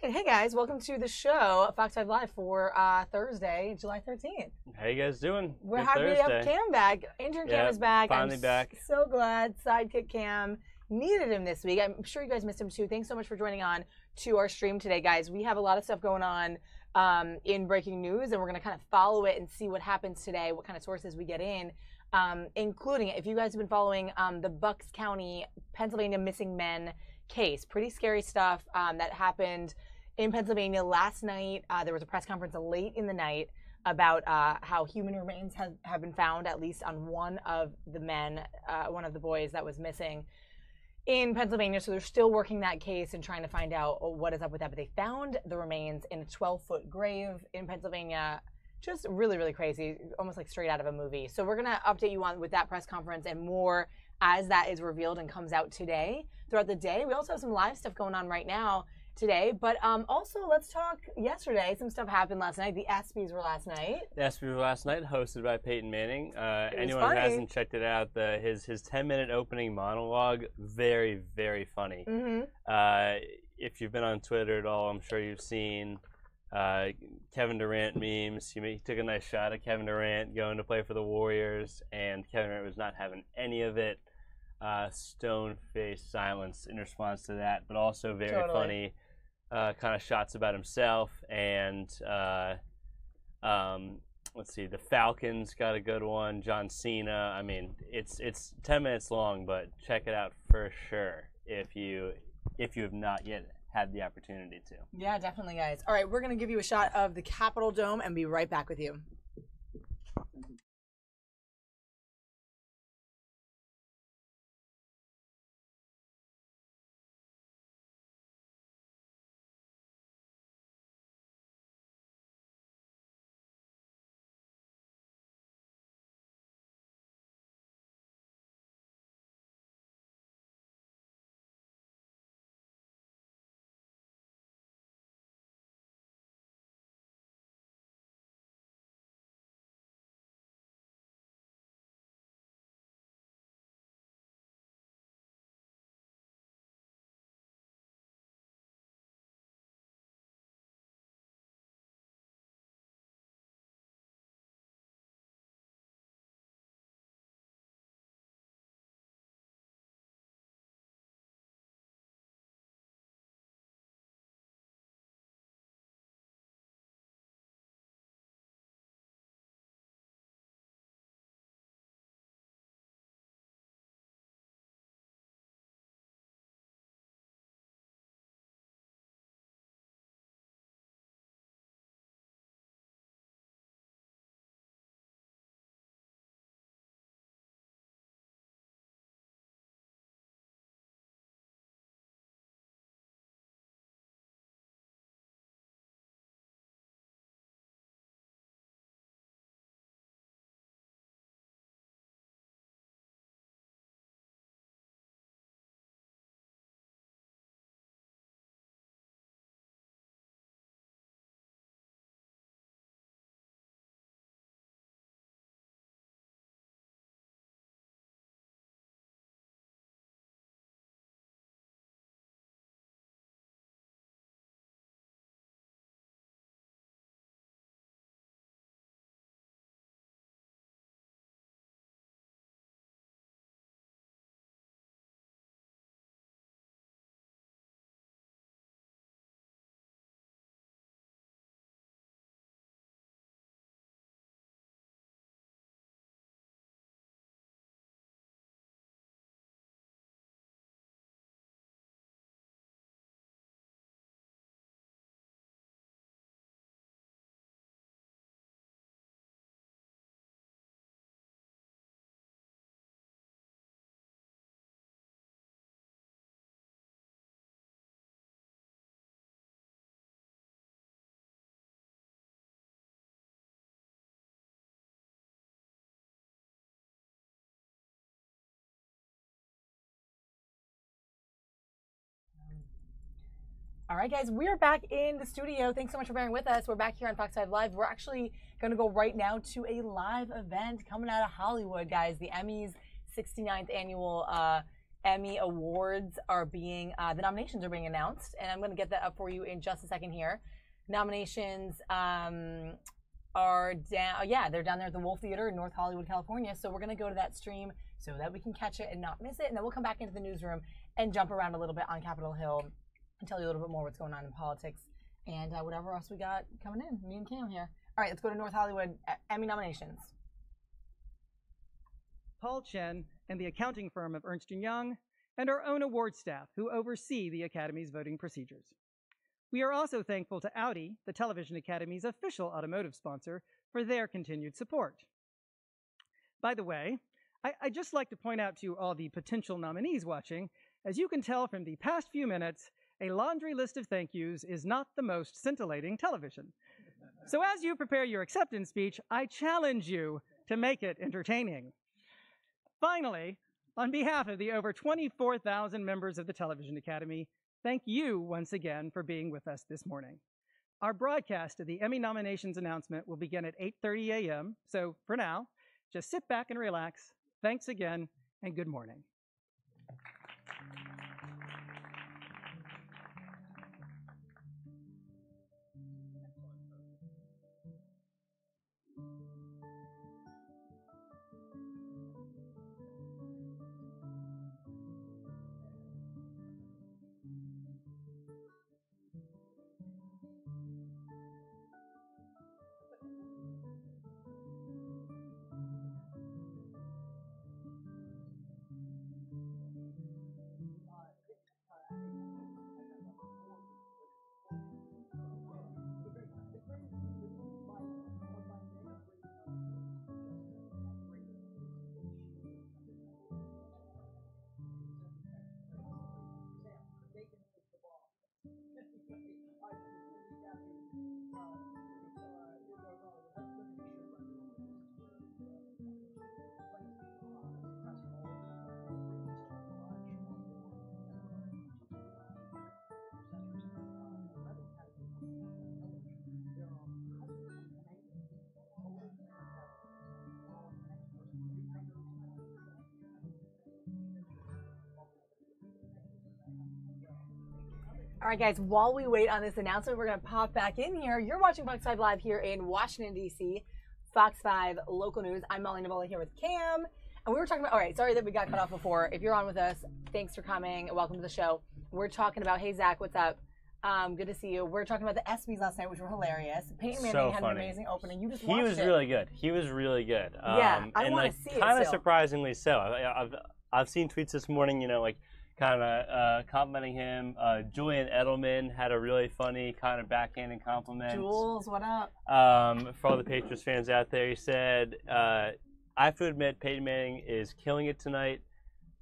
Hey guys, welcome to the show, Fox 5 Live for Thursday, July 13th. How you guys doing? We're Good happy Thursday. to have Cam back. Intern Cam is back. Finally back. So glad. Sidekick Cam needed him this week. I'm sure you guys missed him too. Thanks so much for joining on to our stream today, guys. We have a lot of stuff going on in breaking news, and we're going to kind of follow it and see what happens today, what kind of sources we get in, including, if you guys have been following the Bucks County, Pennsylvania missing men case. Pretty scary stuff that happened in Pennsylvania last night. There was a press conference late in the night about how human remains have been found, at least on one of the men, one of the boys that was missing in Pennsylvania. So they're still working that case and trying to find out what is up with that. But they found the remains in a 12-foot grave in Pennsylvania. Just really, really crazy, almost like straight out of a movie. So we're going to update you on with that press conference and more as that is revealed and comes out today, throughout the day. We also have some live stuff going on right now today, but also let's talk yesterday. Some stuff happened last night. The ESPYs were last night. The ESPYs were last night, hosted by Peyton Manning. Anyone who hasn't checked it out, his 10-minute opening monologue, very, very funny. Mm-hmm. If you've been on Twitter at all, I'm sure you've seen Kevin Durant memes. He took a nice shot at Kevin Durant going to play for the Warriors, and Kevin Durant was not having any of it. Stone-faced silence in response to that, but also very funny kind of shots about himself. And let's see, the Falcons got a good one. John Cena. I mean, it's 10 minutes long, but check it out for sure if you have not yet had the opportunity to. Yeah, definitely, guys. All right, we're gonna give you a shot of the Capitol Dome and be right back with you. All right, guys, we're back in the studio. Thanks so much for bearing with us. We're back here on Fox 5 Live. We're actually going to go right now to a live event coming out of Hollywood, guys. The Emmys, 69th annual Emmy Awards are being, the nominations are being announced, and I'm going to get that up for you in just a second here. Nominations are down, they're down there at the Wolf Theater in North Hollywood, California. So we're going to go to that stream so that we can catch it and not miss it. And then we'll come back into the newsroom and jump around a little bit on Capitol Hill and tell you a little bit more what's going on in politics and whatever else we got coming in. Me and Cam here. All right, let's go to North Hollywood Emmy nominations. Paul Chen and the accounting firm of Ernst & Young, and our own award staff who oversee the Academy's voting procedures. We are also thankful to Audi, the Television Academy's official automotive sponsor, for their continued support. By the way, I'd just like to point out to all the potential nominees watching, as you can tell from the past few minutes, a laundry list of thank yous is not the most scintillating television. So as you prepare your acceptance speech, I challenge you to make it entertaining. Finally, on behalf of the over 24,000 members of the Television Academy, thank you once again for being with us this morning. Our broadcast of the Emmy nominations announcement will begin at 8:30 a.m., so for now, just sit back and relax. Thanks again, and good morning. All right, guys, while we wait on this announcement, we're going to pop back in here. You're watching Fox 5 Live here in Washington, D.C., Fox 5 Local News. I'm Molly Nevola here with Cam. And we were talking about, all right, sorry that we got cut off before. If you're on with us, thanks for coming. Welcome to the show. We're talking about, hey, Zach, what's up? Good to see you. We're talking about the ESPYs last night, which were hilarious. Peyton Manning had an amazing opening. You just watched it. He was really good. He was really good. Yeah, I want to see it. Kind of surprisingly so. I've seen tweets this morning, you know, like, kind of complimenting him. Julian Edelman had a really funny kind of backhanded compliment. Jules, what up? For all the Patriots fans out there, he said, I have to admit Peyton Manning is killing it tonight,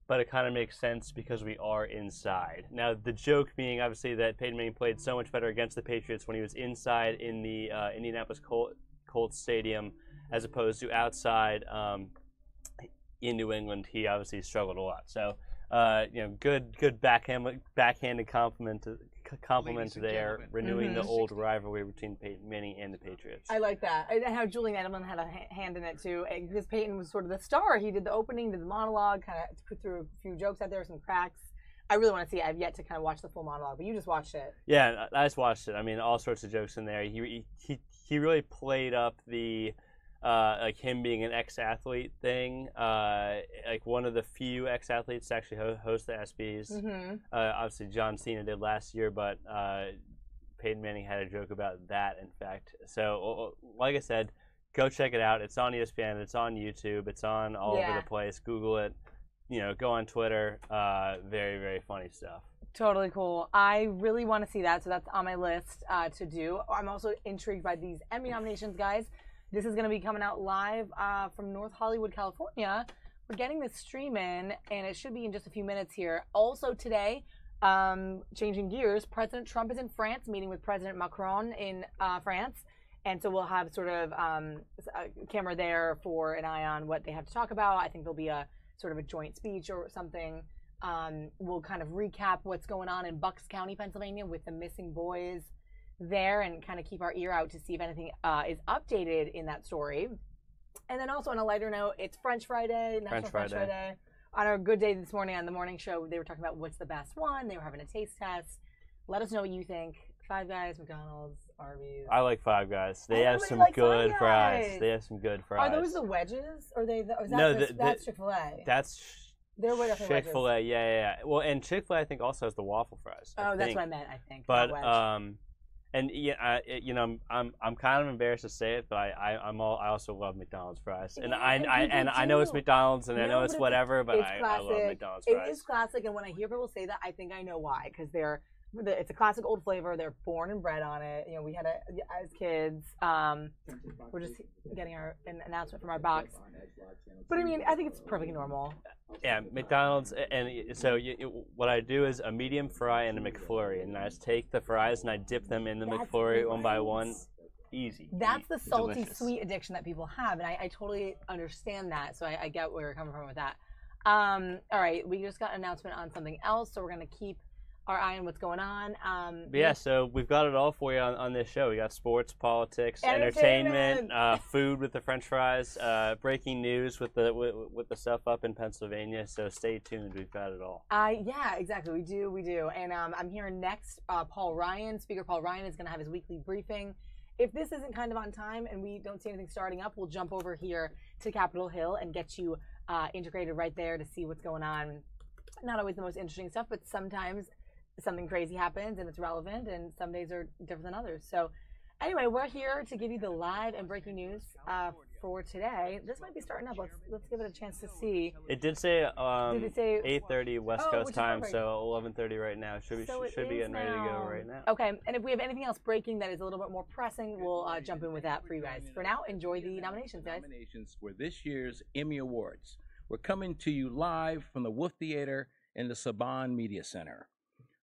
but it kind of makes sense because we are inside. Now, the joke being, obviously, that Peyton Manning played so much better against the Patriots when he was inside in the Indianapolis Colts Stadium as opposed to outside in New England. He obviously struggled a lot. So, you know, good backhanded compliment there, renewing the old rivalry between Peyton Manning and the Patriots. I like that. And how Julian Edelman had a hand in it, too, because Peyton was sort of the star. He did the opening, did the monologue, kind of put through a few jokes out there, some cracks. I really want to see it. I've yet to kind of watch the full monologue, but you just watched it. Yeah, I just watched it. I mean, all sorts of jokes in there. He really played up the like him being an ex-athlete thing, like one of the few ex-athletes to actually host the ESPYs. Obviously, John Cena did last year, but Peyton Manning had a joke about that, in fact. So, like I said, go check it out. It's on ESPN. It's on YouTube. It's on all over the place. Google it. You know, go on Twitter. Very, very funny stuff. Totally cool. I really want to see that, so that's on my list to do. I'm also intrigued by these Emmy nominations, guys. This is going to be coming out live from North Hollywood, California. We're getting this stream in, and it should be in just a few minutes here. Also today, changing gears, President Trump is in France, meeting with President Macron in France. And so we'll have sort of a camera there for an eye on what they have to talk about. I think there'll be a sort of a joint speech or something. We'll kind of recap what's going on in Bucks County, Pennsylvania, with the missing boys there, and kind of keep our ear out to see if anything is updated in that story. And then also on a lighter note, it's French Friday, National French Friday. On our good day this morning on the morning show, they were talking about what's the best one. They were having a taste test. Let us know what you think. Five Guys, McDonald's, Arby's. I like Five Guys. They have some good fries. They have some good fries. Are those the wedges? Or they? Is that No, that's Chick-fil-A. That's Chick-fil-A. Yeah. Well, and Chick-fil-A I think also has the waffle fries. That's what I meant. I think. But and yeah, I'm kind of embarrassed to say it, but I also love McDonald's fries, and I know it's McDonald's, and I know it's whatever, but I love McDonald's fries. It is classic, and when I hear people say that, I think I know why, because it's a classic old flavor. They're born and bred on it. You know, we had it as kids. We're just getting an announcement from our box. But I mean, I think it's perfectly normal. Yeah, McDonald's, and so what I do is a medium fry and a McFlurry, and I just take the fries and I dip them in the McFlurry one by one. Easy. That's the salty sweet addiction that people have, and I totally understand that. So I get where you're coming from with that. All right, we just got an announcement on something else, so we're gonna keep our eye on what's going on. Yeah, so we've got it all for you on this show. We got sports, politics, entertainment, food with the French fries, breaking news with the stuff up in Pennsylvania. So stay tuned. We've got it all. Yeah, exactly. We do. And I'm hearing next, Speaker Paul Ryan is going to have his weekly briefing. If this isn't kind of on time and we don't see anything starting up, we'll jump over here to Capitol Hill and get you integrated right there to see what's going on. Not always the most interesting stuff, but sometimes something crazy happens and it's relevant, and some days are different than others. So anyway, we're here to give you the live and breaking news for today. This might be starting up. Let's give it a chance to see. It did say 8:30 West Coast time, so 11:30 right now. Should be getting ready to go right now. Okay, and if we have anything else breaking that is a little bit more pressing, we'll jump in with that for you guys. For now, enjoy the nominations, guys. Nominations for this year's Emmy Awards. We're coming to you live from the Wolf Theater in the Saban Media Center.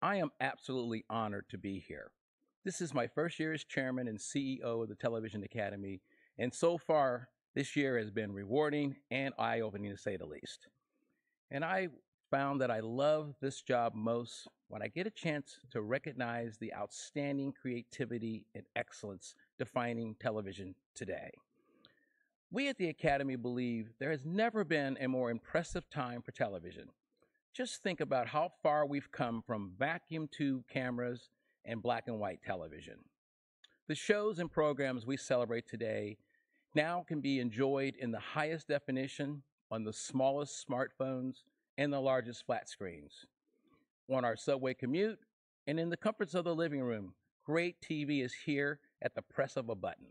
I am absolutely honored to be here. This is my first year as chairman and CEO of the Television Academy, and so far, this year has been rewarding and eye-opening, to say the least. And I found that I love this job most when I get a chance to recognize the outstanding creativity and excellence defining television today. We at the Academy believe there has never been a more impressive time for television. Just think about how far we've come from vacuum tube cameras and black and white television. The shows and programs we celebrate today now can be enjoyed in the highest definition on the smallest smartphones and the largest flat screens. On our subway commute and in the comforts of the living room, great TV is here at the press of a button.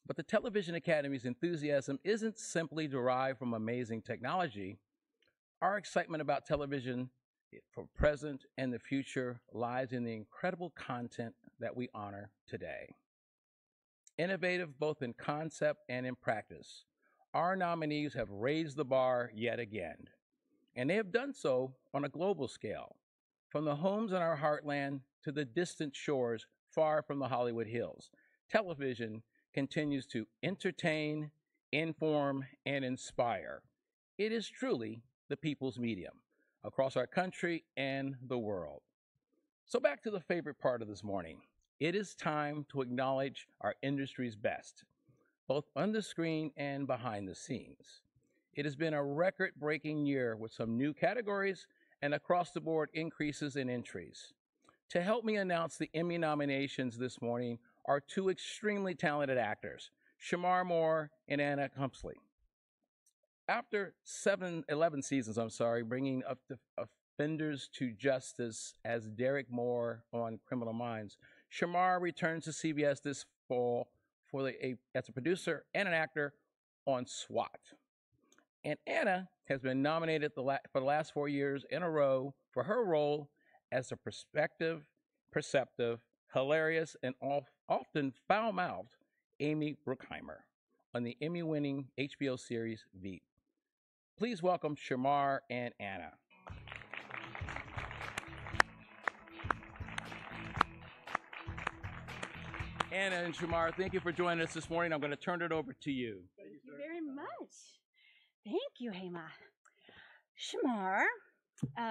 But the Television Academy's enthusiasm isn't simply derived from amazing technology. Our excitement about television for present and the future lies in the incredible content that we honor today. Innovative both in concept and in practice, our nominees have raised the bar yet again, and they have done so on a global scale, from the homes in our heartland to the distant shores far from the Hollywood Hills. Television continues to entertain, inform, and inspire. It is truly the people's medium across our country and the world. So back to the favorite part of this morning. It is time to acknowledge our industry's best, both on the screen and behind the scenes. It has been a record-breaking year with some new categories and across-the-board increases in entries. To help me announce the Emmy nominations this morning are two extremely talented actors, Shamar Moore and Anna Humpsley. After 11 seasons, bringing up the offenders to justice as Derek Moore on Criminal Minds, Shamar returns to CBS this fall as a producer and an actor on SWAT. And Anna has been nominated for the last 4 years in a row for her role as a perceptive, hilarious, and often foul-mouthed Amy Bruckheimer on the Emmy-winning HBO series Veep. Please welcome Shamar and Anna. Anna and Shamar, thank you for joining us this morning. I'm going to turn it over to you. Thank you very much. Thank you, Hema. Shamar,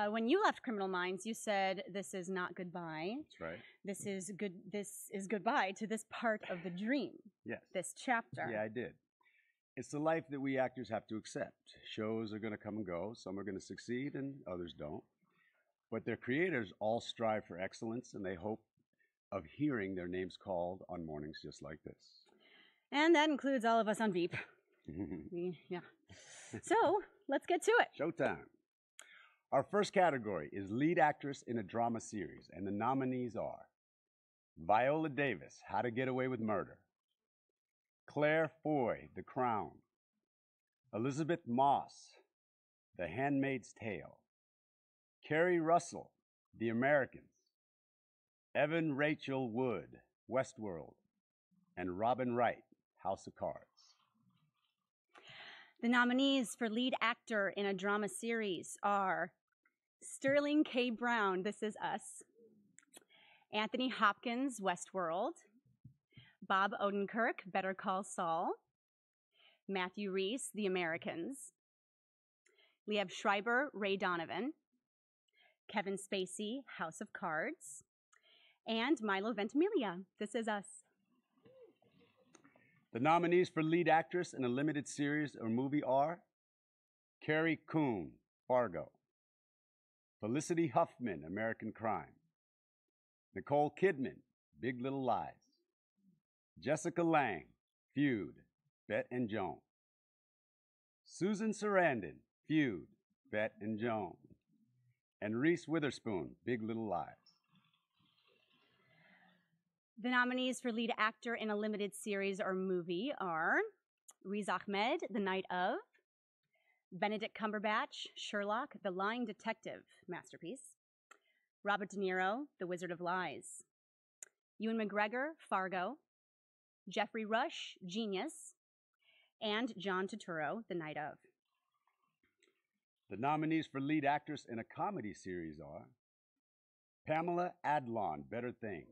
When you left Criminal Minds, you said this is not goodbye. That's right. This is good. This is goodbye to this part of the dream. Yes. This chapter. Yeah, I did. It's the life that we actors have to accept. Shows are going to come and go. Some are going to succeed and others don't. But their creators all strive for excellence, and they hope of hearing their names called on mornings just like this. And that includes all of us on Veep. Yeah. So let's get to it. Showtime. Our first category is lead actress in a drama series, and the nominees are Viola Davis, How to Get Away with Murder; Claire Foy, The Crown; Elizabeth Moss, The Handmaid's Tale; Kerry Russell, The Americans; Evan Rachel Wood, Westworld; and Robin Wright, House of Cards. The nominees for lead actor in a drama series are Sterling K. Brown, This Is Us; Anthony Hopkins, Westworld; Bob Odenkirk, Better Call Saul; Matthew Rhys, The Americans; Liev Schreiber, Ray Donovan; Kevin Spacey, House of Cards; and Milo Ventimiglia, This Is Us. The nominees for lead actress in a limited series or movie are Carrie Coon, Fargo; Felicity Huffman, American Crime; Nicole Kidman, Big Little Lies; Jessica Lange, Feud, Bet and Joan; Susan Sarandon, Feud, Bet and Joan; and Reese Witherspoon, Big Little Lies. The nominees for lead actor in a limited series or movie are Riz Ahmed, The Night Of; Benedict Cumberbatch, Sherlock, The Lying Detective, masterpiece; Robert De Niro, The Wizard of Lies; Ewan McGregor, Fargo; Jeffrey Rush, Genius; and John Turturro, The Night Of. The nominees for lead actress in a comedy series are Pamela Adlon, Better Things;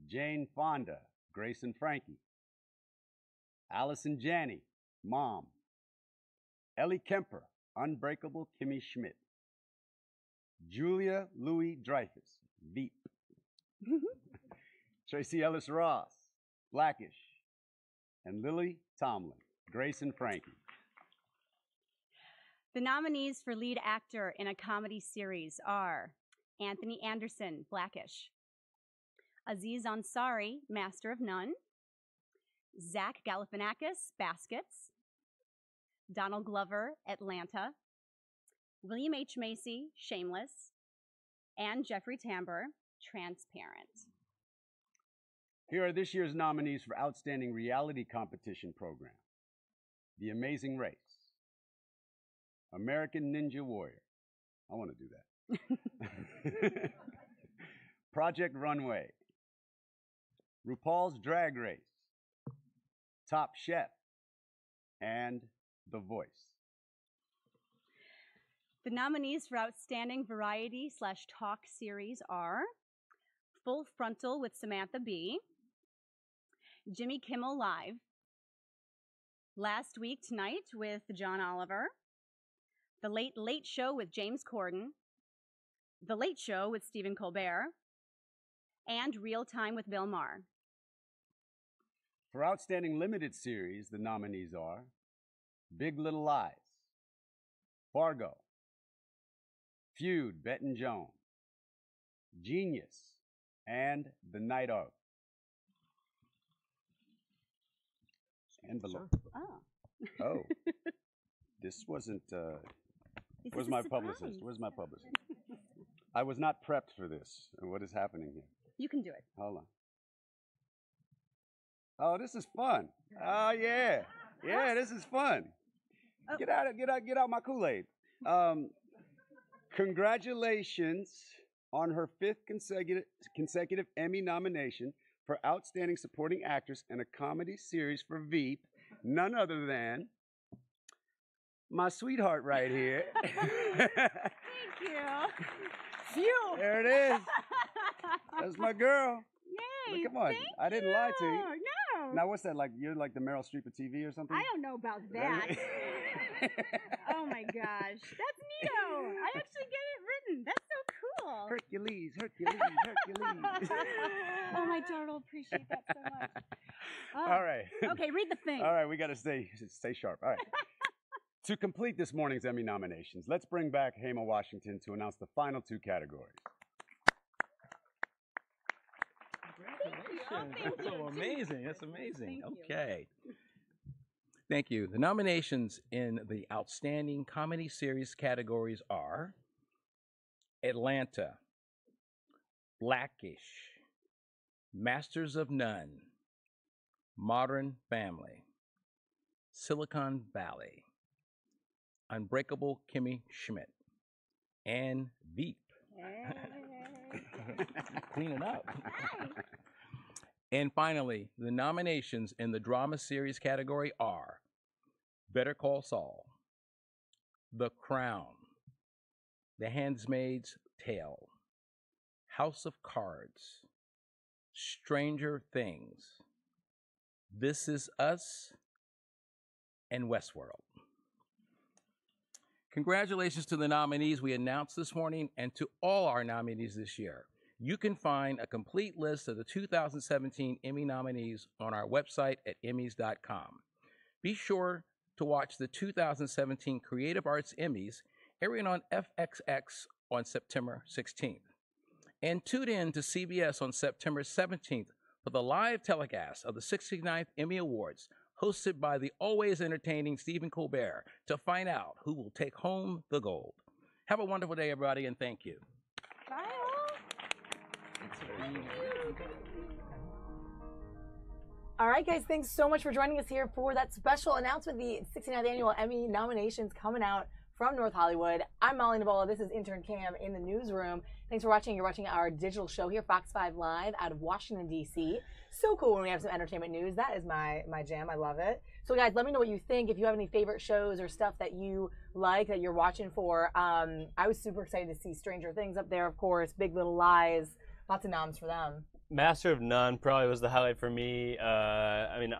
Jane Fonda, Grace and Frankie; Allison Janney, Mom; Ellie Kemper, Unbreakable Kimmy Schmidt; Julia Louis-Dreyfus, Veep; Tracy Ellis Ross, Blackish; and Lily Tomlin, Grace and Frankie. The nominees for lead actor in a comedy series are Anthony Anderson, Blackish; Aziz Ansari, Master of None; Zach Galifianakis, Baskets; Donald Glover, Atlanta; William H. Macy, Shameless; and Jeffrey Tambor, Transparent. Here are this year's nominees for Outstanding Reality Competition Program: The Amazing Race; American Ninja Warrior. I want to do that. Project Runway; RuPaul's Drag Race; Top Chef; and The Voice. The nominees for Outstanding Variety/Talk Series are Full Frontal with Samantha Bee; Jimmy Kimmel Live; Last Week Tonight with John Oliver; The Late Late Show with James Corden; The Late Show with Stephen Colbert; and Real Time with Bill Maher. For Outstanding Limited Series, the nominees are Big Little Lies; Fargo; Feud, Bet and Joan; Genius; and The Night Of. And below. Oh. Oh. This wasn't, where's my publicist? Where's my publicist? I was not prepped for this. What is happening here? You can do it. Hold on. Oh, this is fun. Oh, yeah. Yeah, this is fun. Oh. Get out my Kool-Aid. Congratulations on her 5th consecutive Emmy nomination for Outstanding Supporting Actress in a Comedy Series for Veep, none other than my sweetheart right here. Thank you. Phew. There it is. That's my girl. Yay. Come on. I didn't lie to you. Now, what's that like? You're like the Meryl Streep of TV or something? I don't know about that. Oh my gosh, that's neato. I actually get it written. That's so cool. Hercules, Hercules, Hercules. Oh, my daughter will appreciate that so much. Oh. All right. Okay, read the thing. All right, we got to stay sharp. All right. To complete this morning's Emmy nominations, let's bring back Hema Washington to announce the final 2 categories. Congratulations. That's so amazing. That's amazing. Thank you. Okay. Thank you. The nominations in the Outstanding Comedy Series categories are Atlanta, Blackish, Masters of None, Modern Family, Silicon Valley, Unbreakable Kimmy Schmidt, and Veep. Hey. Cleaning up. And finally, the nominations in the Drama Series category are Better Call Saul, The Crown, The Handmaid's Tale, House of Cards, Stranger Things, This Is Us, and Westworld. Congratulations to the nominees we announced this morning and to all our nominees this year. You can find a complete list of the 2017 Emmy nominees on our website at emmys.com. Be sure to watch the 2017 Creative Arts Emmys airing on FXX on September 16th. And tune in to CBS on September 17th for the live telecast of the 69th Emmy Awards, hosted by the always entertaining Stephen Colbert, to find out who will take home the gold. Have a wonderful day, everybody, and thank you. Bye. All right, guys, thanks so much for joining us here for that special announcement, the 69th Annual Emmy nominations coming out from North Hollywood. I'm Molly Nevola. This is intern Cam in the newsroom. Thanks for watching. You're watching our digital show here, Fox 5 Live, out of Washington, D.C. So cool when we have some entertainment news. That is my jam. I love it. So, guys, let me know what you think. If you have any favorite shows or stuff that you like that you're watching for. I was super excited to see Stranger Things up there, of course. Big Little Lies. Lots of noms for them. Master of None probably was the highlight for me. And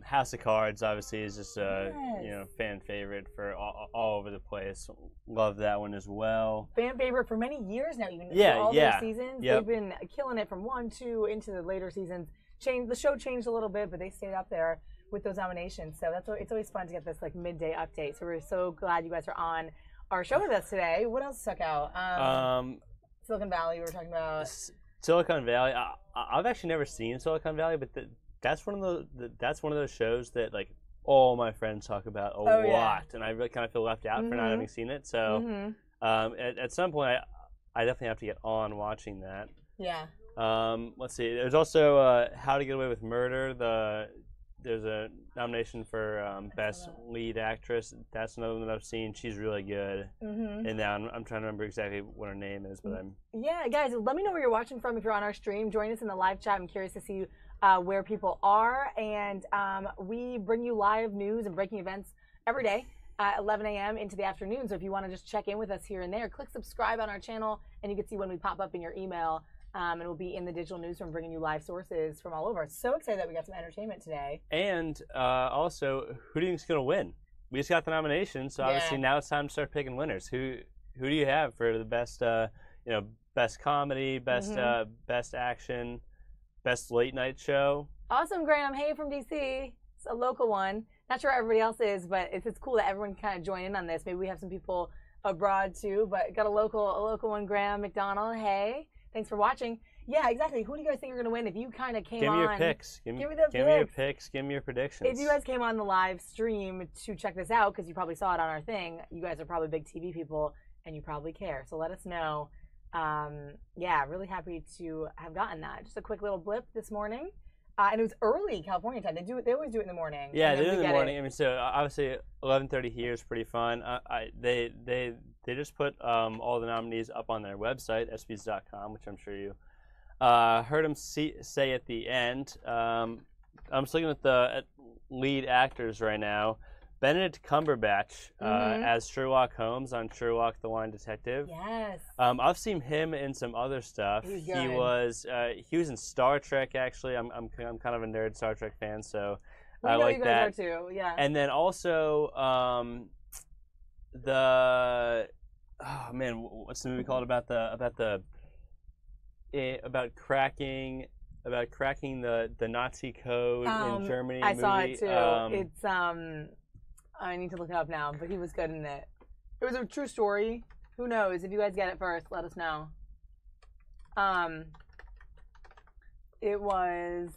House of Cards obviously is just a fan favorite for all over the place. Love that one as well. Fan favorite for many years now, even yeah, for all yeah. their seasons. Yep. They've been killing it from 1, 2 into the later seasons. The show changed a little bit, but they stayed up there with those nominations. So it's always fun to get this like midday update. So we're so glad you guys are on our show with us today. What else stuck out? Silicon Valley we were talking about. Silicon Valley. I've actually never seen Silicon Valley, but that's one of those shows that like all my friends talk about a lot, and I really kind of feel left out for not having seen it. So at some point, I definitely have to get on watching that. Yeah. Let's see. There's also How to Get Away with Murder. There's a nomination for Best Lead Actress. That's another one that I've seen. She's really good. And now I'm trying to remember exactly what her name is, but Yeah, guys, let me know where you're watching from if you're on our stream. Join us in the live chat. I'm curious to see where people are. And we bring you live news and breaking events every day at 11 a.m. into the afternoon. So if you want to just check in with us here and there, click subscribe on our channel, and you can see when we pop up in your email. And we'll be in the digital newsroom bringing you live sources from all over. So excited that we got some entertainment today. And also, who do you think's going to win? We just got the nominations, so obviously now it's time to start picking winners. Who do you have for the best, best comedy, best best action, best late night show? Awesome, Graham. Hey, from DC. It's a local one. Not sure everybody else is, but it's cool that everyone kind of join in on this. Maybe we have some people abroad too, but got a local one. Graham McDonald. Hey. Thanks for watching. Yeah, exactly. Who do you guys think are going to win? If you kind of came give me on... your picks. Give me your picks. Give me your predictions. If you guys came on the live stream to check this out, because you probably saw it on our thing, you guys are probably big TV people, and you probably care. So let us know. Really happy to have gotten that. Just a quick little blip this morning. And it was early California time. They always do it in the morning. Yeah, they do it in the morning. I mean, so obviously 11:30 here is pretty fun. They just put all the nominees up on their website, sbs.com, which I'm sure you heard them say at the end. I'm just looking at the lead actors right now. Benedict Cumberbatch as Sherlock Holmes on Sherlock the Line Detective. Yes. I've seen him in some other stuff. He's He good. was in Star Trek actually. I'm kind of a nerd Star Trek fan, so We I know like you that. guys are too. Yeah. And then also what's the movie called about cracking the Nazi code in Germany? I saw movie. it too. It's I need to look it up now, but he was good in it. It was a true story. Who knows? If you guys get it first, let us know. It was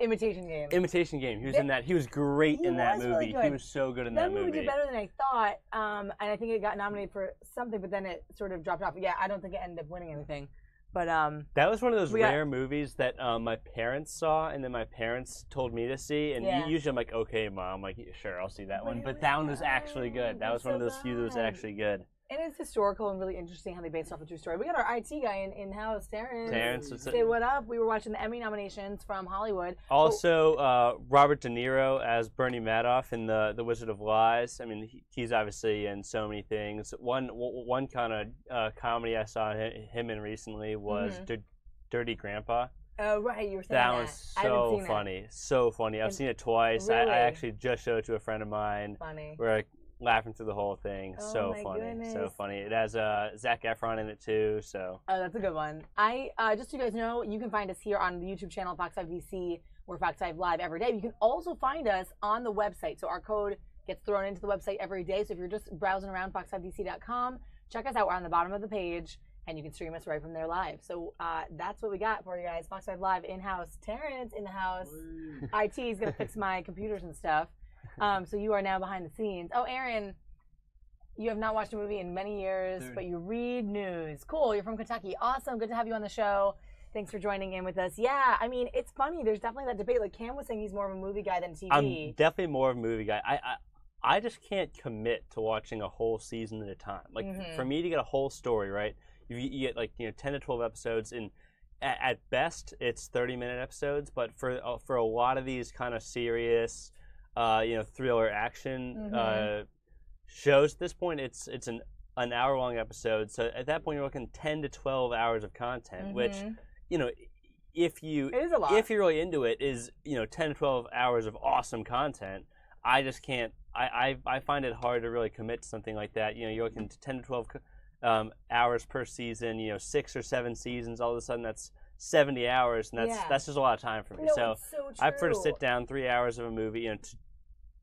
Imitation Game. Imitation Game. He was in that. He was great in that was movie. really good. He was so good in that movie. That movie did better than I thought, and I think it got nominated for something, but then it sort of dropped off. Yeah, I don't think it ended up winning anything. But that was one of those rare movies that my parents saw, and then my parents told me to see. And usually I'm like, okay, Mom, like sure, I'll see that one. But that one was actually good. That was one of those few that was actually good. And it's historical and really interesting how they based off a true story. We got our IT guy in-house, Terrence. Terrence, say what up. We were watching the Emmy nominations from Hollywood. Also, Robert De Niro as Bernie Madoff in the Wizard of Lies. I mean, he's obviously in so many things. One kind of comedy I saw him in recently was Dirty Grandpa. Oh, right, you were saying that was so funny. So funny. I've seen it twice. Really? I actually just showed it to a friend of mine. Funny. We're like laughing through the whole thing. Oh, So my funny. goodness. So funny. It has Zac Efron in it too. So. Oh, that's a good one. Just so you guys know, you can find us here on the YouTube channel Fox 5 DC or Fox 5 Live every day. You can also find us on the website. So our code gets thrown into the website every day. So if you're just browsing around fox5dc.com, check us out. We're on the bottom of the page, and you can stream us right from there live. So that's what we got for you guys. Fox 5 Live in-house. Terrence in the house. IT is going to fix my computers and stuff. So you are now behind the scenes. Oh, Aaron, you have not watched a movie in many years, but you read news. Cool. You're from Kentucky. Awesome. Good to have you on the show. Thanks for joining in with us. Yeah, I mean, it's funny. There's definitely that debate. Like Cam was saying, he's more of a movie guy than TV. I'm definitely more of a movie guy. I just can't commit to watching a whole season at a time. Like for me to get a whole story, right? You get like 10 to 12 episodes, and at best it's 30-minute episodes. But for a lot of these kind of serious, thriller action shows, at this point it's an hour-long episode. So at that point you're looking 10 to 12 hours of content, which if you're really into it, is 10 to 12 hours of awesome content. I just can't. I find it hard to really commit to something like that. You're looking to 10 to 12 hours per season. 6 or 7 seasons. All of a sudden, that's 70 hours, and that's just a lot of time for me. No, so it's so true. I prefer to sit down 3 hours of a movie.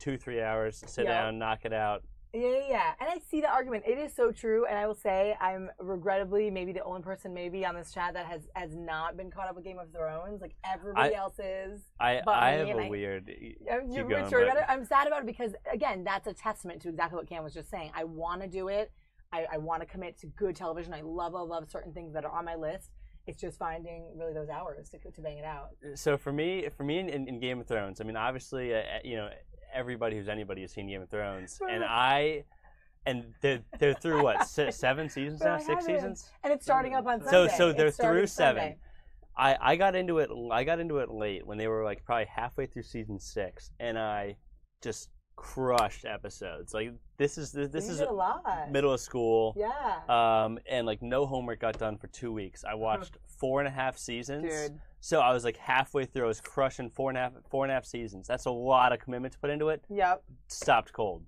2-3 hours, sit down, knock it out. Yeah. And I see the argument. It is so true. And I will say I'm regrettably maybe the only person maybe on this chat that has not been caught up with Game of Thrones. Like everybody else is. I have a weird. I'm sad about it because, again, that's a testament to exactly what Cam was just saying. I want to do it. I want to commit to good television. I love certain things that are on my list. It's just finding really those hours to bang it out. So for me in Game of Thrones, I mean, obviously, everybody who's anybody has seen Game of Thrones, and they're through what 7 seasons now, 6 seasons, and it's starting up on Sunday. So they're through 7. I got into it late when they were like probably halfway through season 6, and I just crushed episodes. Like this is a lot. Middle of school. Yeah. And like no homework got done for 2 weeks. I watched 4.5 seasons. Dude. So I was like halfway through. I was crushing 4.5 seasons. That's a lot of commitment to put into it. Yep. Stopped cold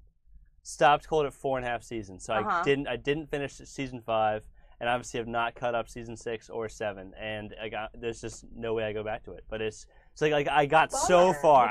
at 4.5 seasons. So I didn't finish season 5, and obviously have not cut up season 6 or 7. And there's just no way I go back to it. But it's like I got so far.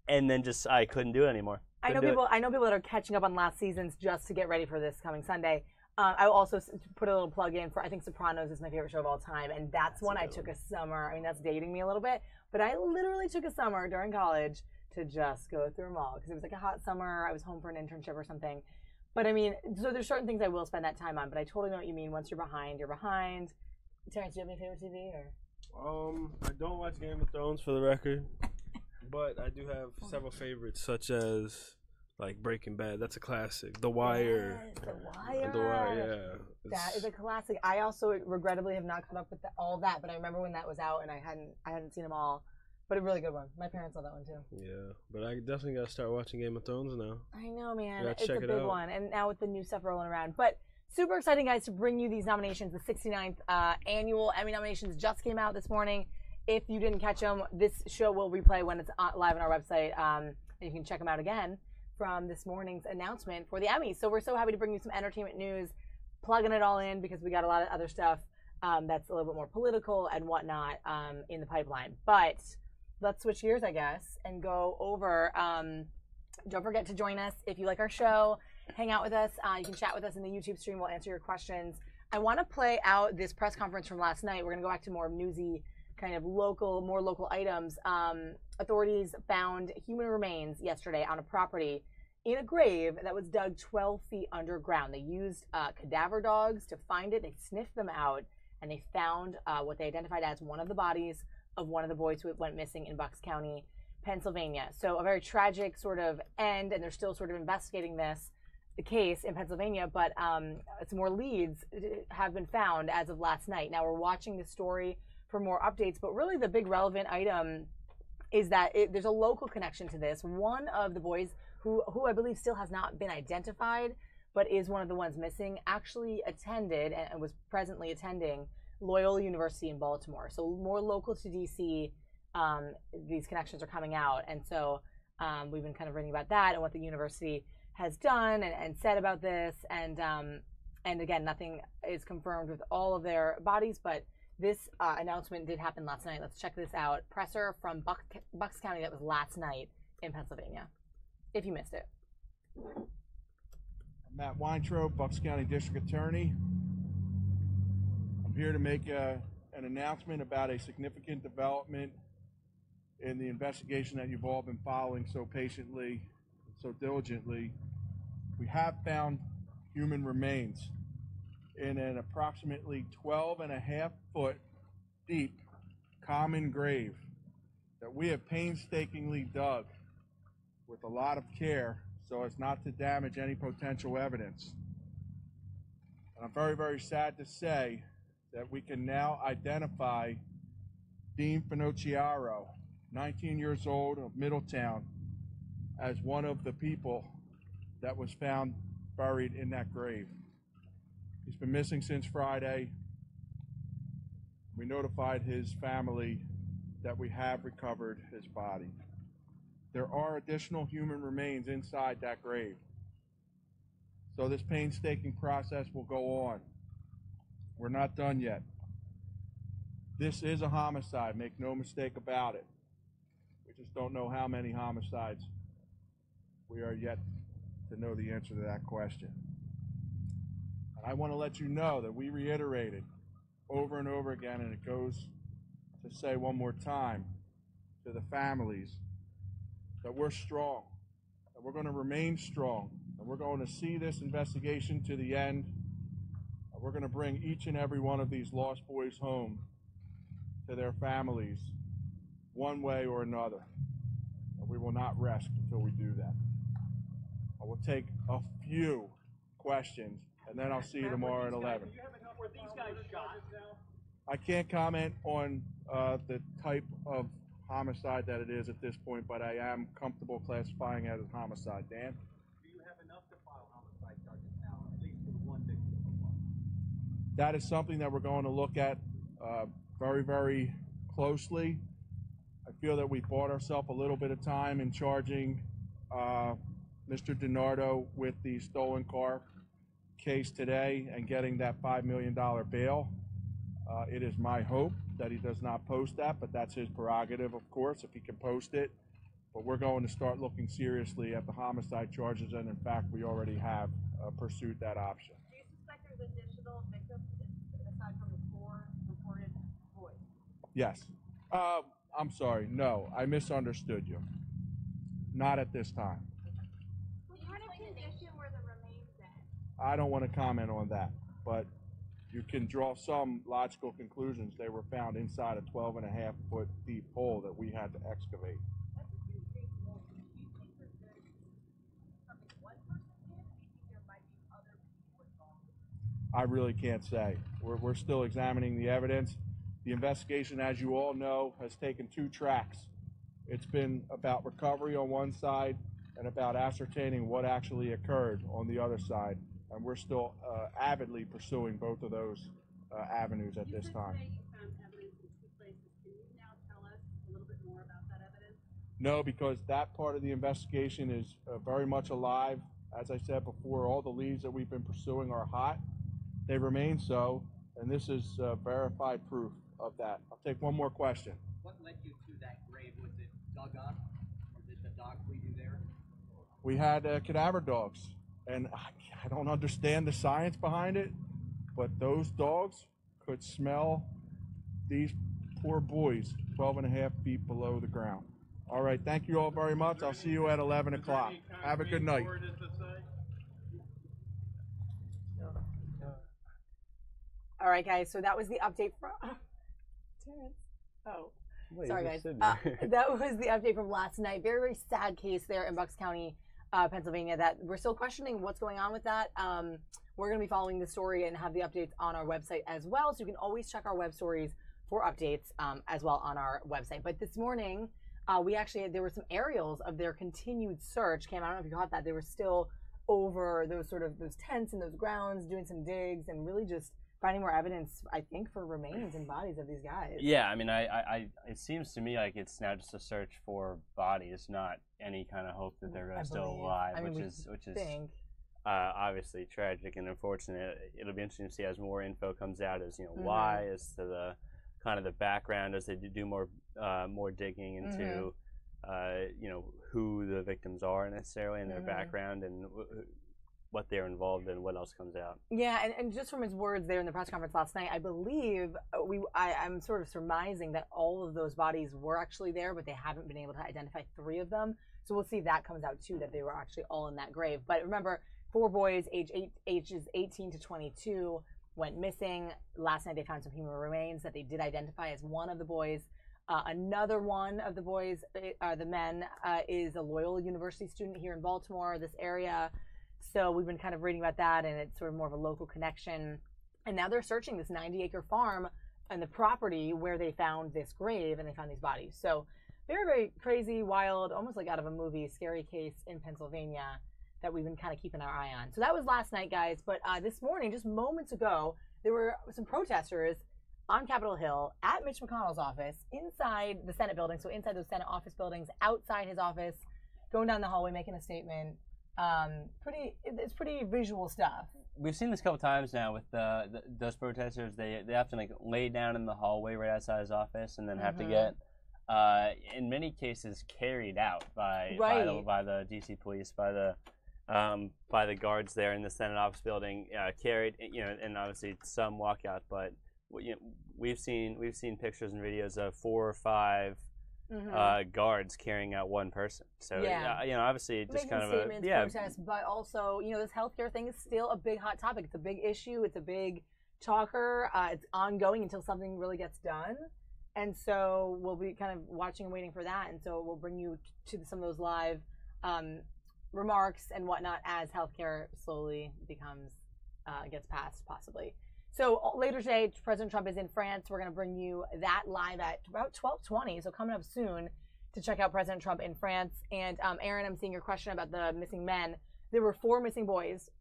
And then just I couldn't do it anymore. I know people that are catching up on last seasons just to get ready for this coming Sunday. I will also put a little plug in for, I think Sopranos is my favorite show of all time, and that's one I took a summer. I mean, that's dating me a little bit, but I literally took a summer during college to just go through them all because it was like a hot summer. I was home for an internship or something. But I mean, so there's certain things I will spend that time on, but I totally know what you mean. Once you're behind, you're behind. Terrence, do you have any favorite TV? Or? I don't watch Game of Thrones for the record. But I do have several favorites, such as like Breaking Bad. That's a classic. The Wire. Yes, The Wire, yeah. That is a classic. I also regrettably have not caught up with all that, but I remember when that was out, and I hadn't seen them all. But a really good one. My parents saw that one too. Yeah, but I definitely got to start watching Game of Thrones now. I know, man. Yeah, It's a check it big out. one. And now with the new stuff rolling around. But super exciting, guys, to bring you these nominations. The 69th annual Emmy nominations just came out this morning. If you didn't catch them, this show will replay when it's live on our website. And you can check them out again from this morning's announcement for the Emmys. So we're so happy to bring you some entertainment news, plugging it all in because we got a lot of other stuff that's a little bit more political and whatnot in the pipeline. But let's switch gears, I guess, and go over. Don't forget to join us if you like our show. Hang out with us. You can chat with us in the YouTube stream. We'll answer your questions. I want to play out this press conference from last night. We're going to go back to more newsy, kind of more local items. Authorities found human remains yesterday on a property in a grave that was dug 12 feet underground. They used cadaver dogs to find it. They sniffed them out, and they found what they identified as one of the bodies of one of the boys who went missing in Bucks County, Pennsylvania. So a very tragic sort of end, and they're still sort of investigating the case in Pennsylvania, but some more leads have been found as of last night. Now we're watching this story for more updates, but really the big relevant item is that there's a local connection to this. One of the boys, who I believe still has not been identified, but is one of the ones missing, actually attended and was presently attending Loyola University in Baltimore. So more local to DC, these connections are coming out. And so we've been kind of reading about that and what the university has done and said about this. And again, nothing is confirmed with all of their bodies, but this announcement did happen last night. Let's check this out. Presser from Bucks County that was last night in Pennsylvania, if you missed it. I'm Matt Weintraub, Bucks County District Attorney. I'm here to make an announcement about a significant development in the investigation that you've all been following so patiently, so diligently. We have found human remains in an approximately 12.5-foot deep common grave that we have painstakingly dug with a lot of care so as not to damage any potential evidence. And I'm very, very sad to say that we can now identify Dean Finocchiaro, 19 years old, of Middletown, as one of the people that was found buried in that grave. He's been missing since Friday. We notified his family that we have recovered his body. There are additional human remains inside that grave. So this painstaking process will go on. We're not done yet. This is a homicide, make no mistake about it. We just don't know how many homicides. We are yet to know the answer to that question. And I want to let you know that we reiterated over and over again, and it goes to say one more time to the families that we're strong, that we're going to remain strong, and we're going to see this investigation to the end, and we're going to bring each and every one of these lost boys home to their families one way or another. And we will not rest until we do that. I will take a few questions, and then I'll see you tomorrow at 11. Were these guys shot? I can't comment on the type of homicide that it is at this point, but I am comfortable classifying it as homicide. Dan? Do you have enough to file homicide charges now, at least for the one victim? That is something that we're going to look at very, very closely. I feel that we bought ourselves a little bit of time in charging Mr. DiNardo with the stolen car case today and getting that $5 million bail. It is my hope that he does not post that, but that's his prerogative, of course, if he can post it. But we're going to start looking seriously at the homicide charges, and in fact, we already have pursued that option. Do you suspect there's additional victims aside from the 4 reported boys? Yes. I'm sorry. No, I misunderstood you. Not at this time. What kind of condition were the remains in? I don't want to comment on that, but you can draw some logical conclusions. They were found inside a 12.5-foot deep hole that we had to excavate. That's a pretty big hole. Do you think that there's something one person did? Do you think there might be other people involved? I really can't say. We're still examining the evidence. The investigation, as you all know, has taken 2 tracks. It's been about recovery on one side and about ascertaining what actually occurred on the other side. And we're still avidly pursuing both of those avenues at this time. You found evidence in 2 places. Can you now tell us a little bit more about that evidence? No, because that part of the investigation is very much alive. As I said before, all the leads that we've been pursuing are hot. They remain so, and this is verified proof of that. I'll take one more question. What led you to that grave? Was it dug up, or did the dog lead you there? We had cadaver dogs, and I don't understand the science behind it, but those dogs could smell these poor boys 12 and a half feet below the ground. All right, thank you all very much. I'll see you at 11 o'clock. Have a good night. All right, guys. So that was the update from Terrence. Oh, Wait, sorry, you guys. said That was the update from last night. Very, very sad case there in Bucks County, Pennsylvania. That we're still questioning what's going on with that. We're going to be following the story and have the updates on our website as well. So you can always check our web stories for updates as well on our website. But this morning, there were some aerials of their continued search. Cam, I don't know if you caught that. They were still over those tents and those grounds, doing some digs and really just finding more evidence, I think, for remains and bodies of these guys. Yeah, I mean, it seems to me like it's now just a search for bodies, not any kind of hope that they're still alive, I mean, which is obviously tragic and unfortunate. It'll be interesting to see as more info comes out, as why, as to the kind of the background, as they do more digging into who the victims are necessarily and their background and what they're involved in, what else comes out. Yeah, and just from his words there in the press conference last night, I believe I'm sort of surmising that all of those bodies were actually there, but they haven't been able to identify 3 of them. So we'll see if that comes out too, that they were actually all in that grave. But remember, 4 boys, ages 18 to 22, went missing. Last night they found some human remains that they did identify as one of the boys. Another one of the boys, the men, is a Loyola University student here in Baltimore, this area. So we've been kind of reading about that, and it's sort of more of a local connection. And now they're searching this 90-acre farm and the property where they found this grave, and they found these bodies. So very, very crazy, wild, almost like out of a movie, scary case in Pennsylvania that we've been kind of keeping our eye on. So that was last night, guys. But this morning, just moments ago, there were some protesters on Capitol Hill at Mitch McConnell's office, inside the Senate building, so inside those Senate office buildings, outside his office, going down the hallway, making a statement. It's pretty visual stuff. We've seen this a couple times now with those protesters. They have to lay down in the hallway right outside his office, and then have to get, in many cases, carried out by the DC police, by the guards there in the Senate office building, carried. And obviously some walk out, but we've seen pictures and videos of 4 or 5. Guards carrying out one person. So obviously just making kind of statements, protests, but also this healthcare thing is still a big hot topic. It's a big issue. It's a big talker. It's ongoing until something really gets done. And so we'll be kind of watching and waiting for that. And so we'll bring you to some of those live remarks and whatnot as healthcare slowly gets passed, possibly. So later today, President Trump is in France. We're going to bring you that live at about 12:20, so coming up soon to check out President Trump in France. And Aaron, I'm seeing your question about the missing men. There were 4 missing boys,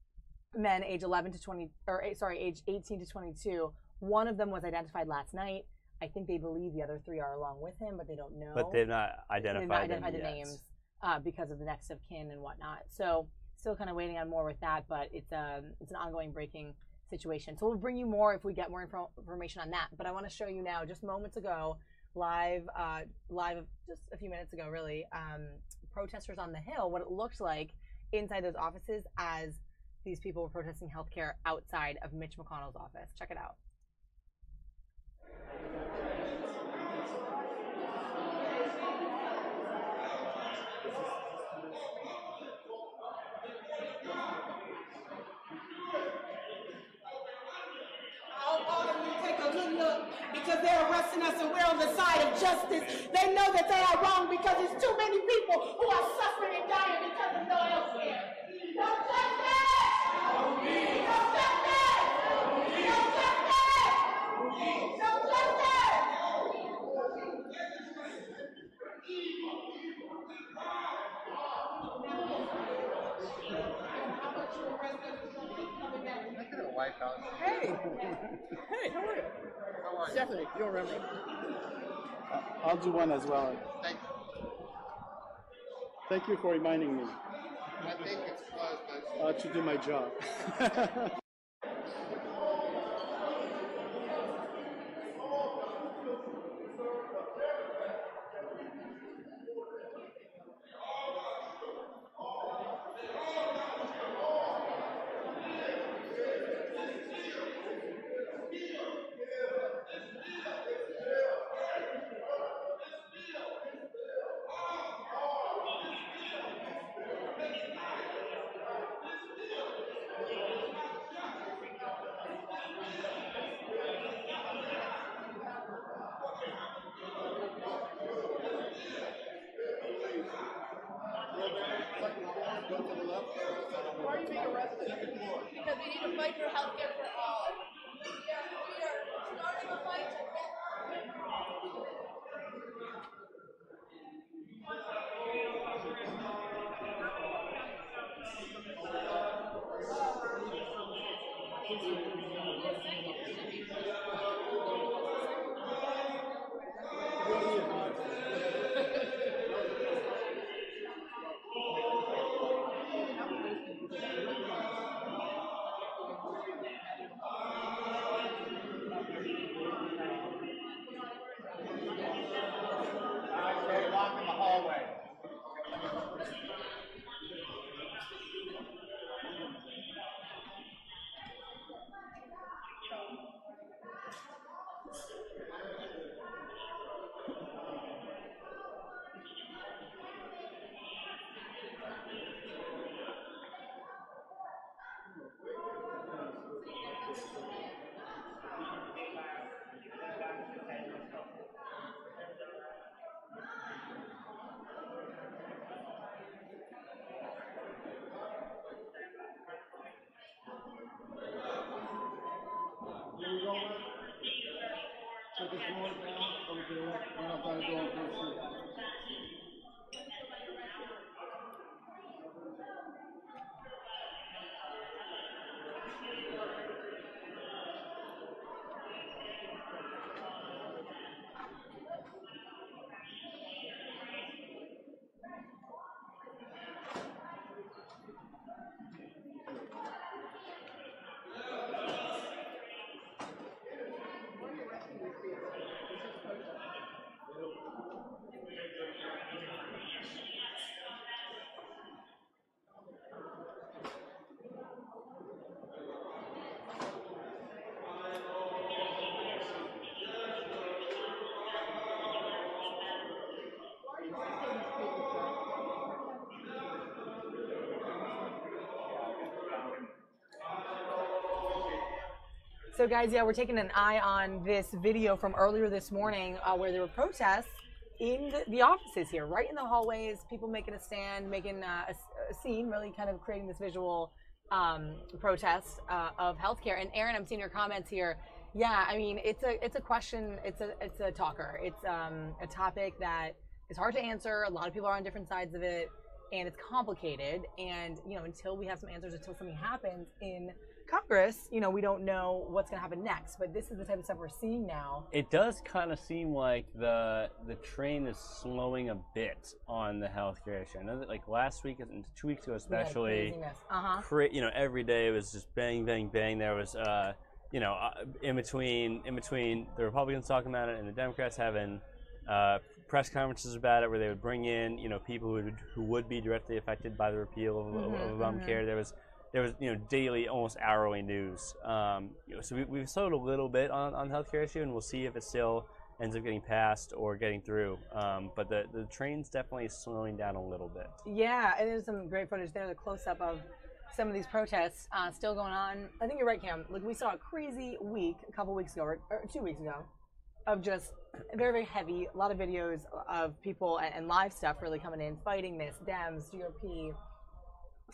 men age 18 to 22. One of them was identified last night. I think they believe the other 3 are along with him, but they don't know. But they've not identified the names because of the next of kin and whatnot. So still kind of waiting on more with that, but it's an ongoing breaking situation. So we'll bring you more if we get more information on that. But I want to show you now, just moments ago, live just a few minutes ago, really, protesters on the Hill, what it looked like inside those offices as these people were protesting healthcare outside of Mitch McConnell's office. Check it out. Because they're arresting us and we're on the side of justice. They know that they are wrong because there's too many people who are suffering and dying because of no health care. No justice! No justice! No justice! No justice! Hi, Colin. Hey. Hey, how are you? How are you? Stephanie, you don't remember. I'll do one as well. Thank you. Thank you for reminding me I think it's closed, but to do my job. Why are you being arrested? Because we need to fight for health care for all. We are starting a fight to get. they're locked in the hallway. So guys, yeah, we're taking an eye on this video from earlier this morning where there were protests in the offices here, right in the hallways, people making a stand, making a scene, really kind of creating this visual protest of healthcare. And Aaron, I'm seeing your comments here. Yeah, I mean, it's a question, it's a talker. It's a topic that is hard to answer. A lot of people are on different sides of it, and it's complicated. And, you know, until we have some answers, until something happens in Congress, you know, we don't know what's going to happen next. But this is the type of stuff we're seeing now. It does kind of seem like the train is slowing a bit on the healthcare issue. I know that like last week and 2 weeks ago especially, you know, every day it was just bang, bang, bang. There was, you know, in between the Republicans talking about it and the Democrats having press conferences about it, where they would bring in, you know, people who would be directly affected by the repeal of Obamacare. There was, you know, daily, almost hourly news. You know, so we've slowed a little bit on the healthcare issue, and we'll see if it still ends up getting passed or getting through. But the train's definitely slowing down a little bit. Yeah, and there's some great footage there, the close-up of some of these protests still going on. I think you're right, Cam. Like, we saw a crazy week a couple weeks ago, or 2 weeks ago, of just very, very heavy, a lot of videos of people and live stuff really coming in, fighting this, Dems, GOP,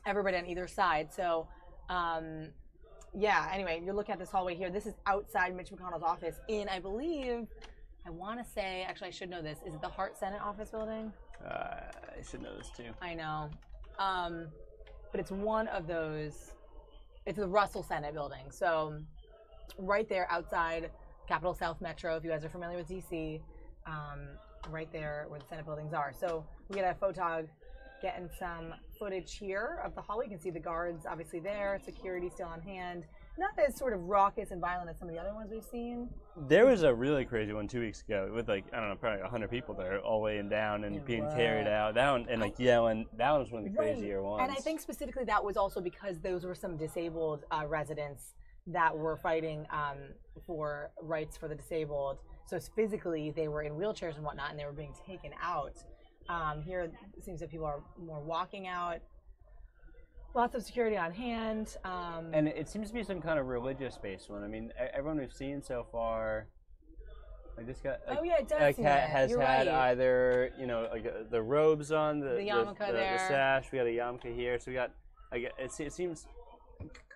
everybody on either side. So, yeah, anyway, you're looking at this hallway here. This is outside Mitch McConnell's office in, I believe, I want to say, actually, I should know this. Is it the Hart Senate office building? I should know this too. I know. But it's one of those it's the Russell Senate building. So right there outside Capitol South Metro, if you guys are familiar with DC, right there where the Senate buildings are. So we got a photog getting some footage here of the hallway. You can see the guards obviously there, security still on hand. Not as sort of raucous and violent as some of the other ones we've seen. There was a really crazy one 2 weeks ago with like, I don't know, probably 100 people there all laying down and being carried out. That one, and like yelling, that was one of the crazier ones. And I think specifically that was also because those were some disabled residents that were fighting for rights for the disabled. So it's physically they were in wheelchairs and whatnot, and they were being taken out. Here it seems that people are more walking out. Lots of security on hand. And it seems to be some kind of religious-based one. I mean, everyone we've seen so far, like this guy, like, oh yeah, it does like seem has You're had right. either, you know, like the robes on, the yarmulke there. the sash. We got a yarmulke here. So we got, like, it seems,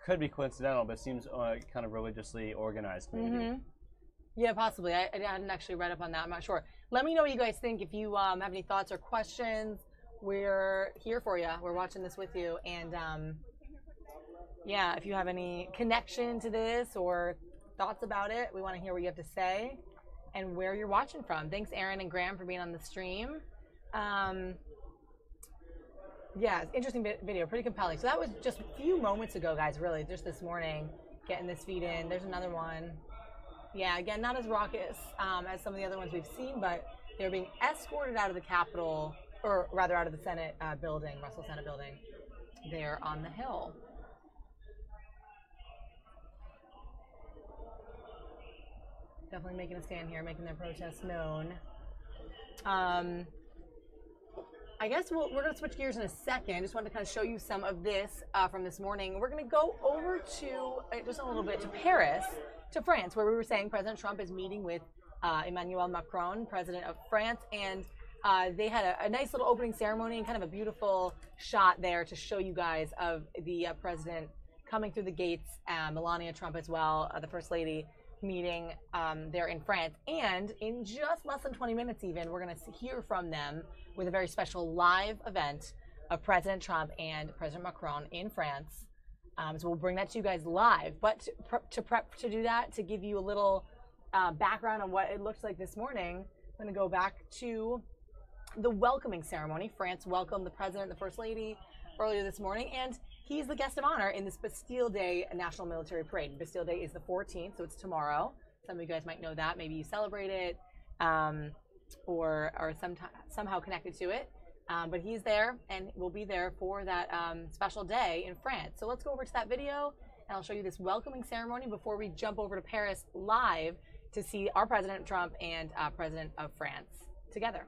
could be coincidental, but it seems kind of religiously organized maybe. Mm-hmm. Yeah, possibly. I hadn't actually read up on that. I'm not sure. Let me know what you guys think. If you have any thoughts or questions, we're here for you. We're watching this with you. And yeah, if you have any connection to this or thoughts about it, we want to hear what you have to say and where you're watching from. Thanks, Aaron and Graham, for being on the stream. Yeah, it's interesting video, pretty compelling. So that was just a few moments ago, guys, really, just this morning, getting this feed in. There's another one. Yeah, again, not as raucous as some of the other ones we've seen, but they're being escorted out of the Capitol, or rather out of the Senate building, Russell Senate building, there on the Hill. Definitely making a stand here, making their protests known. I guess we're going to switch gears in a second. Just wanted to kind of show you some of this from this morning. We're going to go over to, just a little bit, to Paris, to France, where we were saying President Trump is meeting with Emmanuel Macron, president of France, and they had a nice little opening ceremony and kind of a beautiful shot there to show you guys of the president coming through the gates, Melania Trump as well, the First Lady, meeting there in France. And in just less than 20 minutes even, we're going to hear from them with a very special live event of President Trump and President Macron in France. So we'll bring that to you guys live. But to prep to do that, to give you a little background on what it looks like this morning, I'm going to go back to the welcoming ceremony. France welcomed the President and the First Lady earlier this morning, and he's the guest of honor in this Bastille Day National Military Parade. Bastille Day is the 14th, so it's tomorrow. Some of you guys might know that. Maybe you celebrate it or are somehow connected to it. But he's there and will be there for that special day in France. So let's go over to that video, and I'll show you this welcoming ceremony before we jump over to Paris live to see our President Trump and President of France together.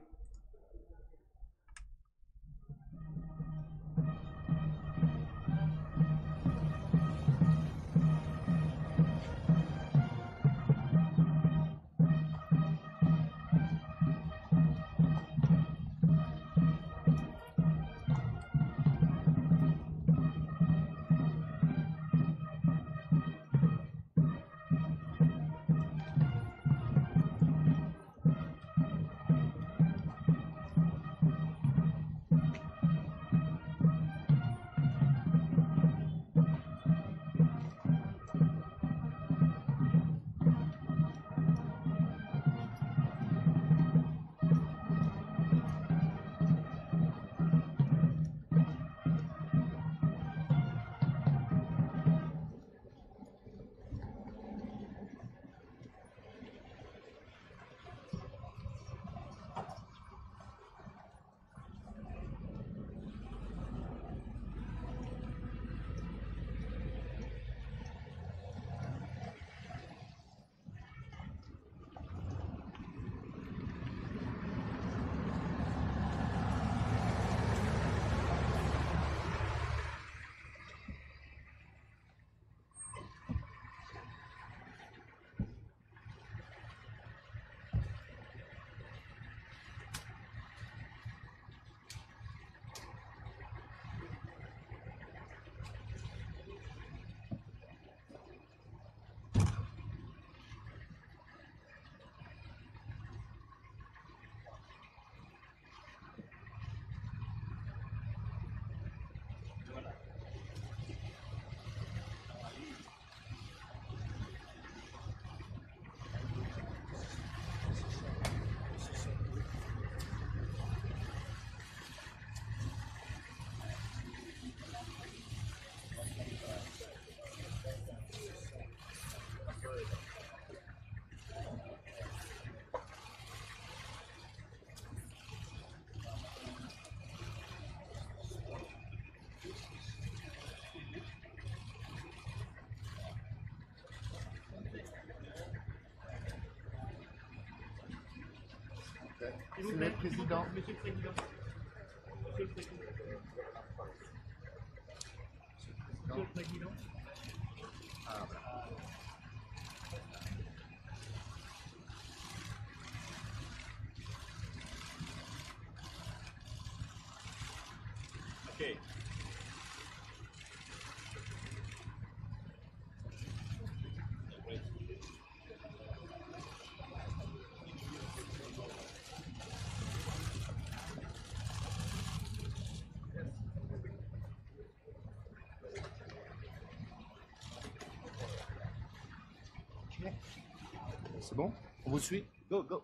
Monsieur le Président. Okay. C'est bon? On vous suit? Go, go.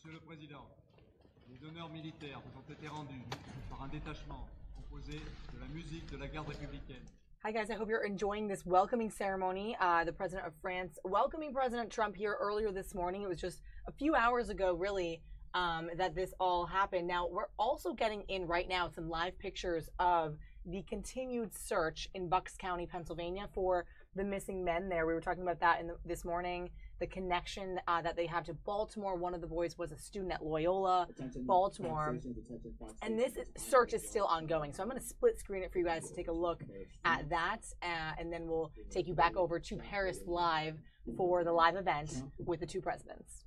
Monsieur le Président, les honneurs militaires vous ont été rendus par un détachement composé de la musique de la garde républicaine. Hi guys, I hope you're enjoying this welcoming ceremony. The President of France welcoming President Trump here earlier this morning. It was just a few hours ago, really, that this all happened. Now, we're also getting in right now some live pictures of the continued search in Bucks County, Pennsylvania for the missing men there. We were talking about that this morning. The connection that they have to Baltimore. One of the boys was a student at Loyola, Baltimore. And this search is still ongoing. So I'm going to split screen it for you guys to take a look at that. And then we'll take you back over to Paris live for the live event with the two presidents.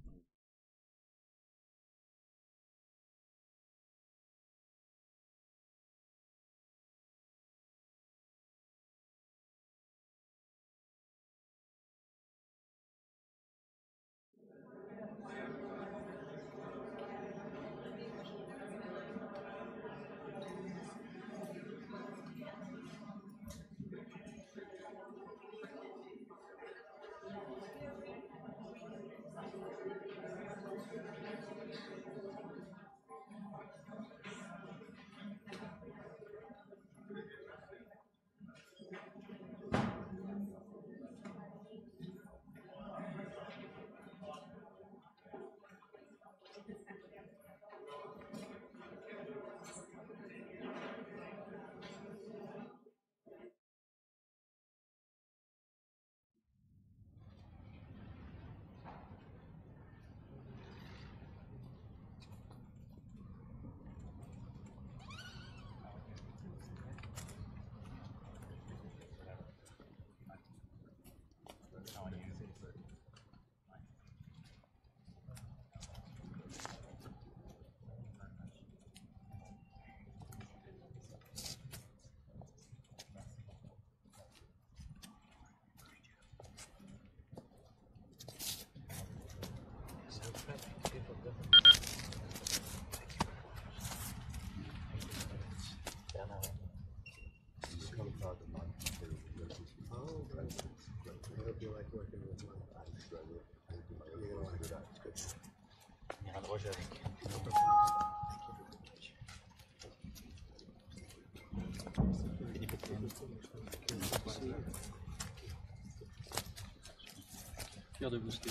Fier de vous, c'est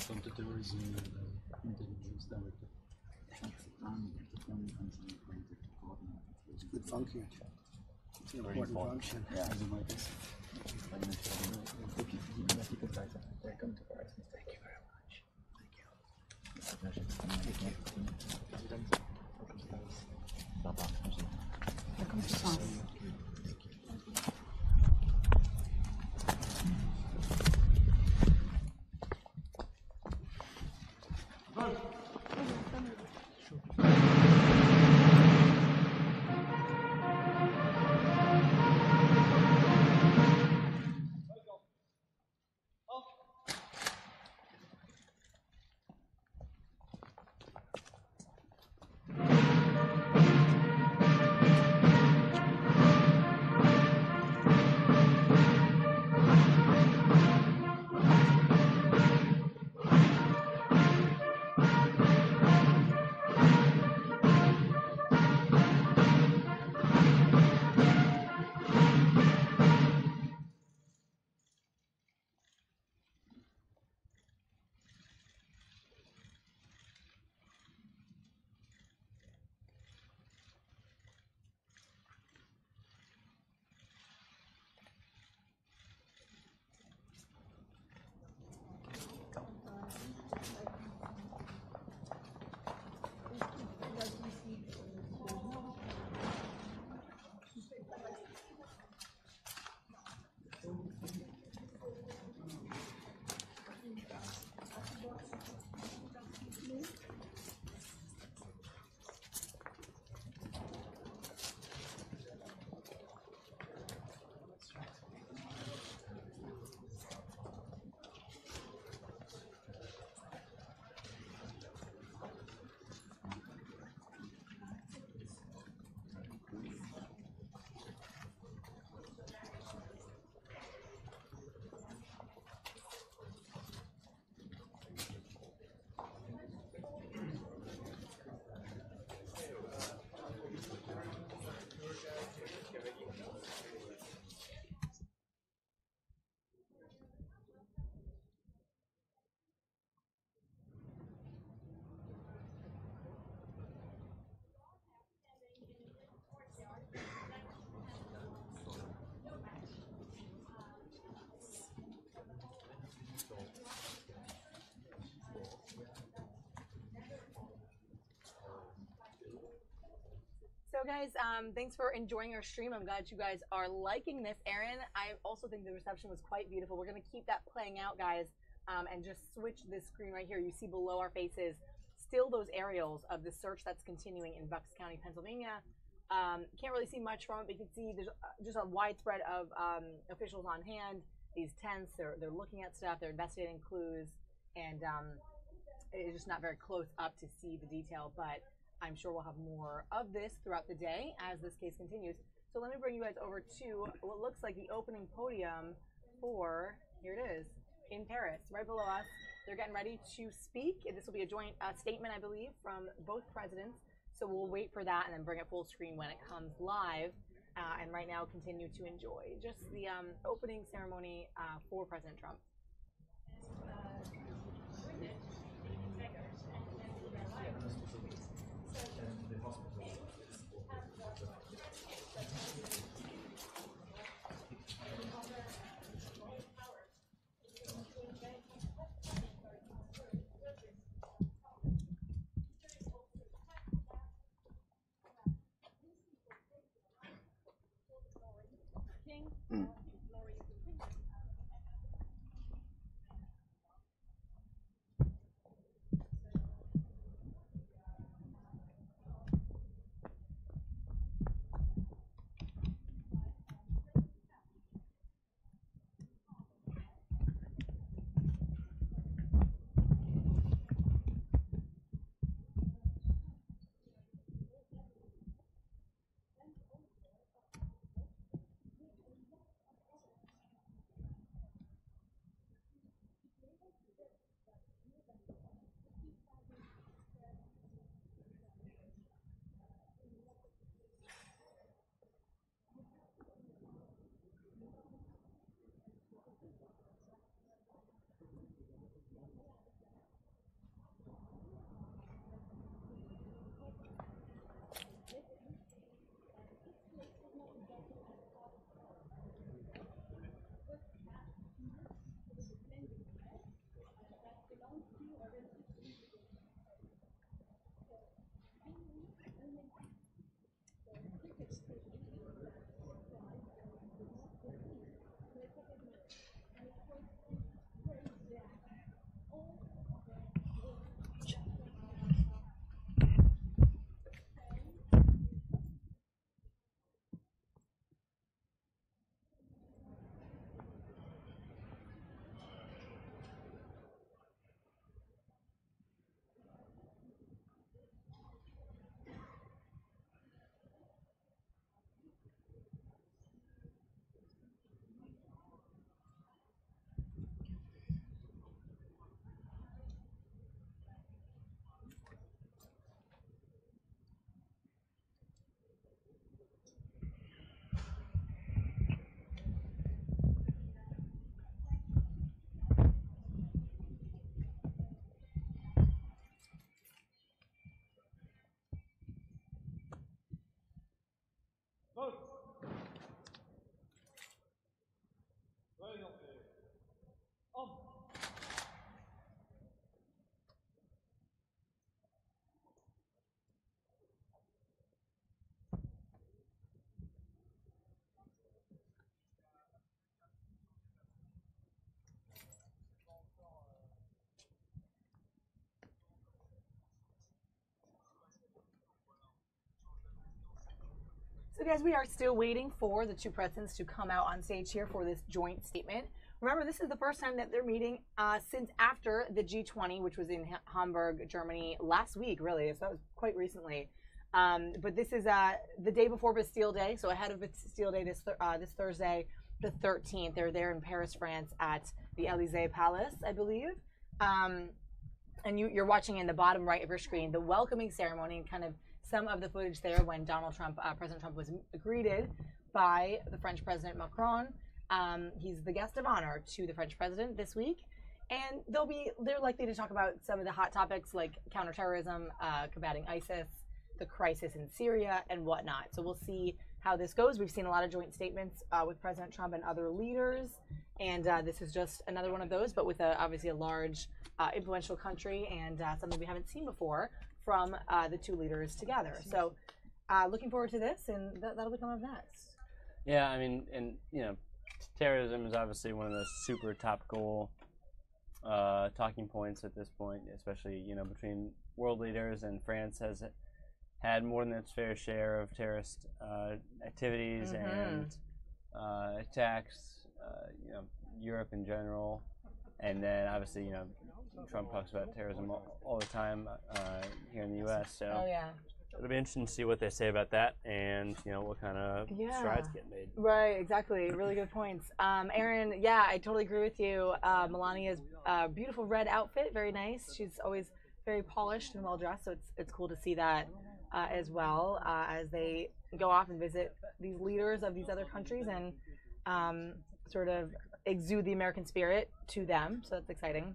counter-terrorism intelligence director. Thank you. It's a good function. It's an important function. Yeah. Thank you very much. guys. Thanks for enjoying our stream. I'm glad you guys are liking this. Aaron, I also think the reception was quite beautiful. We're going to keep that playing out, guys, and just switch this screen right here. You see below our faces still those aerials of the search that's continuing in Bucks County, Pennsylvania. Can't really see much from it, but you can see there's just a widespread of officials on hand. These tents, they're looking at stuff, they're investigating clues, and it's just not very close up to see the detail, but I'm sure we'll have more of this throughout the day as this case continues. So let me bring you guys over to what looks like the opening podium for, here it is, in Paris, right below us. They're getting ready to speak. This will be a joint statement, I believe, from both presidents. So we'll wait for that and then bring it full screen when it comes live. And right now, continue to enjoy just the opening ceremony for President Trump. So guys, we are still waiting for the two presidents to come out on stage here for this joint statement. Remember, this is the first time that they're meeting since after the G20, which was in Hamburg, Germany last week, really. So that was quite recently. But this is the day before Bastille Day, so ahead of Bastille Day this Thursday, the 13th. They're there in Paris, France at the Élysée Palace, I believe. And you're watching in the bottom right of your screen the welcoming ceremony and kind of some of the footage there when President Trump was greeted by the French President Macron. He's the guest of honor to the French president this week. And they're likely to talk about some of the hot topics like counterterrorism, combating ISIS, the crisis in Syria, and whatnot. So we'll see how this goes. We've seen a lot of joint statements with President Trump and other leaders. And this is just another one of those, but with obviously a large, influential country and something we haven't seen before from the two leaders together. So looking forward to this, and that'll be coming up next. Yeah, I mean, and terrorism is obviously one of the super topical talking points at this point, especially between world leaders, and France has had more than its fair share of terrorist activities and attacks. Europe in general, and then obviously Trump talks about terrorism all the time here in the U.S. So it'll be interesting to see what they say about that, and what kind of strides get made. Right, exactly. Really good points. Aaron, yeah, I totally agree with you. Melania's beautiful red outfit, very nice. She's always very polished and well dressed, so it's cool to see that as well as they go off and visit these leaders of these other countries and sort of exude the American spirit to them. So that's exciting.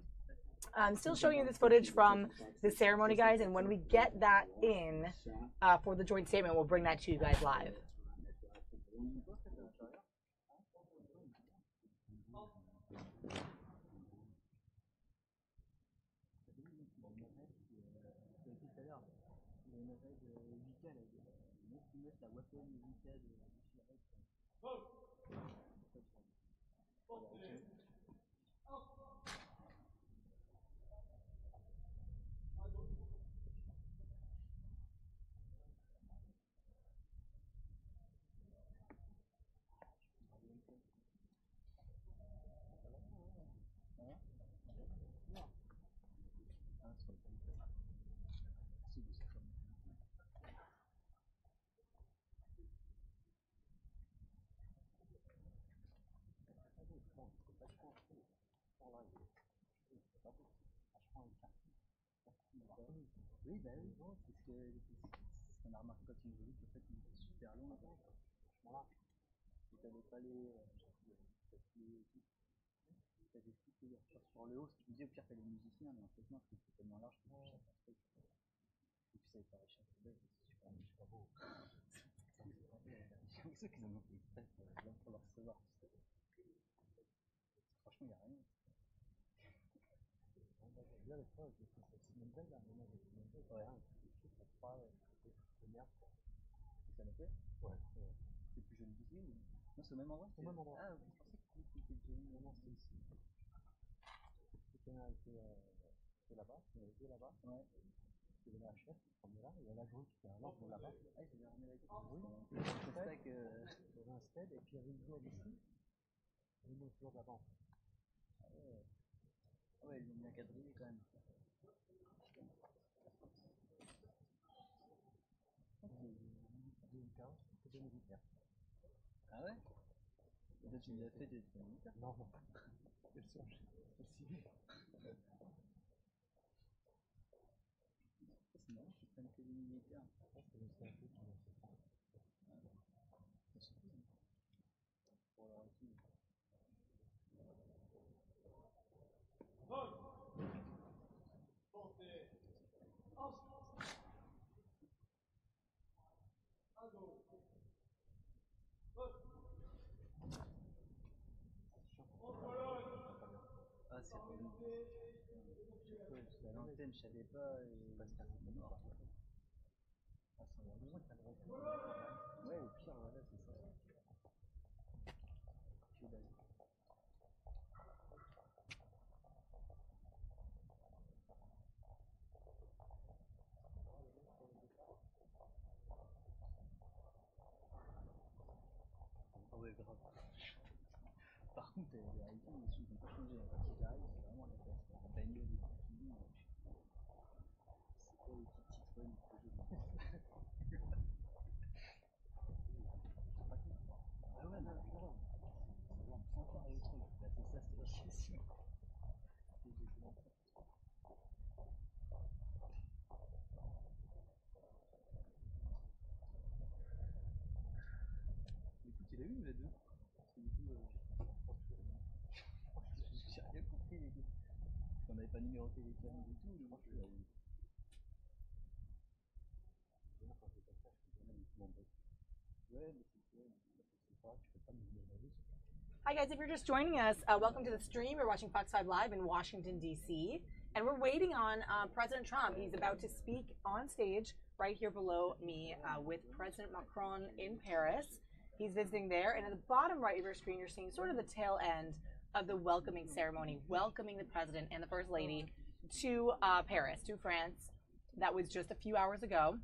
I'm still showing you this footage from the ceremony, guys, and when we get that in for the joint statement, we'll bring that to you guys live. Oui, bah oui, bon, parce que ce qu'on a remarqué quand il évolue, qu'en fait, il était super long, franchement large. Et t'avais pas les. T'avais toutes les ouvertures sur le haut, ce qui disait au pire t'as les musiciens, mais en fait, non, c'était tellement large que tu cherches un truc. Et puis ça avait pas réussi à trouver, c'est super beau. J'ai l'impression qu'ils en ont fait exprès pour leur recevoir. Franchement, il n'y a rien. Bien les fois, c'est une belle là, mais moi j'ai une belle. Ouais, pour pas de merde. Ça l'a fait? Ouais. C'est plus joli d'ici ou? Non, c'est au même endroit? Au même endroit. Ah, je pensais que c'était déjà une. Non, c'est ici. Le canard était là-bas, il y avait deux là-bas. Ouais. Il y avait la chef qui promenait là, il y avait la grue qui était à l'angle là-bas. Ah, ils avaient ramené la grue. Il y avait un stade et puis il y avait une grue à ici. Et une autre toujours là-bas. Ah ouais. Ouais, ils ont bien quadrillé quand même. C'est des militaires. Ah ouais? Et toi, tu l'as fait des militaires? Non, non. C'est le civil. C'est marrant, je prenne que des militaires. C'est un peu qui m'a fait ça. Pour leur équipe. Ah, c'est relou. J'étais à l'antenne, je savais pas. Et... Parce qu'à mort. Ah, ça va besoin qu'elle retourne. Ouais, au pire, voilà, c'est ça. Que dalle. Ah ouais, grave. Par contre, la réalité, ils n'ont pas changé. Quand ils arrivent, c'est vraiment la classe. La bagnole et tout. C'est pas les petites Citroën que j'ai. Ah ouais, non, grave. Sans faire le truc. Là, c'est ça, c'est la question. C'est exactement ça. Écoute, il a eu la 2. Parce que du coup, j'ai rien compris, les gars. On n'avait pas numéroté les canons du tout, le manche, je l'ai eu. Quand c'est comme ça, je peux même tout embêter. Ouais, mais c'est pas, tu peux pas me demander. Hi guys, if you're just joining us, welcome to the stream. We're watching Fox 5 Live in Washington, D.C. And we're waiting on President Trump. He's about to speak on stage right here below me with President Macron in Paris. He's visiting there. And at the bottom right of your screen, you're seeing sort of the tail end of the welcoming ceremony, welcoming the President and the First Lady to Paris, to France. That was just a few hours ago.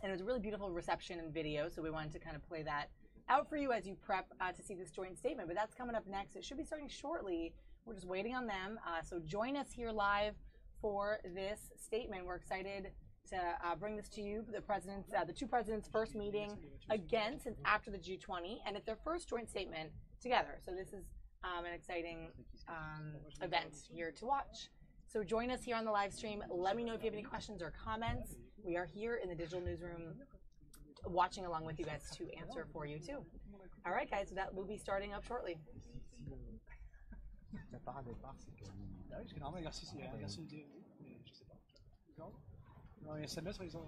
And it was a really beautiful reception and video, so we wanted to kind of play that out for you as you prep to see this joint statement. But that's coming up next. It should be starting shortly. We're just waiting on them. So join us here live for this statement. We're excited to bring this to you. The two presidents' first meeting again since after the G20, and it's their first joint statement together. So this is an exciting event here to watch. So join us here on the live stream. Let me know if you have any questions or comments. We are here in the digital newsroom watching along with you guys to answer for you too. All right, guys, so that will be starting up shortly. Parce que normalement, l'exercice est inversé, mais je sais pas. Non, il y a SMS, par exemple.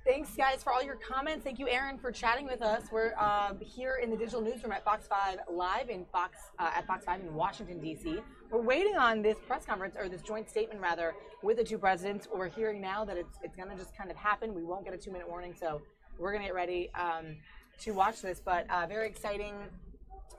Thanks, guys, for all your comments. Thank you, Aaron, for chatting with us. We're here in the digital newsroom at Fox 5 Live at Fox 5 in Washington, D.C. We're waiting on this press conference, or this joint statement, rather, with the two presidents. We're hearing now that it's going to just kind of happen. We won't get a 2-minute warning, so we're going to get ready to watch this. But very exciting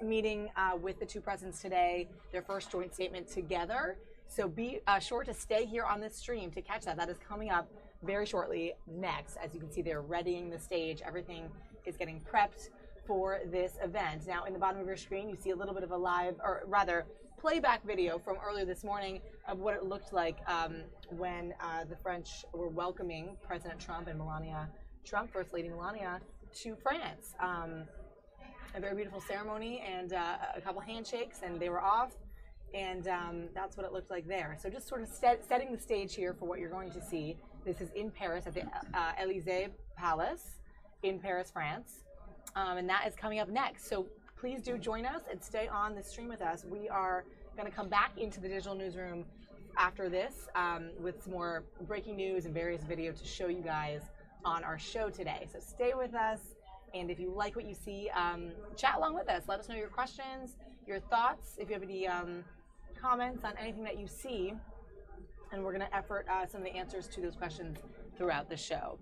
meeting with the two presidents today, their first joint statement together. So be sure to stay here on this stream to catch that. That is coming up very shortly next. As you can see, they're readying the stage. Everything is getting prepped for this event. Now, in the bottom of your screen, you see a little bit of a live, or rather, playback video from earlier this morning of what it looked like when the French were welcoming President Trump and Melania Trump, First Lady Melania, to France. A very beautiful ceremony and a couple handshakes, and they were off. And that's what it looked like there. So just sort of setting the stage here for what you're going to see. This is in Paris at the Élysée Palace in Paris, France. And that is coming up next. So please do join us and stay on the stream with us. We are going to come back into the digital newsroom after this with some more breaking news and various video to show you guys on our show today. So stay with us. And if you like what you see, chat along with us. Let us know your questions, your thoughts, if you have any comments on anything that you see. And we're going to effort some of the answers to those questions throughout the show.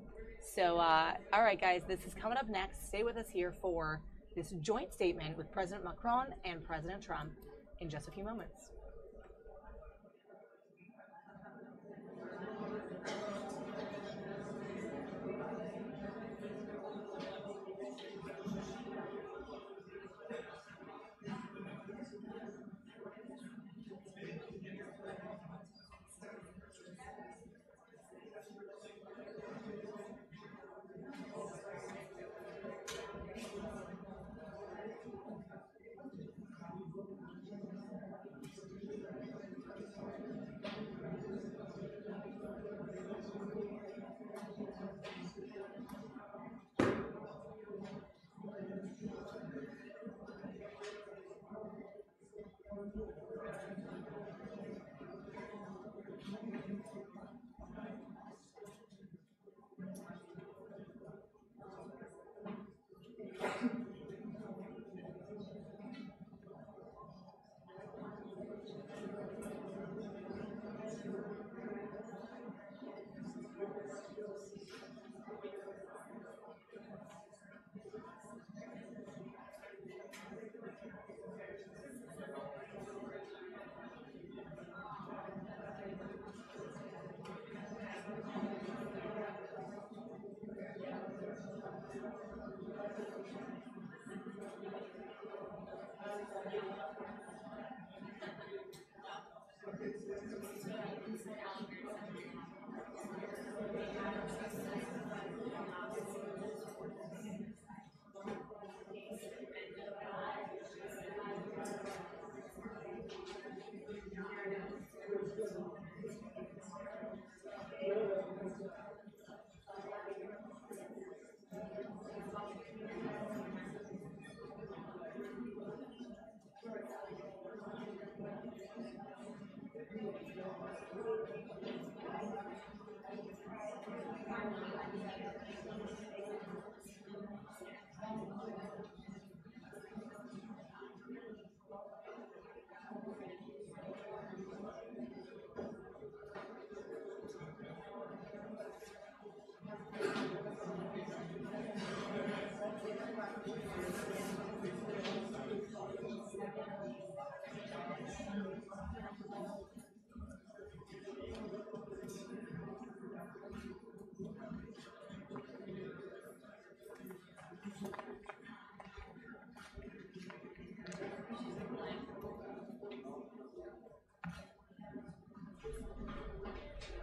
So, all right, guys, this is coming up next. Stay with us here for this joint statement with President Macron and President Trump in just a few moments.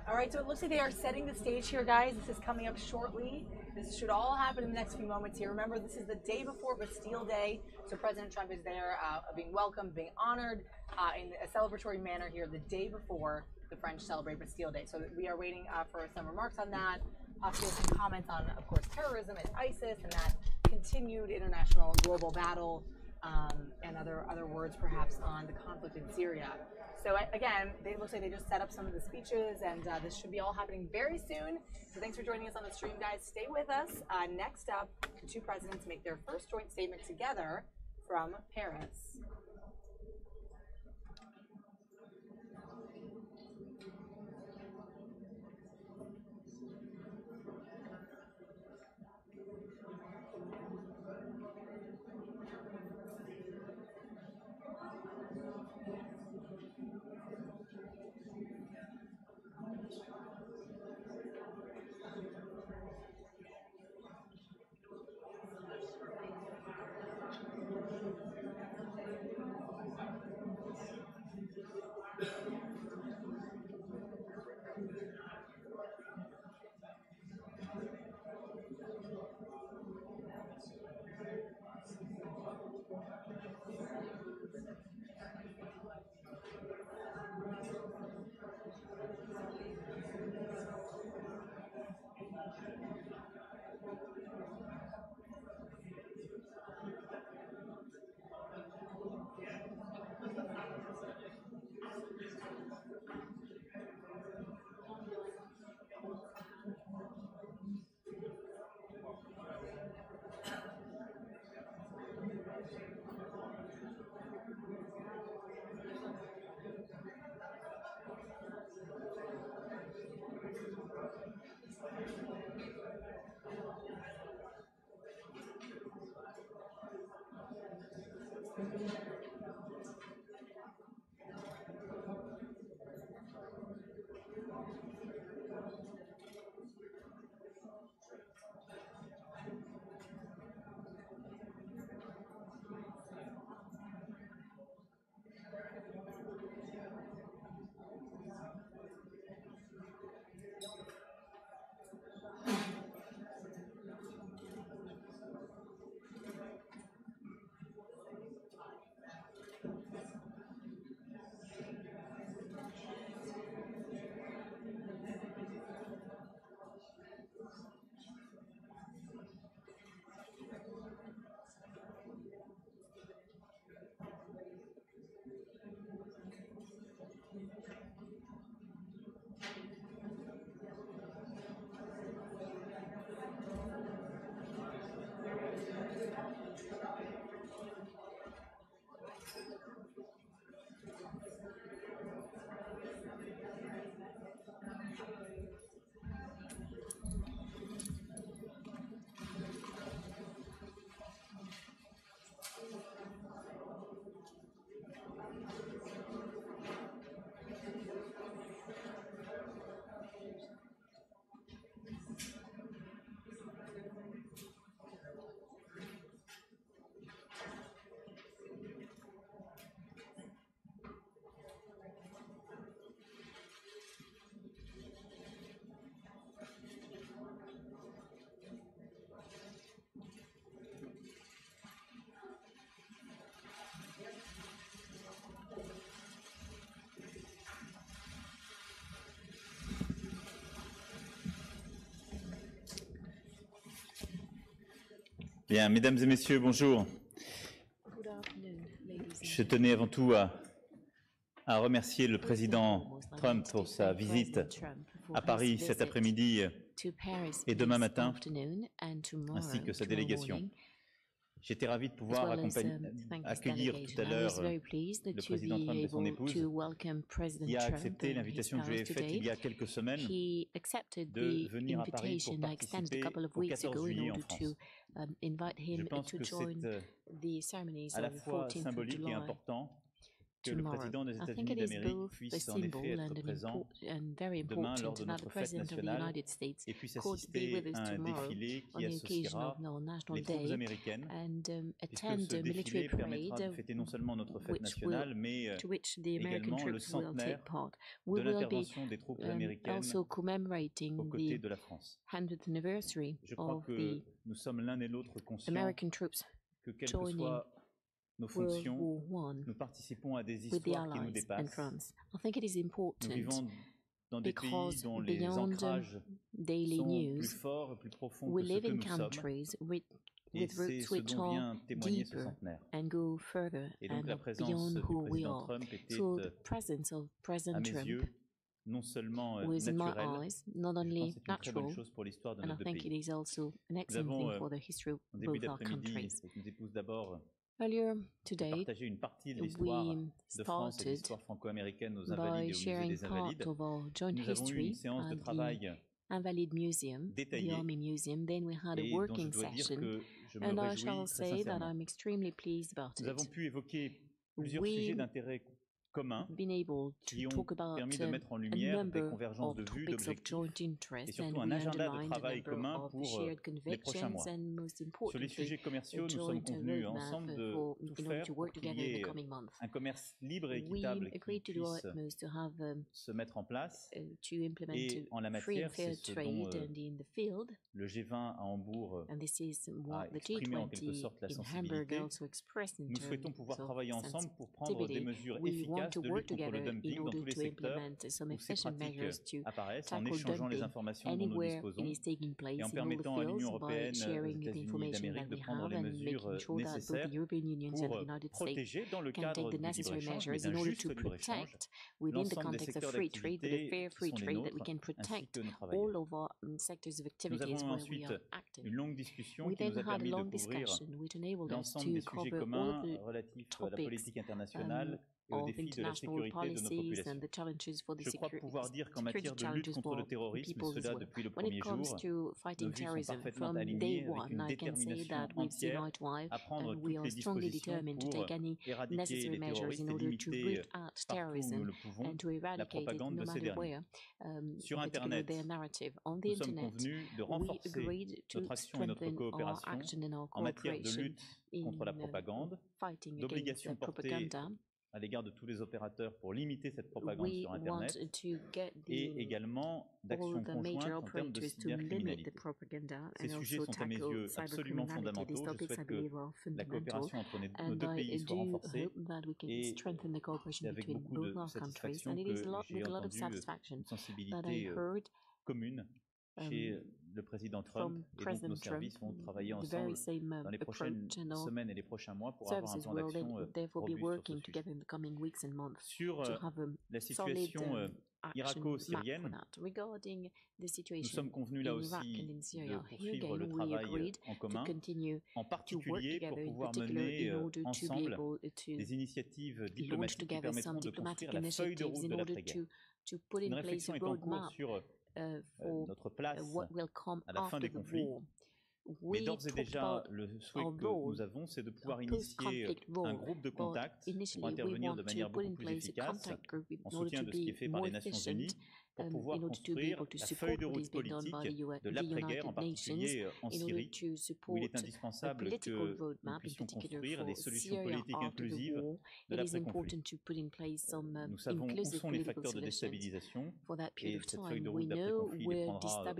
All right, so it looks like they are setting the stage here, guys. This is coming up shortly. This should all happen in the next few moments here. Remember, this is the day before Bastille Day, so President Trump is there being welcomed, being honored in a celebratory manner here the day before the French celebrate Bastille Day. So we are waiting for some remarks on that, possibly some comments on, of course, terrorism and ISIS and that continued international global battle and other words perhaps on the conflict in Syria. So again, it looks like they just set up some of the speeches, and this should be all happening very soon. So thanks for joining us on the stream, guys. Stay with us. Next up, the two presidents make their first joint statement together from Paris. Bien, mesdames et messieurs, bonjour. Je tenais avant tout à remercier le président Trump pour sa visite à Paris cet après-midi et demain matin, ainsi que sa délégation. J'étais ravi de pouvoir accueillir tout à l'heure le président Trump et son épouse, qui a accepté l'invitation que je lui ai faite il y a quelques semaines de venir à Paris pour participer au 14 juillet en France. Je pense que c'est à la fois symbolique et important que le président des États-Unis d'Amérique puisse en effet être présent demain lors de notre fête nationale et puisse assister à un défilé qui associera les troupes américaines, puisque ce défilé permettra de fêter non seulement notre fête nationale, mais également le centenaire de l'intervention des troupes américaines aux côtés de la France. Je crois que nous sommes l'un et l'autre conscients que quelle que soit nos fonctions, nous participons à des histoires qui nous dépassent. Nous vivons dans des pays dont les ancrages sont plus forts, plus profonds que ce que nous sommes. Et c'est ce dont vient témoigner ce centenaire. Et donc la présence du président Trump était, à mes yeux, non seulement naturelle, mais je pense que c'est une très bonne chose pour l'histoire de nos deux pays. Nous avons, en début d'après-midi, avec nos épouses d'abord, partager une partie de l'histoire de France et de l'histoire franco-américaine aux Invalides et au Musée des Invalides. Nous avons eu une séance de travail détaillée et dont je dois dire que je me réjouis très sincèrement. Nous avons pu évoquer plusieurs sujets d'intérêt communs qui ont permis de mettre en lumière des convergences de vues, d'objectifs et surtout un agenda de travail commun pour les prochains mois. Sur les sujets commerciaux, nous sommes convenus ensemble de tout faire pour qu'il y ait un commerce libre et équitable qui puisse se mettre en place. Et en la matière, c'est ce dont le G20 à Hambourg a exprimé en quelque sorte la sensibilité. Nous souhaitons pouvoir travailler ensemble pour prendre des mesures efficaces de lutte contre le dumping dans tous les secteurs où ces pratiques apparaissent, en échangeant les informations dont nous disposons et en permettant à l'Union européenne, aux États-Unis d'Amérique de prendre les mesures nécessaires pour protéger, dans le cadre du libre-échange, mais d'un juste libre-échange, l'ensemble des secteurs d'activité qui sont les nôtres, ainsi que nos travailleurs. Nous avons ensuite une longue discussion qui nous a permis de couvrir l'ensemble des sujets communs relatifs à la politique internationale et aux défis de la sécurité de nos populations. Je crois pouvoir dire qu'en matière de lutte contre le terrorisme, et cela depuis le premier jour, nos vues sont parfaitement alignées avec une détermination entière à prendre toutes les dispositions pour éradiquer les terroristes et limiter partout où nous le pouvons la propagande de ces derniers. Sur Internet, nous sommes convenus de renforcer notre action et notre coopération en matière de lutte contre la propagande, d'obligations portées à l'égard de tous les opérateurs pour limiter cette propagande sur Internet et également d'actions conjointes en termes de cybercriminalité. Ces sujets sont à mes yeux absolument fondamentaux. Je souhaite que la coopération entre nos deux pays soit renforcée et c'est avec beaucoup de satisfaction que j'ai entendu une sensibilité commune chez le président Trump et donc nos services vont travailler ensemble dans les prochaines semaines et les prochains mois pour avoir un plan d'action robuste sur ce sujet. Sur la situation irako-syrienne, nous sommes convenus là aussi de poursuivre le travail en commun, en particulier pour pouvoir mener ensemble des initiatives diplomatiques qui permettront de construire la feuille de route de l'après-guerre. Une réflexion est en cours sur notre place à la fin des conflits. Mais d'ores et déjà, le souhait que nous avons, c'est de pouvoir initier un groupe de contact pour intervenir de manière beaucoup plus efficace en soutien de ce qui est fait par les Nations Unies pour pouvoir construire la feuille de route politique de l'après-guerre, en particulier en Syrie, où il est indispensable que nous puissions construire des solutions politiques inclusives de l'après-conflit. Nous savons où sont les facteurs de déstabilisation et cette feuille de route d'après-conflit les prendra en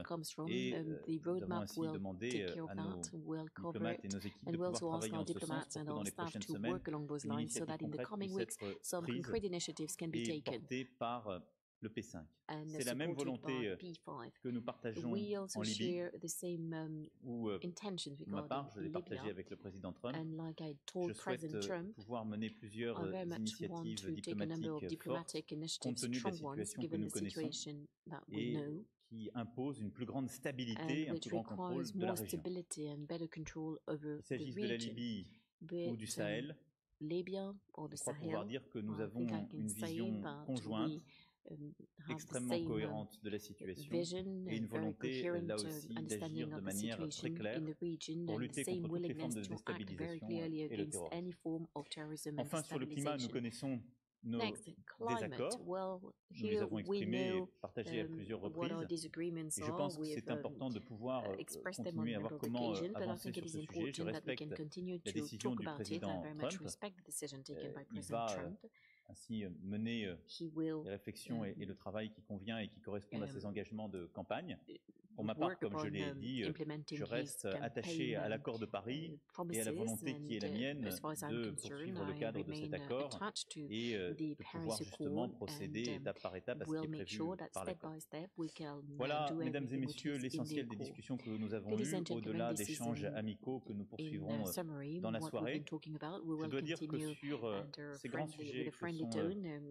compte et nous avons ainsi demandé à nos diplomates et nos équipes de pouvoir travailler en ce sens pour que dans les prochaines semaines, une initiative concrète puisse être prise et portée par le P5. and C'est la même supported by volonté P5. que nous partageons We also en Libye, share the same où, intentions pour ma regarding part, je l'ai partagé Libya. avec le président Trump. And like I told Je souhaite President Trump, pouvoir mener plusieurs I very much want initiatives to take a number of diplomatiques fortes, diplomatic compte initiatives, tenu de la strong ones, situation que given nous the connaissons, situation that we et know, qui imposent une plus grande and stabilité, un which plus grand contrôle requires de la more région. stability and better control over Qu'il the s'agisse de la region, Libye be ou du it Sahel, Libya or the je crois pouvoir Sahel. dire que nous I avons think I can une say vision that conjointe, we have the extrêmement same cohérente de la situation vision et une and very volonté coherent là aussi d'agir understanding de of the manière très situation claire in the region pour and the lutter same contre toutes les formes willingness de to act very déstabilisation clearly et le against terrorisme. any form of terrorism and Enfin, sur le climat, nous destabilization. connaissons nos Next, climate. désaccords. Well, Nous les here avons we exprimés et know partagés à plusieurs what our reprises. disagreements Et je are. pense que We've c'est important de pouvoir expressed them on continuer a à number voir of comment occasions, but I avancer think it sur is ce sujet. Je important that we respecte can continue la to décision talk du about it. I président very much Trump. respect the decision taken by Il President va Trump. ainsi mener He will les réflexions et le travail qui convient et qui correspondent à ses engagements de campagne. Pour ma part, work comme je upon l'ai dit, implementing je his reste attaché campaign à l'accord de Paris et à promises la volonté qui est la and, mienne as far as I'm de concerned, poursuivre le I cadre de cet remain accord attached to et the de pouvoir Paris justement Accord procéder and étape par étape à ce qui we'll est make prévu sure that par step l'accord. by step we can Voilà, do mesdames et everything which messieurs, is in the l'essentiel des accord. discussions que nous avons Ladies eues, and gentlemen, au-delà this is d'échanges amicaux que nous poursuivrons in summary dans la what we've soirée. been talking about. We Je will dois dire que continue sur under ces grands friendly, with sujets a que friendly sont tone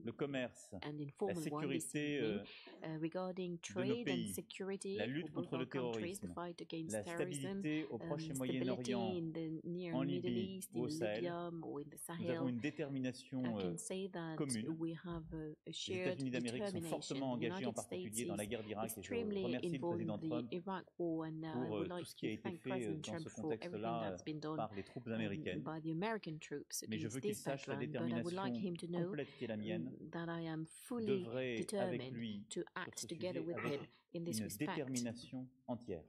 le commerce, and la informal one this sécurité evening regarding de nos trade and pays, security la for lutte both contre le our countries, the terrorisme, fight against la terrorism, stabilité au Proche et stability Moyen-Orient, in the near en Middle Libye East, ou in au Sahel, Libya or in the nous avons Sahel. une détermination I can say that commune. we have a Les shared États-Unis d'Amérique sont fortement determination. The engagés, en United States particulier dans la is guerre d'Irak, et je extremely remercie le involved in président the Trump Iraq war, and I pour would tout like ce qui a to été thank fait President dans Trump ce for everything contexte-là that's been done par les troupes américaines. by the American troops Mais je against veux qu'il this sache la background, but I would like him to détermination know complète qui est la mienne that I am fully d'œuvrer avec determined lui to sur act ce together sujet with avec him in this une respect. détermination entière.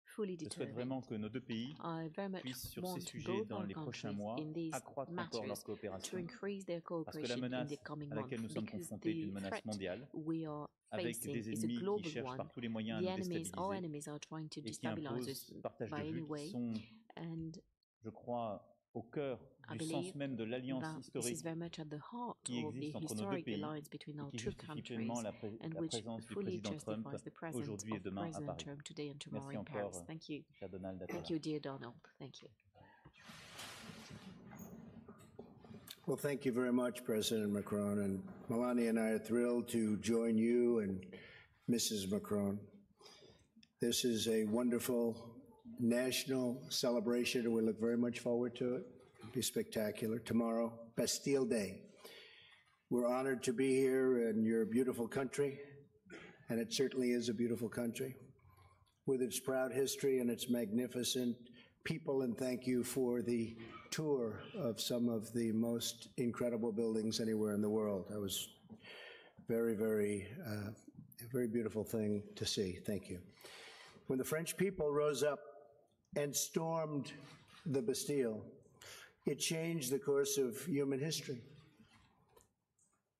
Fully Je souhaite determined. vraiment que nos deux pays I very much puissent sur want ces sujets both dans our les prochains countries mois in these accroître encore leur matters to coopération increase their parce que la cooperation in menace the coming à laquelle nous months, sommes because confrontés est une the menace threat mondiale we are avec facing des is a ennemis qui global cherchent one. par tous les moyens à The nous enemies, our déstabiliser enemies are trying to et qui destabilize us imposent partage by de any vue qui way, sont, and je crois, au cœur I du believe sens même de l'alliance that this is historique very much at the heart qui of the existe entre nos deux historic pays alliance between et our qui two justifie countries, pleinement and la which présence du fully président Trump justifies the presence aujourd'hui et of demain à President Paris. Trump today and tomorrow Merci in Paris. encore, Thank you. cher Donald. Thank you, dear Donald. Thank you. Well, thank you very much, President Macron. And Melania and I are thrilled to join you and Mrs. Macron. This is a wonderful national celebration, and we look very much forward to it. It'll be spectacular. Tomorrow, Bastille Day. We're honored to be here in your beautiful country, and it certainly is a beautiful country, with its proud history and its magnificent people, and thank you for the tour of some of the most incredible buildings anywhere in the world. That was very, a very beautiful thing to see. Thank you. When the French people rose up and stormed the Bastille, it changed the course of human history.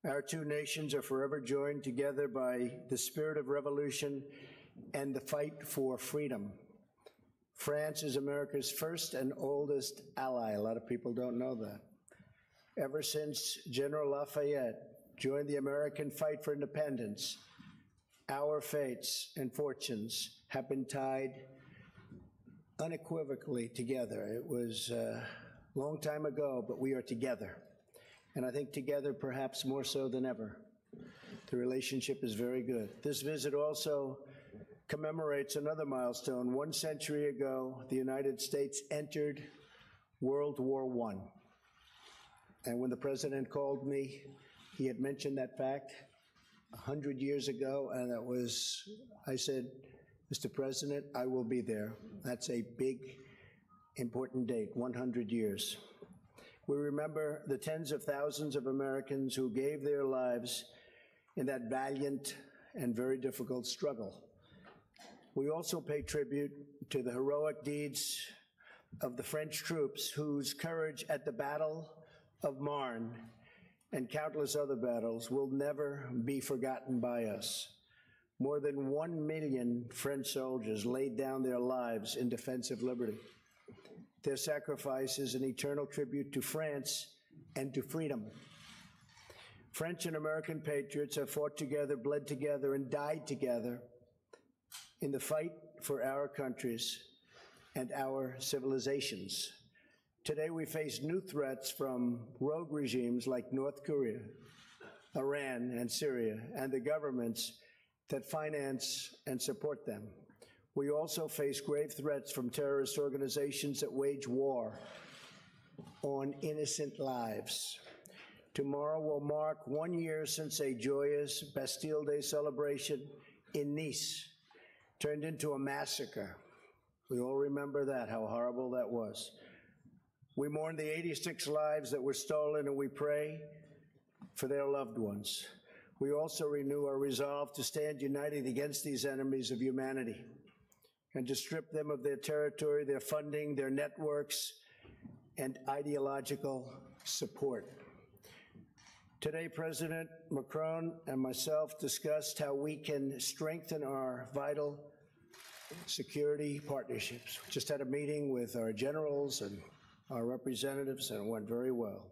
Our two nations are forever joined together by the spirit of revolution and the fight for freedom. France is America's first and oldest ally. A lot of people don't know that. Ever since General Lafayette joined the American fight for independence, our fates and fortunes have been tied unequivocally together. It was a long time ago, but we are together. And I think together perhaps more so than ever. The relationship is very good. This visit also commemorates another milestone. 1 century ago, the United States entered World War I. And when the president called me, he had mentioned that fact 100 years ago, and it was, I said, Mr. President, I will be there. That's a big, important date, 100 years. We remember the tens of thousands of Americans who gave their lives in that valiant and very difficult struggle. We also pay tribute to the heroic deeds of the French troops whose courage at the Battle of Marne and countless other battles will never be forgotten by us. More than 1 million French soldiers laid down their lives in defense of liberty. Their sacrifice is an eternal tribute to France and to freedom. French and American patriots have fought together, bled together, and died together in the fight for our countries and our civilizations. Today we face new threats from rogue regimes like North Korea, Iran, and Syria, and the governments that finance and support them. We also face grave threats from terrorist organizations that wage war on innocent lives. Tomorrow will mark 1 year since a joyous Bastille Day celebration in Nice turned into a massacre. We all remember that, how horrible that was. We mourn the 86 lives that were stolen, and we pray for their loved ones. We also renew our resolve to stand united against these enemies of humanity and to strip them of their territory, their funding, their networks, and ideological support. Today, President Macron and myself discussed how we can strengthen our vital security partnerships. We just had a meeting with our generals and our representatives, and it went very well.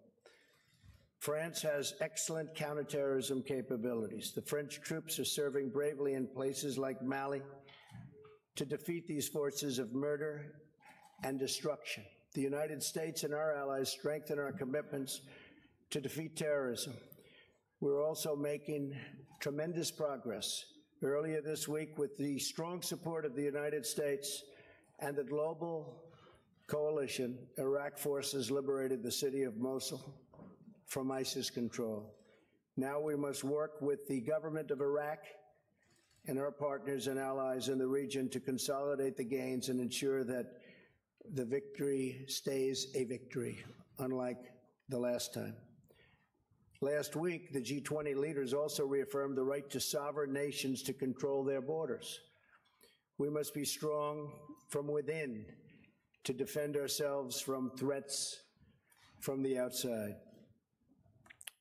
France has excellent counterterrorism capabilities. The French troops are serving bravely in places like Mali to defeat these forces of murder and destruction. The United States and our allies strengthen our commitments to defeat terrorism. We're also making tremendous progress earlier this week with the strong support of the United States and the global coalition. Iraq forces liberated the city of Mosul from ISIS control. Now we must work with the government of Iraq and our partners and allies in the region to consolidate the gains and ensure that the victory stays a victory, unlike the last time. Last week, the G20 leaders also reaffirmed the right to sovereign nations to control their borders. We must be strong from within to defend ourselves from threats from the outside.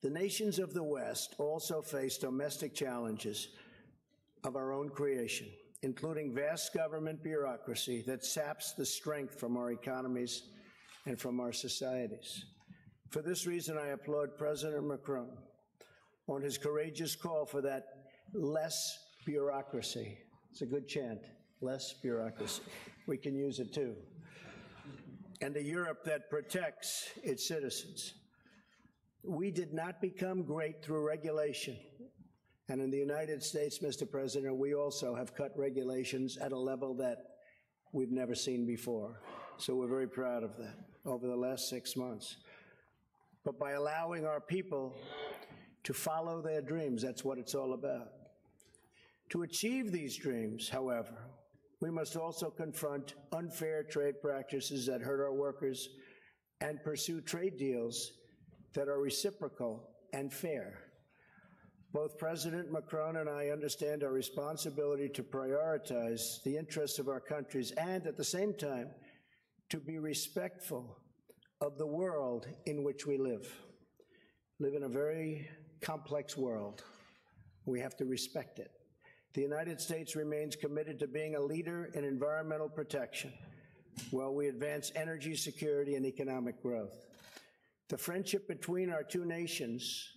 The nations of the West also face domestic challenges of our own creation, including vast government bureaucracy that saps the strength from our economies and from our societies. For this reason, I applaud President Macron on his courageous call for that less bureaucracy. It's a good chant, less bureaucracy. We can use it too. And a Europe that protects its citizens. We did not become great through regulation. And in the United States, Mr. President, we also have cut regulations at a level that we've never seen before. So we're very proud of that over the last 6 months. But by allowing our people to follow their dreams, that's what it's all about. To achieve these dreams, however, we must also confront unfair trade practices that hurt our workers and pursue trade deals that are reciprocal and fair. Both President Macron and I understand our responsibility to prioritize the interests of our countries and, at the same time, to be respectful of the world in which we live. We live in a very complex world. We have to respect it. The United States remains committed to being a leader in environmental protection while we advance energy security and economic growth. The friendship between our two nations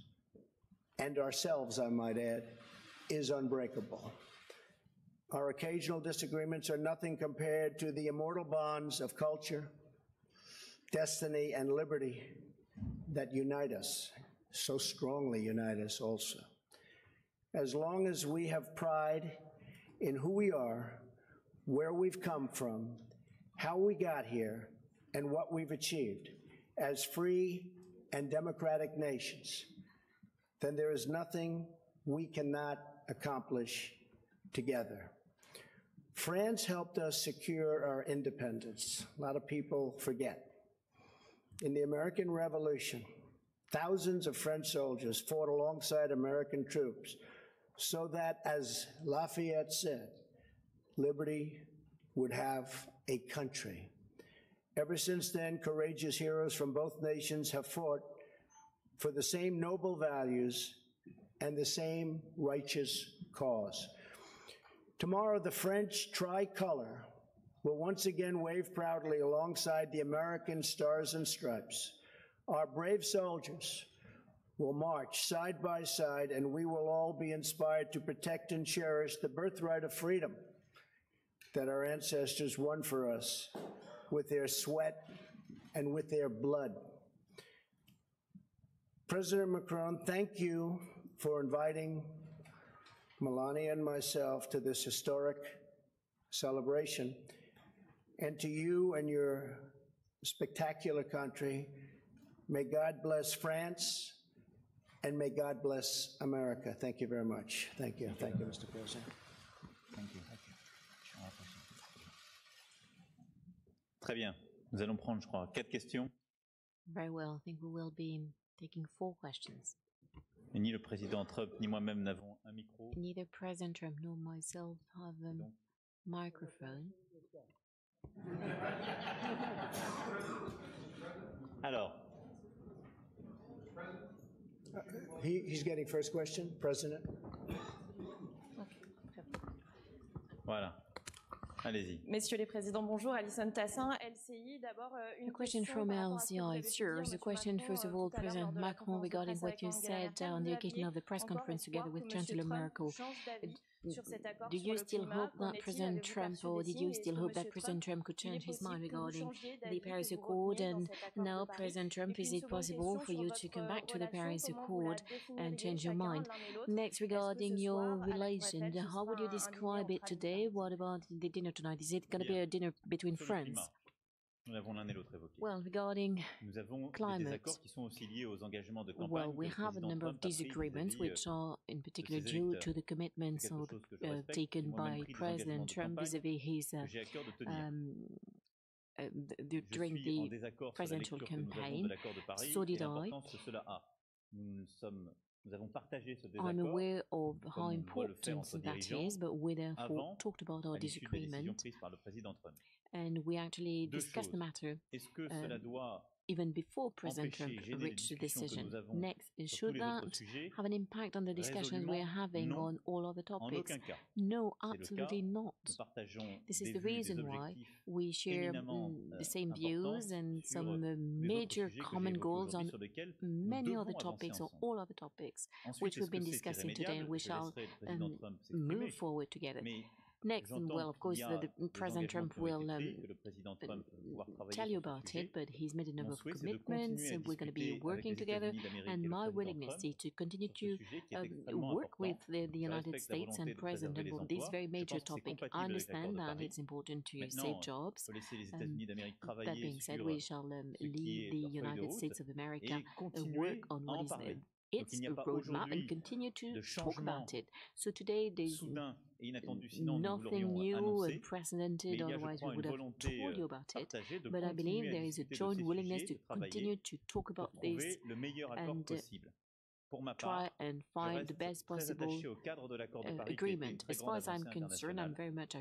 and ourselves, I might add, is unbreakable. Our occasional disagreements are nothing compared to the immortal bonds of culture, destiny, and liberty that unite us, so strongly unite us also. As long as we have pride in who we are, where we've come from, how we got here, and what we've achieved as free and democratic nations, then there is nothing we cannot accomplish together. France helped us secure our independence. A lot of people forget. In the American Revolution, thousands of French soldiers fought alongside American troops so that, as Lafayette said, liberty would have a country. Ever since then, courageous heroes from both nations have fought for the same noble values and the same righteous cause. Tomorrow, the French tricolor will once again wave proudly alongside the American stars and stripes. Our brave soldiers will march side by side, and we will all be inspired to protect and cherish the birthright of freedom that our ancestors won for us with their sweat and with their blood. President Macron, thank you for inviting Melania and myself to this historic celebration. And to you and your spectacular country, may God bless France, and may God bless America. Thank you very much. Thank you. Thank you, Mr. President. Thank you. Très bien. Nous allons prendre, je crois, 4 questions. Very well. I think we will be taking 4 questions. Et ni le président Trump ni moi-même n'avons un micro. Neither President Trump nor myself have a microphone. Alors. He's getting first question, President. Voilà. Allez-y. Messieurs les présidents, bonjour. Alison Tassin, LCI. D'abord, une question from LCI. It's yours. A question, first of all, President Macron, regarding what you said on the occasion of the press conference together with Chancellor Merkel. Do you still hope that President Trump, or did you still hope that President Trump could change his mind regarding the Paris Accord? And now, President Trump, is it possible for you to come back to the Paris Accord and change your mind? Next, regarding your relation, how would you describe it today? What about the dinner tonight? Is it going to be a dinner between friends? Nous l'avons l'un et l'autre évoqué. Well, regarding nous avons climate, des désaccords qui sont aussi liés aux engagements de campagne. Well, we have a number of disagreements which are in particular due to the commitments taken by President Trump vis-à-vis his during the presidential campaign. So did I. Nous avons partagé ce désaccord. I'm aware of how important that is, but we therefore talked about our disagreement. And we actually discussed the matter even before President Trump reached the decision. Next, should that have an impact on the discussions we are having on all other topics? No, absolutely not. This is the reason why we share the same views and some major common goals on many other topics or all other topics, which we've been discussing today, and we shall move forward together. Next, well, of course, the President Trump will tell you about it, but he's made a number of commitments, and we're going to be working together, and my willingness is to continue to work with the United States and President Trump on this very major topic. I understand that it's important to save jobs. That being said, we shall leave the United States of America work on what is its roadmap and continue to talk about it. So today there's nothing new and unprecedented, otherwise we would have told you about it. But I believe there is a joint willingness to continue to talk about this and try and find the best possible agreement. As far as I'm concerned, I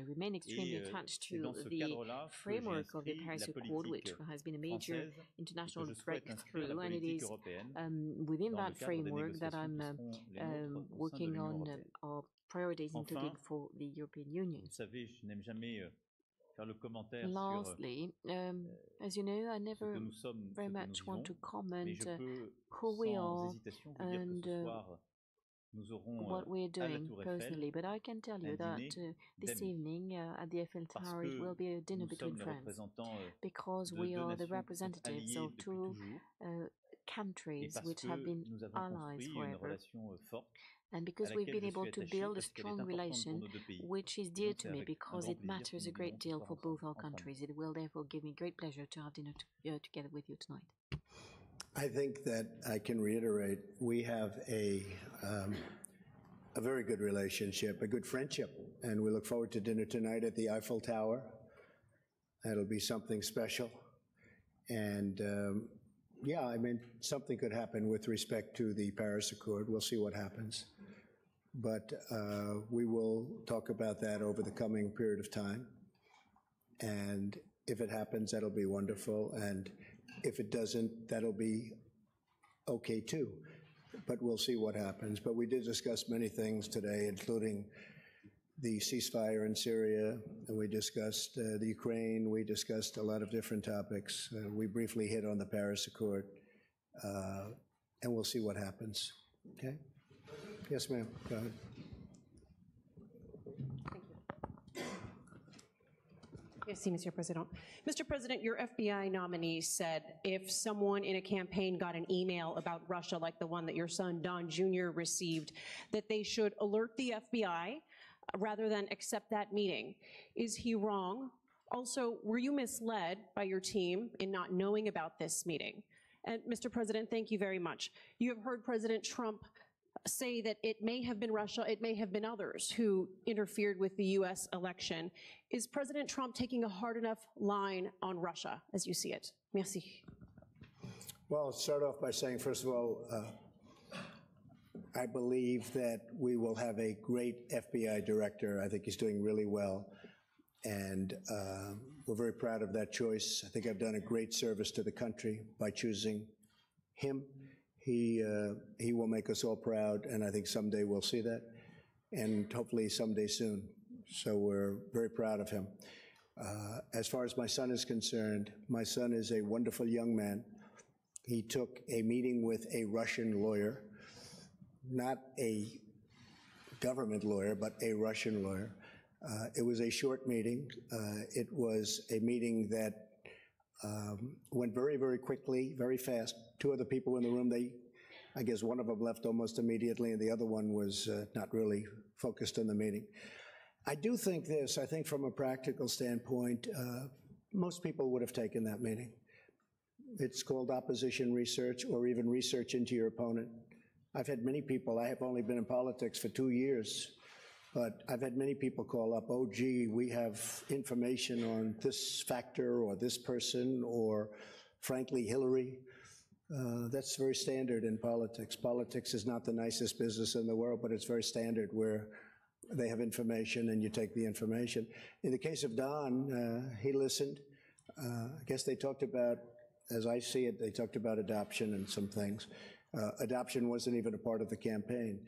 remain extremely attached to the framework of the Paris Accord, which has been a major international breakthrough, and it is within that framework that I'm working on our priorities, including for the European Union. Lastly, as you know, I never very much want to comment who we are and what we're doing personally, but I can tell you that this evening at the Eiffel Tower it will be a dinner between friends, because we are the representatives of 2 countries which have been allies forever. And because we've been able to build a strong relation, which is dear to me because it matters a great deal for both our countries. It will therefore give me great pleasure to have dinner together with you tonight. I think that I can reiterate, we have a very good relationship, a good friendship, and we look forward to dinner tonight at the Eiffel Tower. That'll be something special. And yeah, I mean, something could happen with respect to the Paris Accord. We'll see what happens. But we will talk about that over the coming period of time. And if it happens, that'll be wonderful. And if it doesn't, that'll be okay too. But we'll see what happens. But we did discuss many things today, including the ceasefire in Syria, and we discussed the Ukraine, we discussed a lot of different topics. We briefly hit on the Paris Accord. and we'll see what happens. Okay? Yes, ma'am. Go ahead. Merci, Monsieur President. Mr. President, your FBI nominee said if someone in a campaign got an email about Russia like the one that your son Don Jr. received, that they should alert the FBI rather than accept that meeting. Is he wrong? Also, were you misled by your team in not knowing about this meeting? And Mr. President, thank you very much. You have heard President Trump say that it may have been Russia, it may have been others who interfered with the US election. Is President Trump taking a hard enough line on Russia as you see it? Merci. Well, I'll start off by saying, first of all, I believe that we will have a great FBI director. I think he's doing really well. And we're very proud of that choice. I think I've done a great service to the country by choosing him. He will make us all proud, and I think someday we'll see that, and hopefully someday soon. So we're very proud of him. As far as my son is concerned, my son is a wonderful young man. He took a meeting with a Russian lawyer, not a government lawyer, but a Russian lawyer. It was a short meeting. It was a meeting that went very, very quickly, very fast. Two other people in the room, I guess one of them left almost immediately, and the other one was not really focused on the meeting. I do think this, I think from a practical standpoint, most people would have taken that meeting. It's called opposition research or even research into your opponent. I've had many people, I have only been in politics for 2 years, but I've had many people call up, oh, gee, we have information on this factor or this person or, frankly, Hillary. That's very standard in politics. Politics is not the nicest business in the world, but it's very standard where they have information and you take the information. In the case of Don, he listened. I guess they talked about, as I see it, they talked about adoption and some things. Adoption wasn't even a part of the campaign.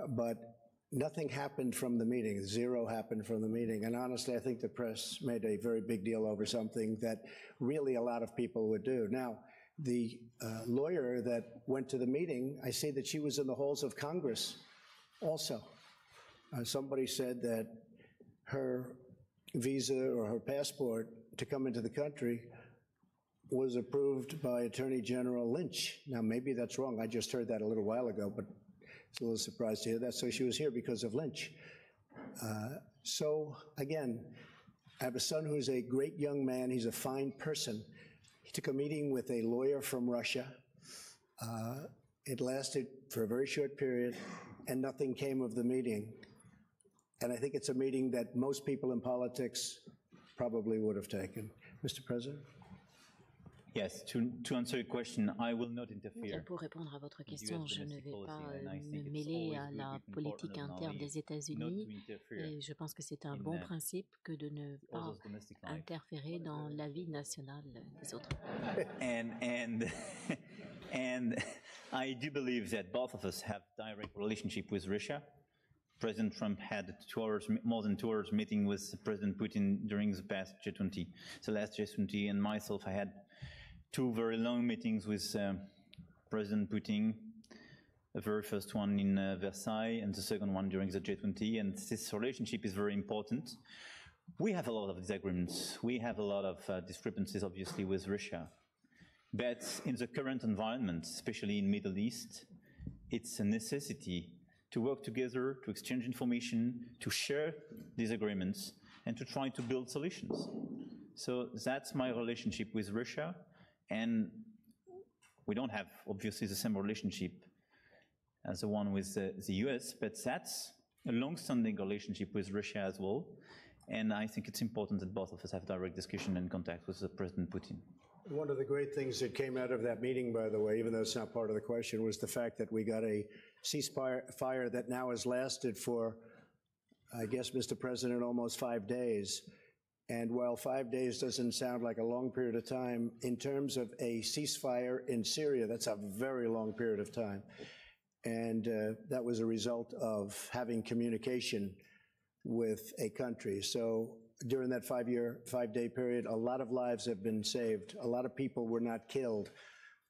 But nothing happened from the meeting. Zero happened from the meeting. And honestly, I think the press made a very big deal over something that really a lot of people would do. Now, the lawyer that went to the meeting, I see that she was in the halls of Congress also. Somebody said that her visa or her passport to come into the country was approved by Attorney General Lynch. Now, maybe that's wrong. I just heard that a little while ago, but it's a little surprised to hear that. So she was here because of Lynch. So, again, I have a son who's a great young man. He's a fine person. He took a meeting with a lawyer from Russia. It lasted for a very short period, and nothing came of the meeting. And I think it's a meeting that most people in politics probably would have taken. Mr. President? Yes, to answer your question, I will not interfere. Pour répondre à votre question, je ne vais pas me mêler à la politique interne des États-Unis et je pense que c'est un bon principe que de ne pas interférer dans la vie nationale des autres. And I do believe that both of us have direct relationship with Russia. President Trump had more than 2 hours meeting with President Putin during the past G20. The last G20, and myself, I had 2 very long meetings with President Putin, the very first one in Versailles and the second one during the G20, and this relationship is very important. We have a lot of disagreements. We have a lot of discrepancies, obviously, with Russia. But in the current environment, especially in the Middle East, it's a necessity to work together, to exchange information, to share these agreements, and to try to build solutions. So that's my relationship with Russia. And we don't have, obviously, the same relationship as the one with the US, but that's a long-standing relationship with Russia as well. And I think it's important that both of us have direct discussion and contact with President Putin. One of the great things that came out of that meeting, by the way, even though it's not part of the question, was the fact that we got a ceasefire that now has lasted for, I guess, Mr. President, almost 5 days. And while 5 days doesn't sound like a long period of time, in terms of a ceasefire in Syria, that's a very long period of time. And that was a result of having communication with a country. So during that 5-day period, a lot of lives have been saved. A lot of people were not killed.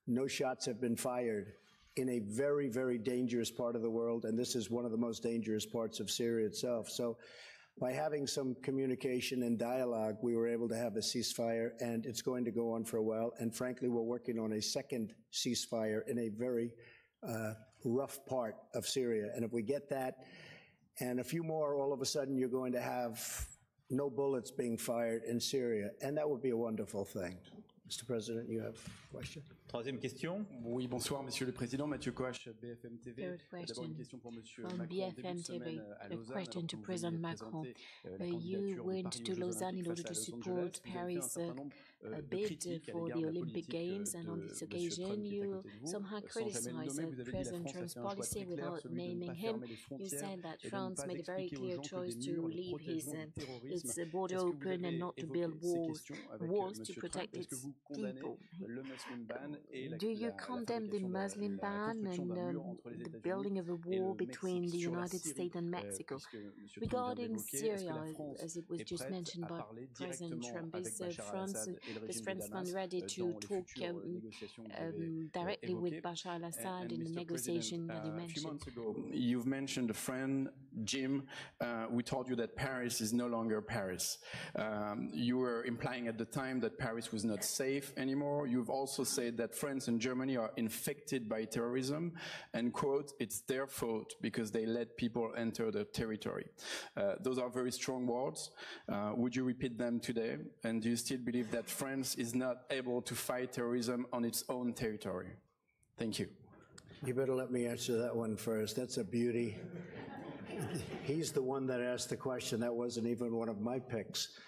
No shots have been fired. in a very, very dangerous part of the world, and this is one of the most dangerous parts of Syria itself. So by having some communication and dialogue, we were able to have a ceasefire, and it's going to go on for a while. And frankly, we're working on a second ceasefire in a very rough part of Syria. And if we get that, and a few more, all of a sudden you're going to have no bullets being fired in Syria, and that would be a wonderful thing. Mr. President, you have a question? Troisième question. Oui, bonsoir, Monsieur le Président. Mathieu Coach, BFM TV. D'abord une question pour Monsieur Macron. BFM TV, a question to President Macron. You went to Lausanne in order to support Paris' bid for the Olympic Games, and on this occasion you somehow criticized President Trump's policy without naming him. You said that France made a very clear choice to leave its border open and not to build walls to protect its people. Do you condemn the Muslim ban and the building of a wall between the United States and Mexico? Regarding Syria, as it was just mentioned by President Trump, is France not ready to talk directly with Bashar al-Assad in the negotiation that you mentioned? 2 months ago, you've mentioned a friend, Jim, who told you that Paris is no longer Paris. You were implying at the time that Paris was not safe anymore. You've also said that France and Germany are infected by terrorism, and quote, it's their fault because they let people enter their territory. Those are very strong words. Would you repeat them today? And do you still believe that France is not able to fight terrorism on its own territory? Thank you. You better let me answer that one first. That's a beauty. He's the one that asked the question. That wasn't even one of my picks.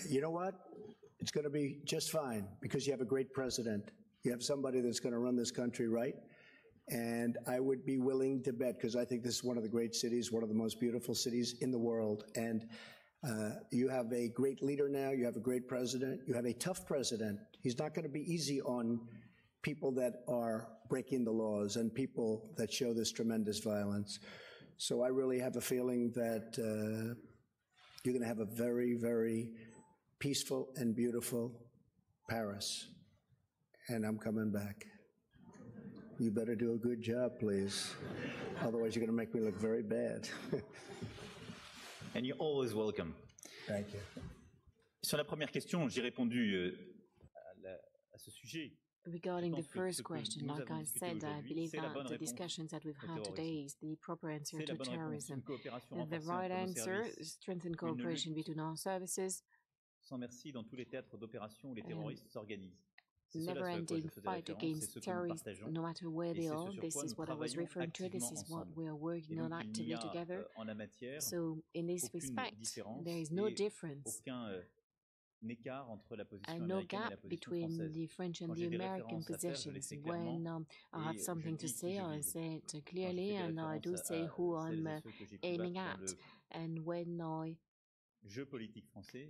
You know what? It's going to be just fine because you have a great president. You have somebody that's going to run this country right. And I would be willing to bet, because I think this is one of the great cities, one of the most beautiful cities in the world. And you have a great leader now. You have a great president. You have a tough president. He's not going to be easy on people that are breaking the laws and people that show this tremendous violence. So I really have a feeling that you're going to have a very, very peaceful and beautiful Paris. And I'm coming back. You better do a good job, please. Otherwise, you're going to make me look very bad. And you're always welcome. Thank you. Sur la première question, j'ai répondu à ce sujet. Regarding the first question, like I said, I believe that the discussions that we've had today is the proper answer to terrorism. And the right answer is strengthen cooperation between our services. Sans merci dans tous les théâtres d'opération où les terroristes s'organisent. Never-ending fight against terrorists, no matter where they are. This is what I was referring to. This is what we are working on actively together. So, in this respect, there is no difference. And no gap between the French and the American positions. When I have something to say, I say it clearly, and I do say who I'm aiming at. And when I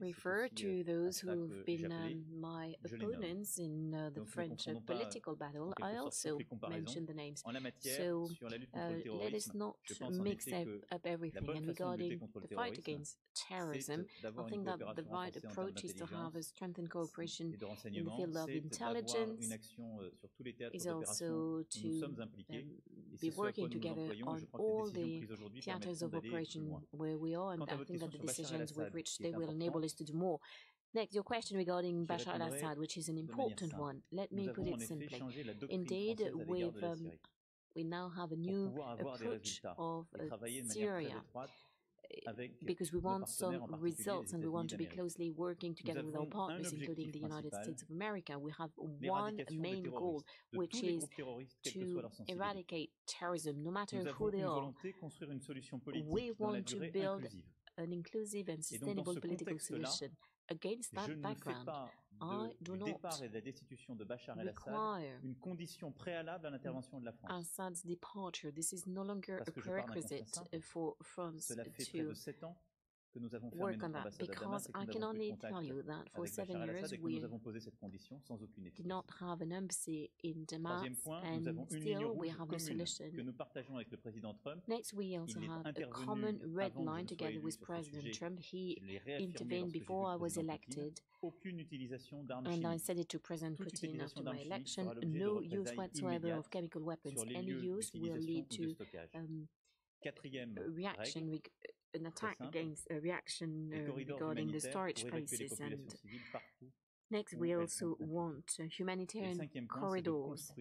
refer to those who've been my opponents in the French political battle, I also mention the names. So let us not mix up everything. And regarding the fight against terrorism, I think that the right approach is to have a strengthened cooperation in the field of intelligence, is also to be working together on all the theaters of operation where we are, and I think that the decisions we've reached today will enable us to do more. Next, your question regarding Bashar al-Assad, which is an important one. Let me put it simply. Indeed, we now have a new approach of Syria, because we want some results and we want to be closely working together with our partners, including the United States of America. We have one main goal, which is to eradicate terrorism, no matter who they are. We want to build an inclusive and sustainable political solution. Against that background, I do not require Assad's departure. This is no longer a prerequisite for France to que nous avons fermé work on notre that, ambassade à because Damas et I que can nous avons pris only contact tell you that for avec 7 Bachar years el-Assad et que we nous avons posé cette condition sans aucune did explication. not have an embassy in Damas, Troisième point, nous avons and une ligne still we rouge have a commune solution. que nous partageons avec le président Trump. Next, we also Il est have a intervenu common red avant que je line ne sois together élu with sur ce President sujet. Trump. He Je l'ai réaffirmé intervened lorsque j'ai vu before le I was président Poutine. elected, Aucune utilisation d'armes and I chimiques. said it to President Toute Putin utilisation after my d'armes chimiques election. fera l'objet de No use représailles whatsoever immédiates of chemical weapons. sur les Any lieux use will d'utilisation lead ou de to stockage. a reaction, an attack against a reaction regarding the storage places. And next, we also want humanitarian corridors.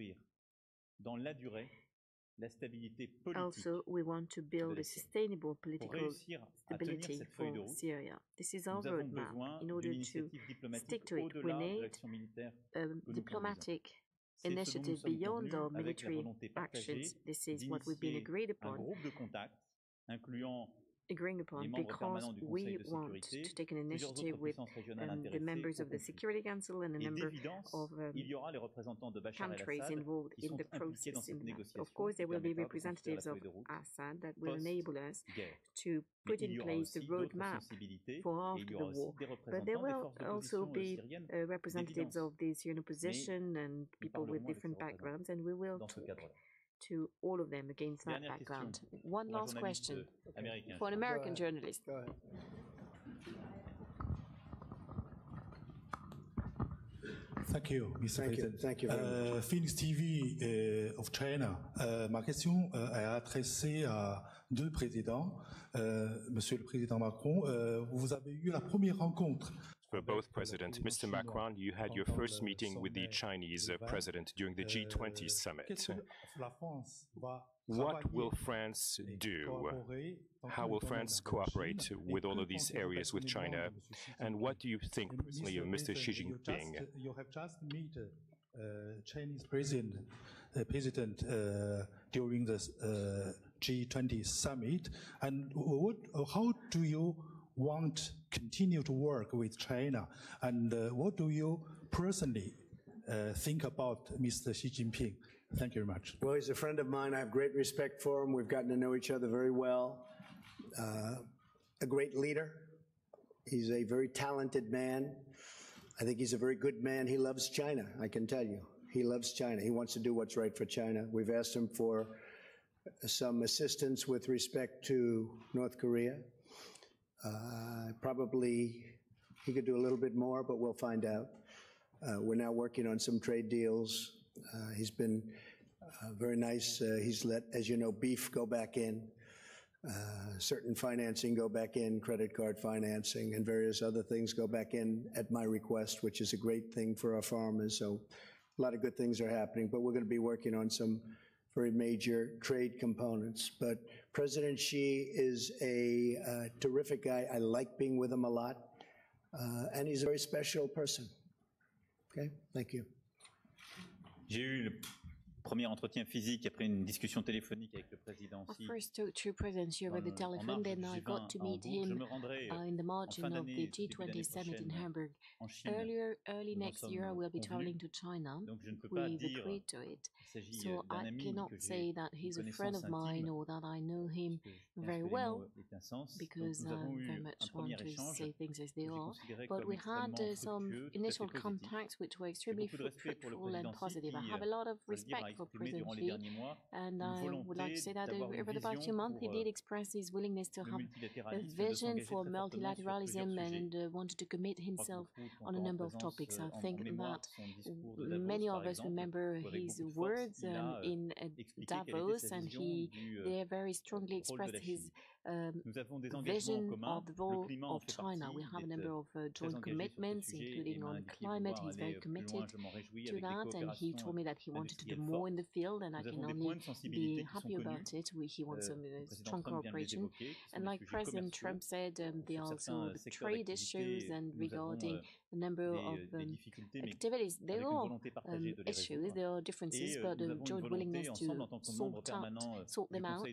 Dans la durée, la stabilité politique. Also, we want to build a sustainable political stability for Syria. This is our roadmap. In order to stick to it, we need a diplomatic initiative beyond our military actions. This is what we've been agreed upon. Agreeing upon because we want to take an initiative with the members of the Security Council and a number of countries involved in the process. Of course, there will be representatives of Assad that will enable us to put in place the roadmap for after the war. But there will also be representatives of the Syrian opposition and people with different backgrounds, and we will talk to all of them against that background. One last question for an American journalist. Go ahead. Thank you, Mr. President. Thank you very much. Phoenix TV of China. Ma question est adressée à deux présidents. Monsieur le Président Macron, vous avez eu la première rencontre. For both presidents, Mr. Macron, you had your first meeting with the Chinese president during the G20 summit. What will France do? How will France cooperate with all of these areas with China? And what do you think personally of Mr. Xi Jinping? You have just met Chinese president during the G20 summit. And how do you want to continue to work with China? And what do you personally think about Mr. Xi Jinping? Thank you very much. Well, he's a friend of mine. I have great respect for him. We've gotten to know each other very well. A great leader. He's a very talented man. I think he's a very good man. He loves China, I can tell you. He loves China. He wants to do what's right for China. We've asked him for some assistance with respect to North Korea. Probably he could do a little bit more, but we'll find out. We're now working on some trade deals. He's been very nice. He's let, as you know, beef go back in, certain financing go back in, credit card financing, and various other things go back in at my request, which is a great thing for our farmers. So a lot of good things are happening, but we're going to be working on some very major trade components. But President Xi is a terrific guy. I like being with him a lot, and he's a very special person. Okay, thank you. J'ai eu le premier entretien physique après une discussion téléphonique avec le président I first talked to President Xi over the telephone, then I got to meet him in the margin of the G20 summit in Hamburg. Early next year, I will be traveling to China. We've agreed to it. So I cannot say that he's a friend of mine or that I know him very well, because I very much want to say things as they are. But we had some initial contacts which were extremely fruitful and positive. I have a lot of respect for President Xi, and I would like to say that over the past few months he did express his willingness to have a vision for multilateralism and wanted to commit himself on a number of topics. I think that many of us remember his words in Davos, and he there very strongly expressed his vision of the role of China. We have a number of joint commitments, including on climate. He's very committed to that, and he told me that he wanted to do more in the field, and I can only be happy about it. He wants some strong cooperation. And like President Trump said, there are also the trade issues, and regarding a number of activities. There are issues, there are differences, but a joint willingness to sort them out.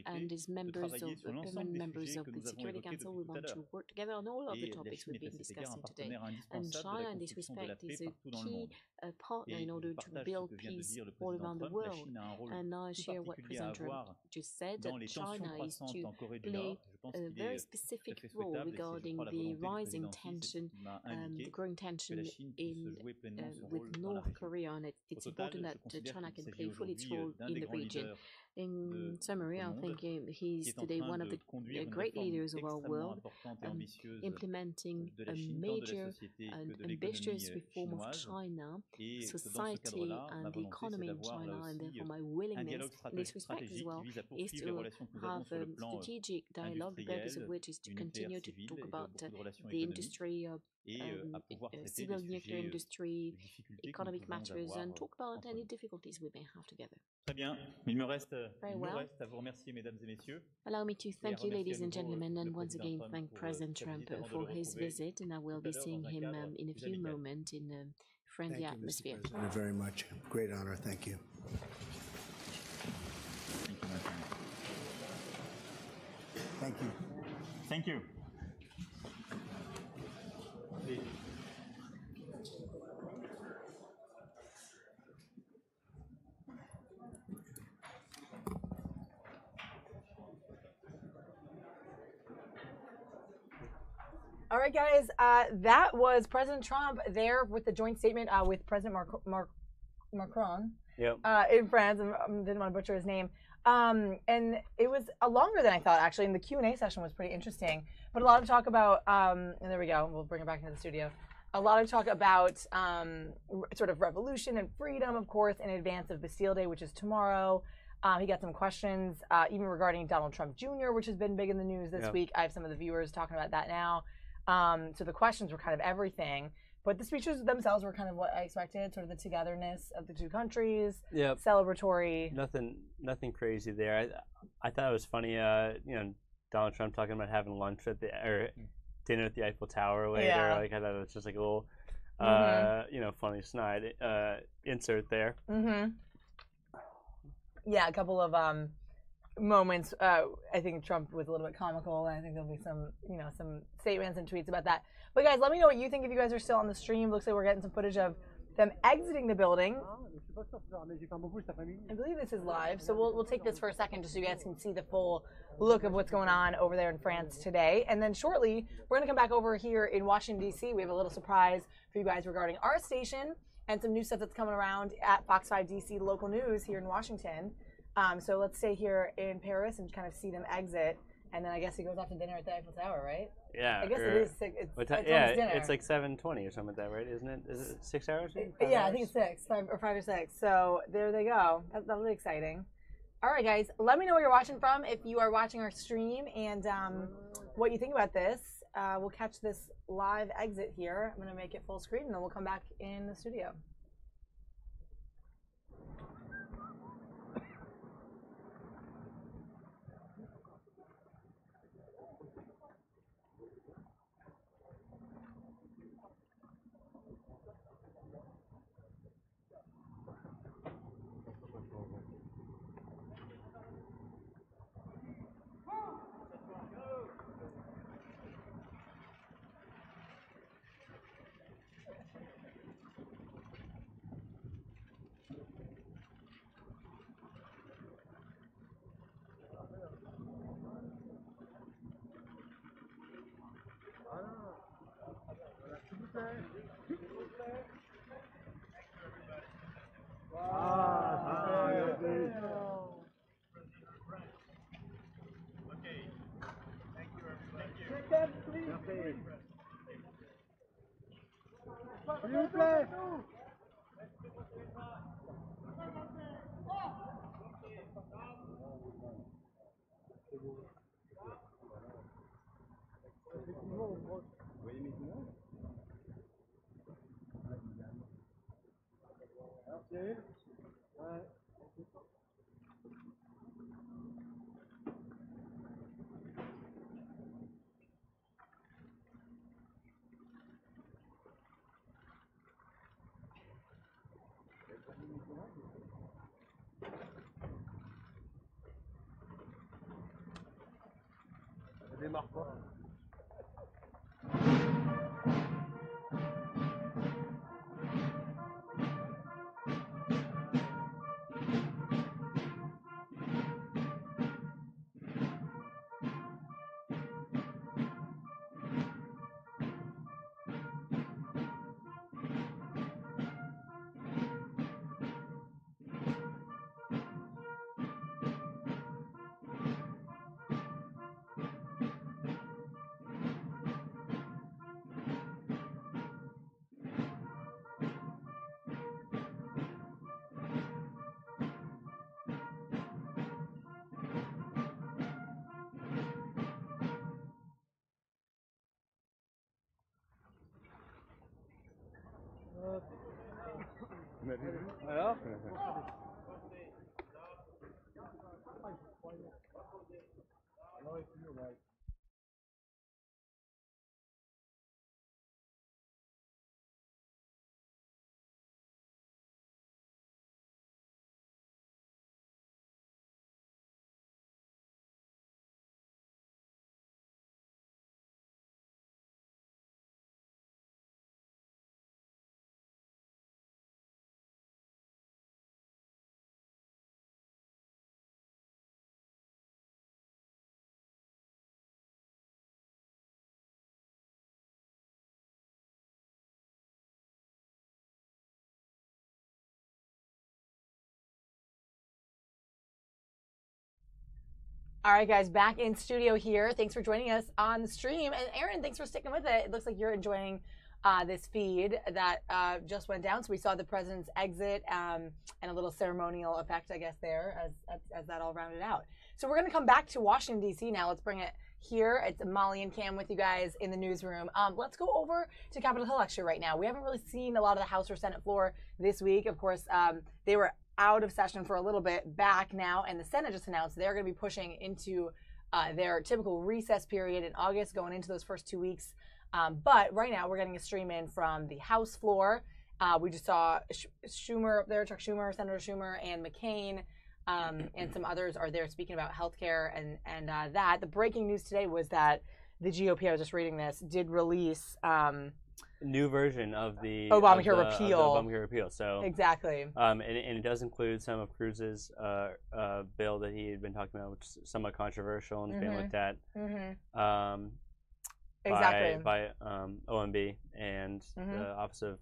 And as members of permanent members of the Security Council, we want to work together on all of the topics we've been discussing today. And China, in this respect, is a key partner in order to build peace all around the world. And I share what President Trump just said, that China is to play a very specific role regarding the rising tension, the growing tension with North Korea, and it's important that China can play fully its role in the region. In summary, I think he's today one of the great leaders of our world, implementing a major and ambitious reform of China, society and the economy in China, and therefore my willingness in this respect as well is to have a strategic dialogue, the purpose of which is to continue to talk about the industry, civil nuclear industry, economic matters, and talk about any difficulties we may have together. Très bien. Il me reste well. à vous remercier, mesdames et messieurs. Allow me to thank you, ladies and gentlemen, and once again thank President Trump for his visit, and I will be seeing him in a few moments in a friendly atmosphere. Thank you, Mr. President, very much. Great honor. Thank you. Thank you. Thank you. All right, guys, that was President Trump there with the joint statement with President Macron in France. I didn't want to butcher his name. And it was longer than I thought, actually, and the Q&A session was pretty interesting. But a lot of talk about, and there we go, we'll bring it back into the studio. A lot of talk about sort of revolution and freedom, of course, in advance of Bastille Day, which is tomorrow. He got some questions, even regarding Donald Trump Jr., which has been big in the news this week. I have some of the viewers talking about that now. So the questions were kind of everything. But the speeches themselves were kind of what I expected, sort of the togetherness of the two countries, celebratory. Nothing crazy there. I thought it was funny, Donald Trump talking about having lunch at dinner at the Eiffel Tower later. Yeah. Like, I thought it was just like a little, funny snide insert there. Mm-hmm. Yeah, a couple of moments. I think Trump was a little bit comical, and I think there'll be some, some statements and tweets about that. But guys, let me know what you think if you guys are still on the stream. Looks like we're getting some footage of them exiting the building. I believe this is live, so we'll take this for a second just so you guys can see the full look of what's going on over there in France today. And then shortly, we're going to come back over here in Washington, D.C. We have a little surprise for you guys regarding our station and some new stuff that's coming around at Fox 5 D.C. local news here in Washington. So let's stay here in Paris and kind of see them exit. And then I guess he goes off to dinner at the Eiffel Tower, right? Yeah. I guess it is 6. It's dinner. It's like 7:20 or something like that, right? Isn't it? Is it 6 hours? I think it's 6, 5 or 6. So there they go. That's really exciting. All right, guys. Let me know where you're watching from if you are watching our stream and what you think about this. We'll catch this live exit here. I'm going to make it full screen, and then we'll come back in the studio. S'il vous plaît. Ça démarre pas. All right, guys, back in studio here. Thanks for joining us on the stream. And Aaron, thanks for sticking with it. It looks like you're enjoying this feed that just went down. So we saw the president's exit and a little ceremonial effect, I guess, there as that all rounded out. So we're going to come back to Washington, D.C. now. Let's bring it here. It's Molly and Cam with you guys in the newsroom. Let's go over to Capitol Hill actually right now. We haven't really seen a lot of the House or Senate floor this week. Of course, they were out of session for a little bit, back now, and the Senate just announced they're going to be pushing into their typical recess period in August, going into those first 2 weeks. But right now, we're getting a stream in from the House floor. We just saw Schumer up there, Chuck Schumer, Senator Schumer, and McCain, and some others are there speaking about healthcare and that. The breaking news today was that the GOP, I was just reading this, did release new version of the Obamacare repeal. Obamacare repeal. So exactly, and it does include some of Cruz's bill that he had been talking about, which is somewhat controversial and has been looked at by OMB and the Office of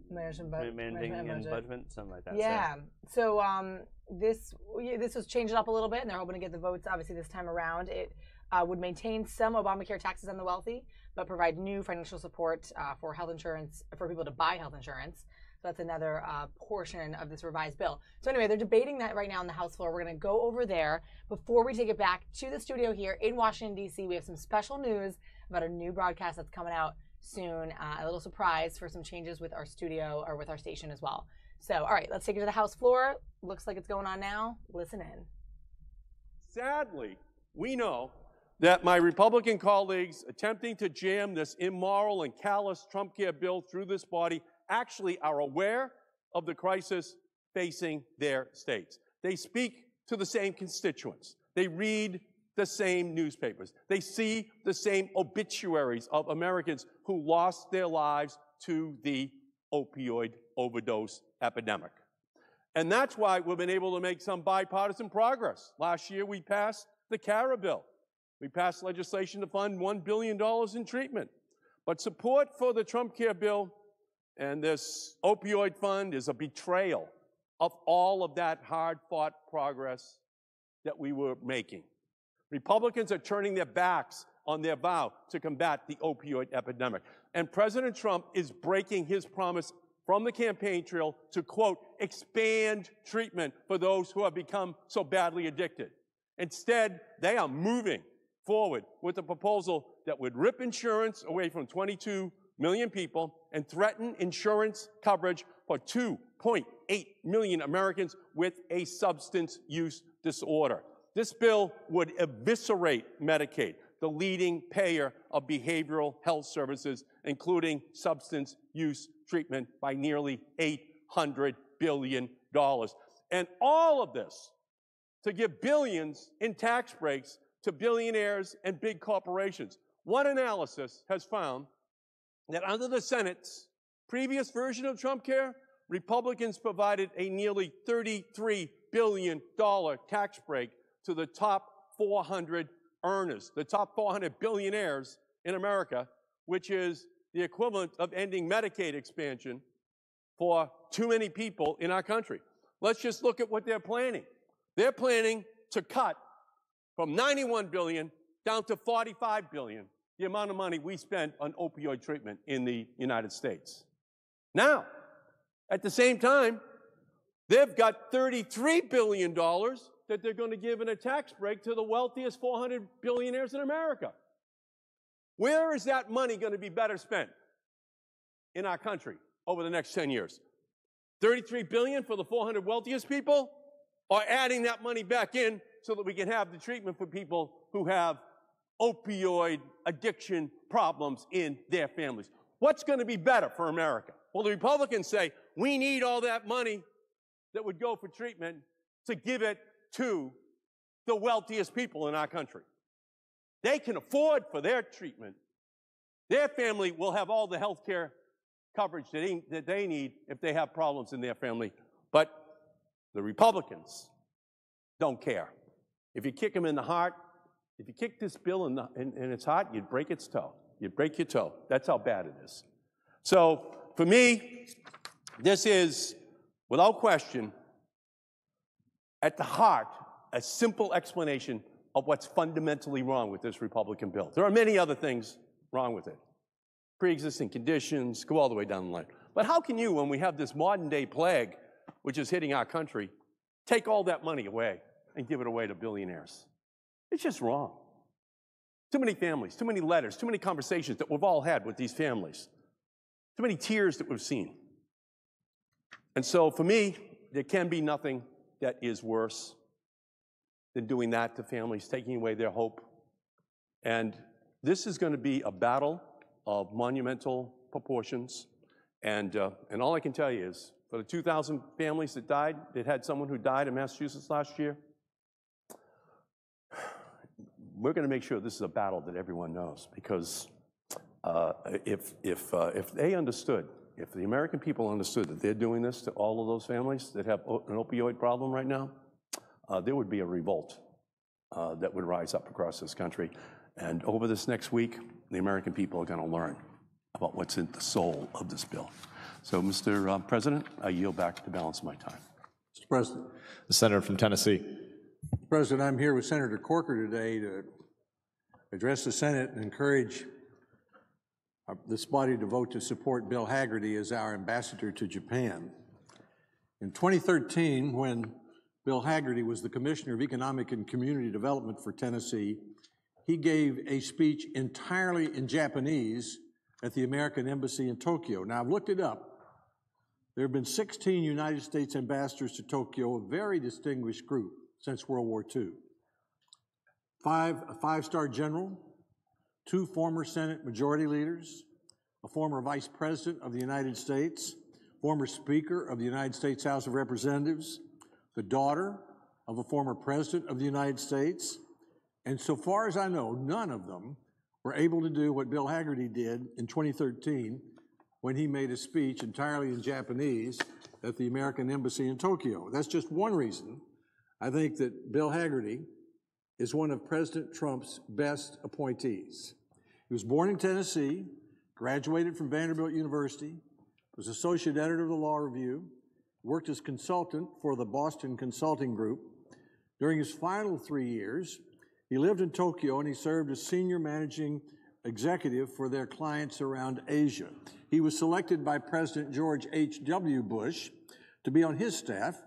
Managing and Budget, something like that. Yeah. So this was changed up a little bit, and they're hoping to get the votes. Obviously, this time around, it would maintain some Obamacare taxes on the wealthy, but provide new financial support for health insurance for people to buy health insurance. So that's another portion of this revised bill. So anyway, they're debating that right now on the House floor. We're going to go over there. Before we take it back to the studio here in Washington, D.C., we have some special news about a new broadcast that's coming out soon. A little surprise for some changes with our studio or with our station as well. So, all right, let's take it to the House floor. Looks like it's going on now. Listen in. Sadly, we know that my Republican colleagues attempting to jam this immoral and callous Trump care bill through this body actually are aware of the crisis facing their states. They speak to the same constituents. They read the same newspapers. They see the same obituaries of Americans who lost their lives to the opioid overdose epidemic. And that's why we've been able to make some bipartisan progress. Last year, we passed the CARA bill. We passed legislation to fund $1 billion in treatment. But support for the Trump care bill and this opioid fund is a betrayal of all of that hard-fought progress that we were making. Republicans are turning their backs on their vow to combat the opioid epidemic. And President Trump is breaking his promise from the campaign trail to, quote, expand treatment for those who have become so badly addicted. Instead, they are moving forward with a proposal that would rip insurance away from 22 million people and threaten insurance coverage for 2.8 million Americans with a substance use disorder. This bill would eviscerate Medicaid, the leading payer of behavioral health services, including substance use treatment, by nearly $800 billion. And all of this to give billions in tax breaks to billionaires and big corporations. One analysis has found that under the Senate's previous version of Trump Care, Republicans provided a nearly $33 billion tax break to the top 400 earners, the top 400 billionaires in America, which is the equivalent of ending Medicaid expansion for too many people in our country. Let's just look at what they're planning. They're planning to cut from $91 billion down to $45 billion, the amount of money we spend on opioid treatment in the United States. Now, at the same time, they've got $33 billion that they're going to give in a tax break to the wealthiest 400 billionaires in America. Where is that money going to be better spent in our country? over the next 10 years? $33 billion for the 400 wealthiest people, or adding that money back in so that we can have the treatment for people who have opioid addiction problems in their families? What's going to be better for America? Well, the Republicans say we need all that money that would go for treatment to give it to the wealthiest people in our country. They can afford for their treatment. Their family will have all the health care coverage that they need if they have problems in their family. But the Republicans don't care. If you kick them in the heart, if you kick this bill in its heart, you'd break its toe. You'd break your toe. That's how bad it is. So for me, this is, without question, at the heart, a simple explanation of what's fundamentally wrong with this Republican bill. There are many other things wrong with it. Pre-existing conditions, go all the way down the line. But how can you, when we have this modern-day plague, which is hitting our country, take all that money away and give it away to billionaires? It's just wrong. Too many families, too many letters, too many conversations that we've all had with these families, too many tears that we've seen. And so for me, there can be nothing that is worse than doing that to families, taking away their hope. And this is going to be a battle of monumental proportions. And all I can tell you is, for the 2,000 families that died, that had someone who died in Massachusetts last year, we're going to make sure this is a battle that everyone knows. Because if they understood, if the American people understood that they're doing this to all of those families that have an opioid problem right now, there would be a revolt that would rise up across this country. And over this next week, the American people are going to learn about what's in the soul of this bill. So, Mr. President, I yield back the balance of my time. Mr. President. The senator from Tennessee. President, I'm here with Senator Corker today to address the Senate and encourage this body to vote to support Bill Hagerty as our ambassador to Japan. In 2013, when Bill Hagerty was the Commissioner of Economic and Community Development for Tennessee, he gave a speech entirely in Japanese at the American Embassy in Tokyo. Now, I've looked it up. There have been 16 United States ambassadors to Tokyo, a very distinguished group since World War II. A five-star general, 2 former Senate majority leaders, a former Vice President of the United States, former Speaker of the United States House of Representatives, the daughter of a former President of the United States, and so far as I know, none of them were able to do what Bill Hagerty did in 2013 when he made a speech entirely in Japanese at the American Embassy in Tokyo. That's just one reason I think that Bill Hagerty is one of President Trump's best appointees. He was born in Tennessee, graduated from Vanderbilt University, was associate editor of the Law Review, worked as consultant for the Boston Consulting Group. During his final 3 years, he lived in Tokyo and he served as senior managing executive for their clients around Asia. He was selected by President George H.W. Bush to be on his staff,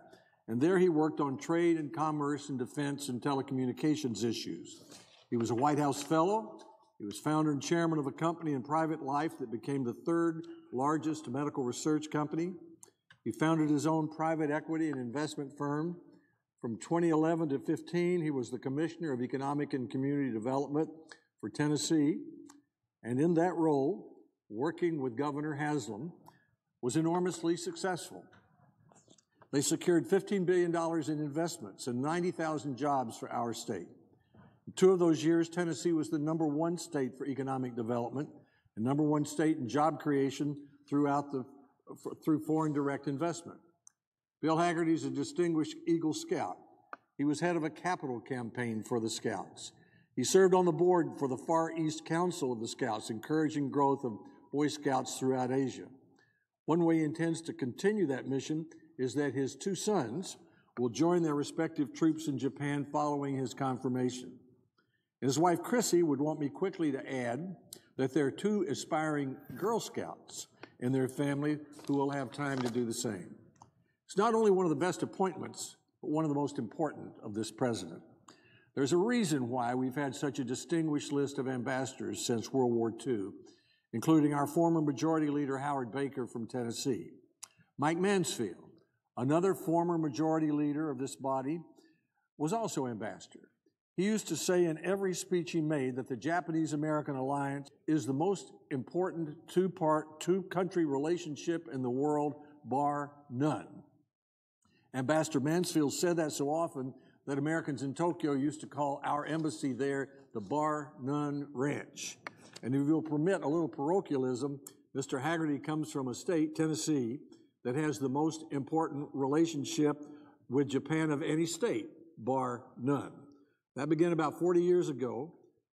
and there he worked on trade and commerce and defense and telecommunications issues. He was a White House fellow. He was founder and chairman of a company in private life that became the 3rd largest medical research company. He founded his own private equity and investment firm. From 2011 to 15, he was the Commissioner of Economic and Community Development for Tennessee, and in that role, working with Governor Haslam, was enormously successful. They secured $15 billion in investments and 90,000 jobs for our state. In 2 of those years, Tennessee was the #1 state for economic development and #1 state in job creation through foreign direct investment. Bill Hagerty is a distinguished Eagle Scout. He was head of a capital campaign for the Scouts. He served on the board for the Far East Council of the Scouts, encouraging growth of Boy Scouts throughout Asia. One way he intends to continue that mission is that his 2 sons will join their respective troops in Japan following his confirmation. And his wife, Chrissy, would want me quickly to add that there are 2 aspiring Girl Scouts in their family who will have time to do the same. It's not only one of the best appointments, but one of the most important of this president. There's a reason why we've had such a distinguished list of ambassadors since World War II, including our former Majority Leader Howard Baker from Tennessee. Mike Mansfield, another former Majority Leader of this body, was also ambassador. He used to say in every speech he made that the Japanese-American alliance is the most important two-country relationship in the world, bar none. Ambassador Mansfield said that so often that Americans in Tokyo used to call our embassy there the Bar None Ranch. And if you'll permit a little parochialism, Mr. Haggerty comes from a state, Tennessee, that has the most important relationship with Japan of any state, bar none. That began about 40 years ago.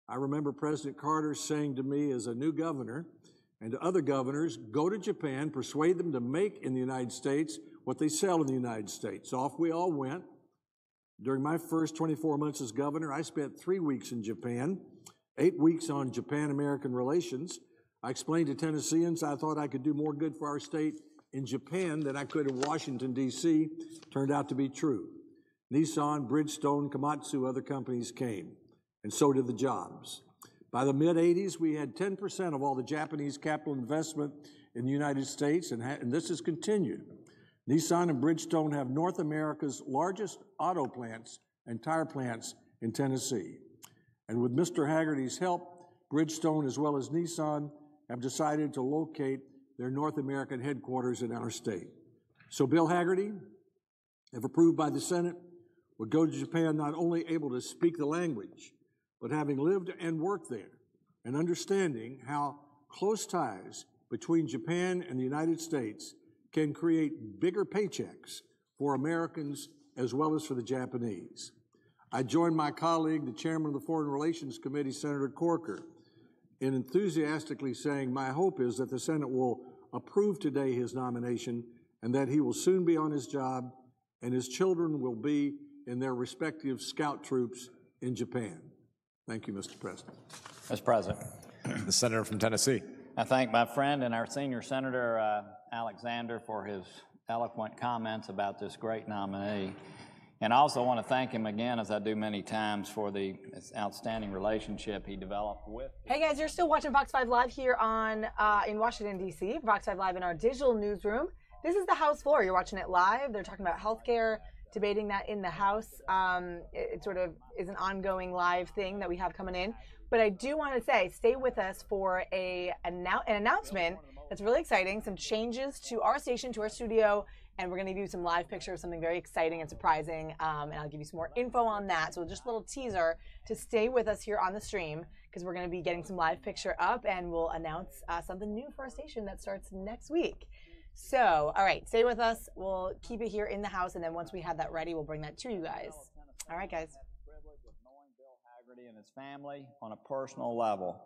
I remember President Carter saying to me as a new governor and to other governors, go to Japan, persuade them to make in the United States what they sell in the United States. Off we all went. During my first 24 months as governor, I spent 3 weeks in Japan, 8 weeks on Japan-American relations. I explained to Tennesseans I thought I could do more good for our state in Japan than I could in Washington, D.C. Turned out to be true. Nissan, Bridgestone, Komatsu, other companies came, and so did the jobs. By the mid-'80s, we had 10% of all the Japanese capital investment in the United States, and this has continued. Nissan and Bridgestone have North America's largest auto plants and tire plants in Tennessee. And with Mr. Haggerty's help, Bridgestone as well as Nissan have decided to locate their North American headquarters in our state. So Bill Haggerty, if approved by the Senate, would go to Japan not only able to speak the language, but having lived and worked there and understanding how close ties between Japan and the United States can create bigger paychecks for Americans as well as for the Japanese. I joined my colleague, the chairman of the Foreign Relations Committee, Senator Corker, in enthusiastically saying, my hope is that the Senate will approve today his nomination and that he will soon be on his job and his children will be in their respective scout troops in Japan. Thank you, Mr. President. Mr. President. The senator from Tennessee. I thank my friend and our senior senator, Alexander, for his eloquent comments about this great nominee. And I also want to thank him again, as I do many times, for the outstanding relationship he developed with. Hey guys, you're still watching Fox 5 Live here on in Washington, D.C. Fox 5 Live in our digital newsroom. This is the House floor. You're watching it live. They're talking about healthcare, debating that in the House. It sort of is an ongoing live thing that we have coming in. But I do want to say, stay with us for an announcement that's really exciting, some changes to our station, to our studio, and we're going to do some live pictures, something very exciting and surprising, and I'll give you some more info on that. So just a little teaser to stay with us here on the stream, because we're going to be getting some live picture up, and we'll announce something new for our station that starts next week. So, all right, stay with us. We'll keep it here in the House, and then once we have that ready, we'll bring that to you guys. All right, guys. Privilege of knowing Bill Haggerty and his family on a personal level.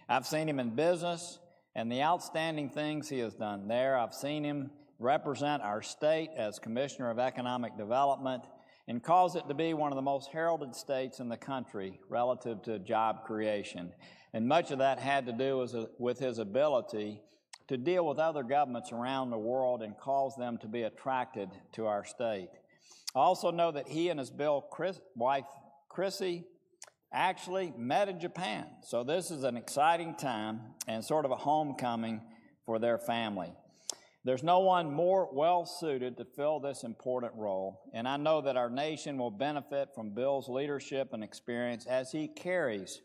I've seen him in business and the outstanding things he has done there. I've seen him represent our state as Commissioner of Economic Development and cause it to be one of the most heralded states in the country relative to job creation. And much of that had to do with his ability to deal with other governments around the world and cause them to be attracted to our state. I also know that he and his wife, Chrissy, actually met in Japan. So this is an exciting time and sort of a homecoming for their family. There's no one more well-suited to fill this important role, and I know that our nation will benefit from Bill's leadership and experience as he carries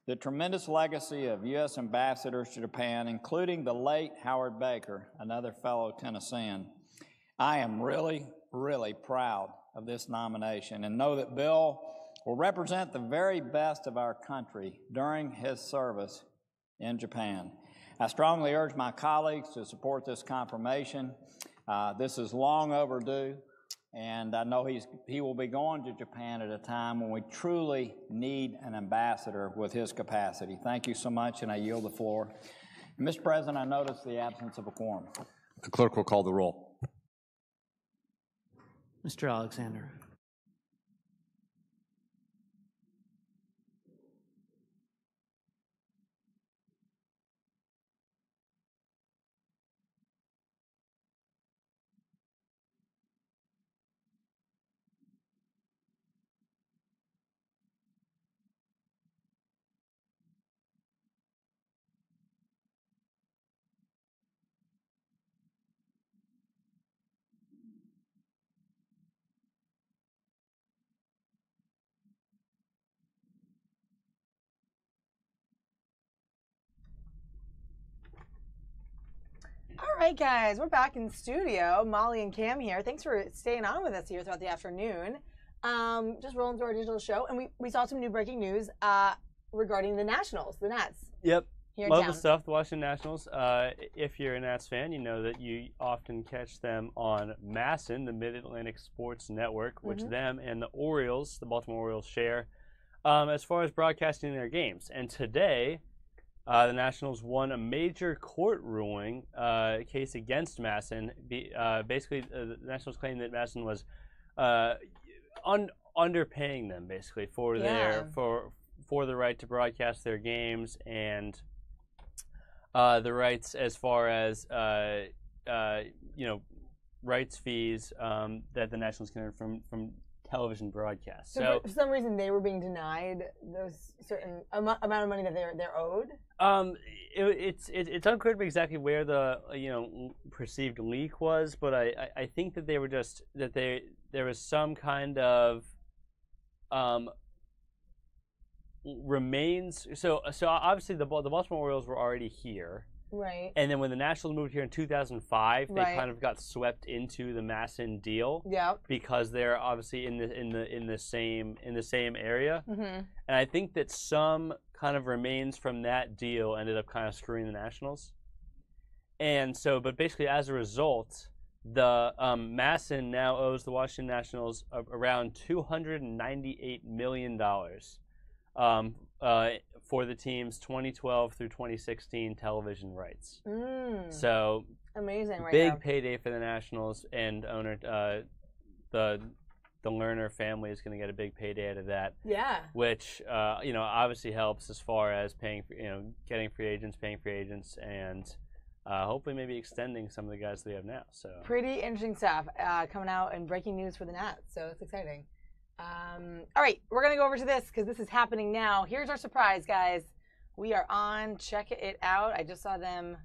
the tremendous legacy of U.S. ambassadors to Japan, including the late Howard Baker, another fellow Tennessean. I am really, really proud of this nomination and know that Bill will represent the very best of our country during his service in Japan. I strongly urge my colleagues to support this confirmation. This is long overdue, and I know he will be going to Japan at a time when we truly need an ambassador with his capacity. Thank you so much, and I yield the floor. Mr. President, I notice the absence of a quorum. The clerk will call the roll. Mr. Alexander. right, guys, we're back in studio. Molly and Cam here. Thanks for staying on with us here throughout the afternoon. Just rolling through our digital show, and we saw some new breaking news regarding the Nationals, the Nats. Yep. Here in Love town. the stuff, the Washington Nationals. If you're a Nats fan, you know that you often catch them on MASN, the Mid-Atlantic Sports Network, which them and the Orioles, the Baltimore Orioles, share as far as broadcasting their games. And today, the Nationals won a major court ruling case against MASN. Basically, the Nationals claimed that MASN was underpaying them, basically, for their for the right to broadcast their games and the rights as far as rights fees that the Nationals can earn from television broadcasts. So for some reason they were being denied those certain amount of money that they're owed. It's unclear exactly where the perceived leak was, but I think that they were just there was some kind of remains. So obviously the Baltimore Orioles were already here. Right. And then when the Nationals moved here in 2005, they Right. kind of got swept into the MASN deal. Yep. Because they're obviously in the same area. Mm-hmm. And I think that some kind of remains from that deal ended up kind of screwing the Nationals. And so, but basically as a result, the MASN now owes the Washington Nationals around $298 million. For the team's 2012 through 2016 television rights. So amazing, right? Big payday for the Nationals, and owner the Lerner family is going to get a big payday out of that. Yeah. Which obviously helps as far as paying for, getting free agents, paying free agents, and hopefully maybe extending some of the guys that we have now. So pretty interesting stuff coming out and breaking news for the Nats. So it's exciting. All right, we're going to go over to this because this is happening now. Here's our surprise, guys. We are on. Check it out. I just saw them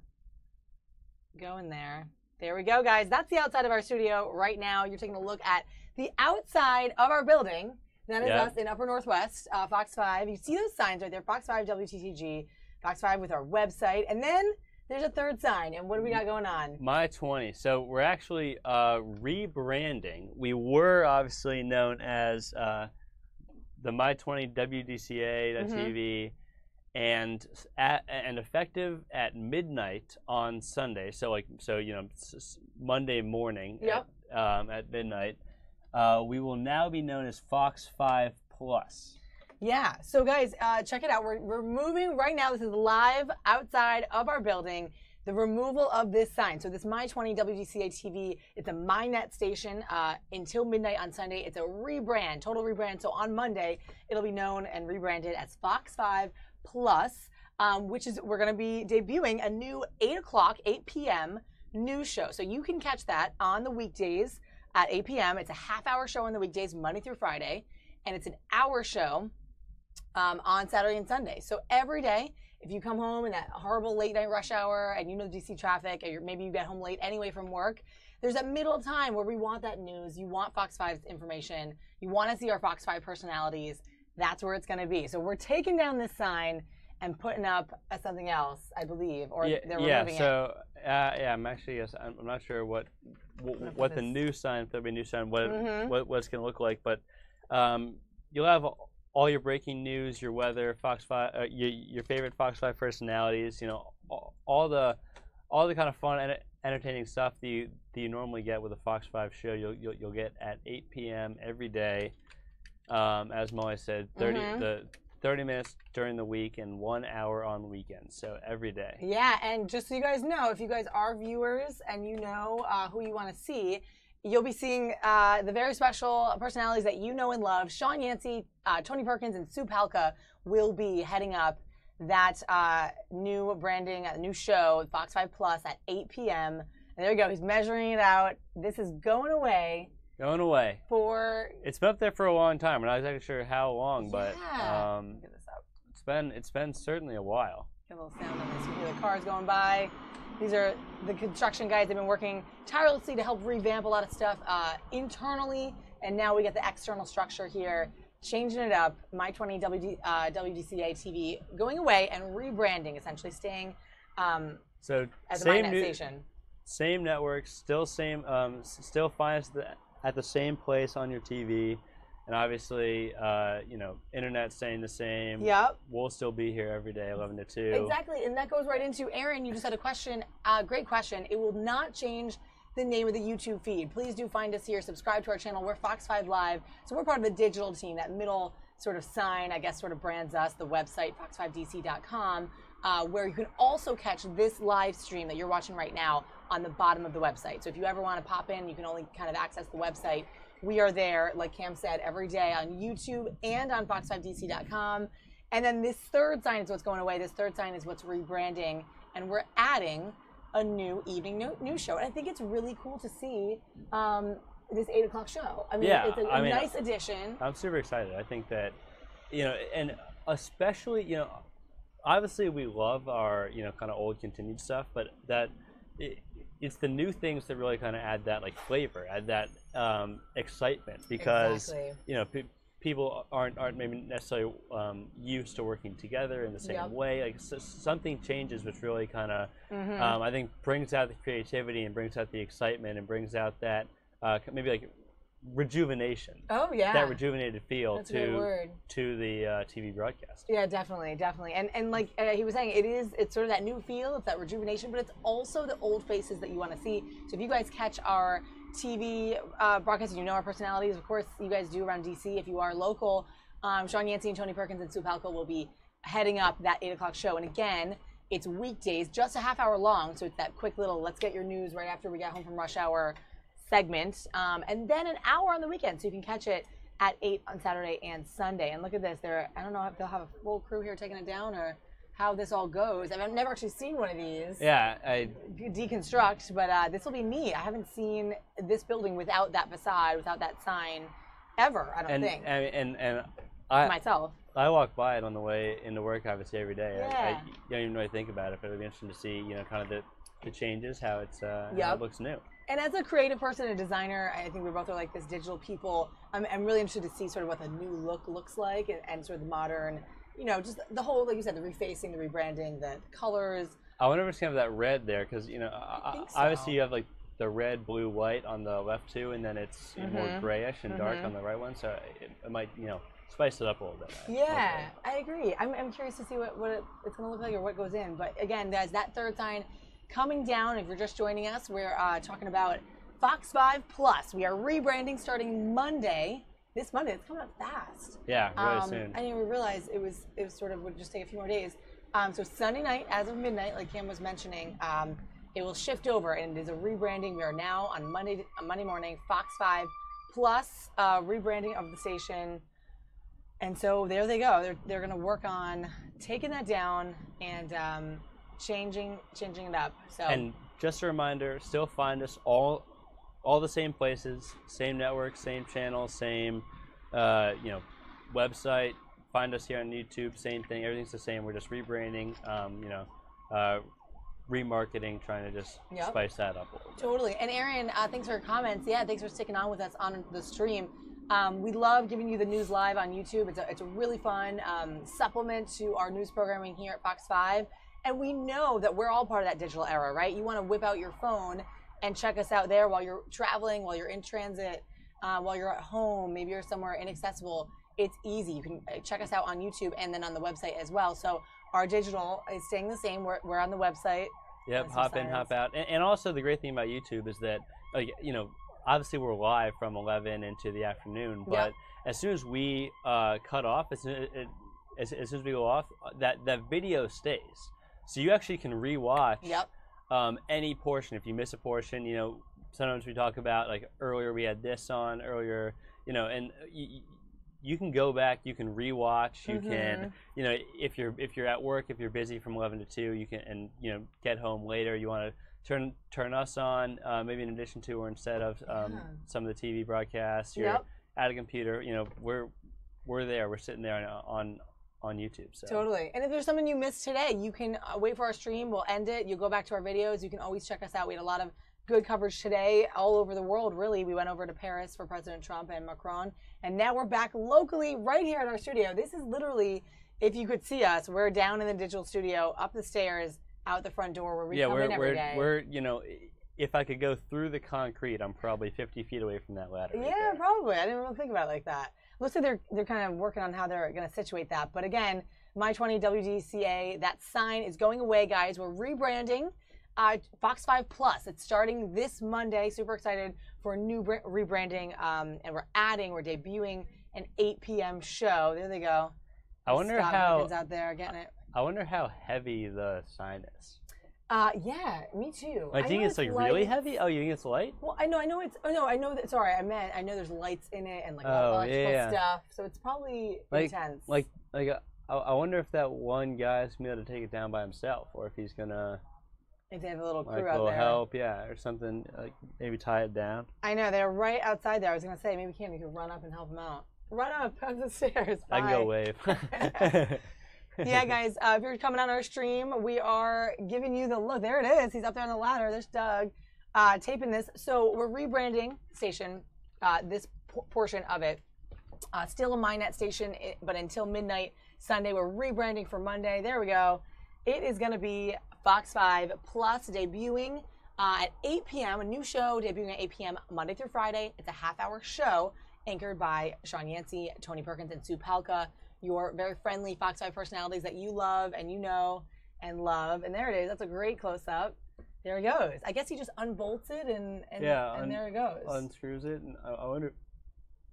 go in there. There we go, guys. That's the outside of our studio right now. You're taking a look at the outside of our building. That is us in Upper Northwest, Fox 5. You see those signs right there, Fox 5 WTTG, Fox 5 with our website. And then there's a third sign. And what do we got going on? My 20. So we're actually rebranding. We were obviously known as the My 20 WDCA.TV, and effective at midnight on Sunday. So Monday morning at midnight. We will now be known as Fox 5 Plus. Yeah. So, guys, check it out. We're moving right now. This is live outside of our building. The removal of this sign. So this My 20 WGCA TV, it's a MyNet station until midnight on Sunday. It's a rebrand, total rebrand. So on Monday, it'll be known and rebranded as Fox 5 Plus, which is, we're going to be debuting a new 8 p.m. news show. So you can catch that on the weekdays at 8 p.m. It's a half-hour show on the weekdays, Monday through Friday. And it's an hour show on Saturday and Sunday. So every day, if you come home in that horrible late night rush hour and you know DC traffic, or maybe you get home late anyway from work, there's that middle of time where we want that news. You want Fox 5's information. You want to see our Fox 5 personalities. That's where it's going to be. So we're taking down this sign and putting up something else, I believe, or they're removing it. I'm actually, I'm not sure what the new sign, if there'll be a new sign, what it's going to look like, but you'll have all your breaking news, your weather, Fox 5, your favorite Fox 5 personalities, all the kind of fun and entertaining stuff that you normally get with a Fox 5 show. You'll get at 8 p.m. every day. As Molly said, 30 minutes during the week and 1 hour on weekends. So every day. Yeah, and just so you guys know, if you guys are viewers and you know who you want to see, you'll be seeing the very special personalities that you know and love. Sean Yancey, Tony Perkins, and Sue Palka will be heading up that new branding, new show, Fox 5 Plus at 8 p.m. And there you go. He's measuring it out. This is going away. Going away. It's been up there for a long time. We're not exactly sure how long, but get this up. It's been certainly a while. Get a little sound on this. You hear the cars going by. These are the construction guys. They've been working tirelessly to help revamp a lot of stuff internally, and now we get the external structure here, changing it up. My 20 WDCA TV going away and rebranding, essentially staying as a MyNet station. same networks, still still find us at the same place on your TV. And obviously, you know, internet's staying the same. Yep. We'll still be here every day, 11 to 2. Exactly, and that goes right into Aaron. You just had a question. Great question. It will not change the name of the YouTube feed. Please do find us here. Subscribe to our channel. We're Fox 5 Live. So we're part of the digital team. That middle sort of sign, I guess, sort of brands us. The website, fox5dc.com, where you can also catch this live stream that you're watching right now on the bottom of the website. So if you ever want to pop in, you can only kind of access the website. We are there, like Cam said, every day on YouTube and on fox5dc.com. And then this third sign is what's going away. This third sign is what's rebranding. And we're adding a new evening news show. And I think it's really cool to see this 8 o'clock show. I mean, yeah, it's a nice addition. I'm super excited. I think that, you know, and especially, you know, obviously we love our, you know, kind of old continued stuff, but it's the new things that really kind of add that like flavor, add that excitement, because you know people aren't maybe necessarily used to working together in the same way. Like something changes, which really kind of I think brings out the creativity and brings out the excitement and brings out that maybe like rejuvenation. Oh yeah, that rejuvenated feel That's a good word. To the TV broadcast. Yeah, definitely. And like he was saying, it's sort of that new feel, it's that rejuvenation, but it's also the old faces that you want to see. So if you guys catch our TV broadcast, you know our personalities. Of course, you guys do around DC. If you are local, Sean Yancey and Tony Perkins and Sue Palco will be heading up that 8 o'clock show. And again, it's weekdays, just a half hour long. So it's that quick little let's get your news right after we get home from rush hour segment, and then an hour on the weekend, so you can catch it at 8 on Saturday and Sunday. And look at this, I don't know if they'll have a full crew here taking it down or how this all goes. I've never actually seen one of these. Yeah, I deconstruct, but this will be neat. I haven't seen this building without that facade, without that sign, ever. I don't think. And I myself, I walk by it on the way into work, obviously every day. Yeah. I don't even really think about it, but it'll be interesting to see, you know, kind of the changes, how how it looks new. And as a creative person, a designer, I think we both are like this digital people. I'm really interested to see sort of what the new look looks like and sort of the modern, you know, just the whole, like you said, the refacing, the rebranding, the colors. I wonder if it's going to have that red there, because, you know, think so. obviously you have like the red, blue, white on the left two, and then it's more grayish and dark on the right one. So it might, you know, spice it up a little bit. Yeah, I agree. I'm curious to see what it's going to look like or what goes in. But again, guys, that third sign coming down. If you're just joining us, we're talking about Fox 5 Plus. We are rebranding starting Monday. This Monday, it's coming up fast. Yeah, really soon. I didn't even realize it was sort of would just take a few more days. So Sunday night, as of midnight, like Cam was mentioning, it will shift over, and it is a rebranding. We are now on Monday morning, Fox 5 Plus, rebranding of the station. And so there they go. They're going to work on taking that down and changing it up. So, and just a reminder, still find us all the same places, same network, same channel, same you know, website. Find us here on YouTube, same thing. Everything's the same. We're just rebranding, you know, remarketing, trying to just spice that up a little bit. Totally. And Aaron, thanks for your comments. Yeah, thanks for sticking on with us on the stream. We love giving you the news live on YouTube. It's a really fun supplement to our news programming here at Fox 5. And we know that we're all part of that digital era, right? You want to whip out your phone and check us out there while you're traveling, while you're in transit, while you're at home, maybe you're somewhere inaccessible. It's easy. You can check us out on YouTube and then on the website as well. So our digital is staying the same. We're on the website. Yep, hop in, hop out. And also the great thing about YouTube is that, like, you know, obviously we're live from 11 into the afternoon, but as soon as we cut off, as soon as we go off, that video stays. So you actually can rewatch any portion. If you miss a portion, you know, sometimes we talk about, like, earlier we had this on, earlier, you know, and you can go back, you can rewatch, you can, you know, if you're at work, if you're busy from 11 to 2, you can, and, you know, get home later, you want to turn us on, maybe in addition to or instead of some of the TV broadcasts. You're at a computer, you know, we're there, we're sitting there on YouTube. So. Totally. And if there's something you missed today, you can wait for our stream. We'll end it. You'll go back to our videos. You can always check us out. We had a lot of good coverage today all over the world, really. We went over to Paris for President Trump and Macron. And now we're back locally right here at our studio. This is literally, if you could see us, we're down in the digital studio, up the stairs, out the front door, where we come in every day. We're, you know, if I could go through the concrete, I'm probably 50 feet away from that ladder. Yeah, probably. I didn't really think about it like that. Looks like they're kind of working on how they're going to situate that. But again, My 20 WDCA, that sign is going away, guys. We're rebranding Fox 5 Plus. It's starting this Monday. Super excited for a new rebranding. And we're debuting an 8 p.m. show. There they go. I wonder Scott how Perkins out there getting it. I wonder how heavy the sign is. Yeah, me too. Like, do you think it's like really heavy? Oh, you think it's light? Well, I know it's. Oh no, I know that. Sorry, I know there's lights in it and like electrical stuff. So it's probably intense. I wonder if that one guy's gonna be able to take it down by himself, or if he's gonna. If they have a little crew like out there. help, yeah, or something. Like maybe tie it down. I know they're right outside there. I was gonna say maybe Cam, you could run up and help them out. Run up the stairs. Bye. I can go wave. Yeah, guys, if you're coming on our stream, we are giving you the look. There it is. He's up there on the ladder. There's Doug taping this. So we're rebranding station, this portion of it. Still a MyNet station, but until midnight Sunday, we're rebranding for Monday. There we go. It is going to be Fox 5 Plus debuting at 8 p.m. A new show debuting at 8 p.m. Monday through Friday. It's a half-hour show anchored by Sean Yancey, Tony Perkins, and Sue Palka. Your very friendly Fox 5 personalities that you love and you know and love. And there it is. That's a great close-up. There he goes. I guess he just unbolts it and there it goes. Unscrews it. And I wonder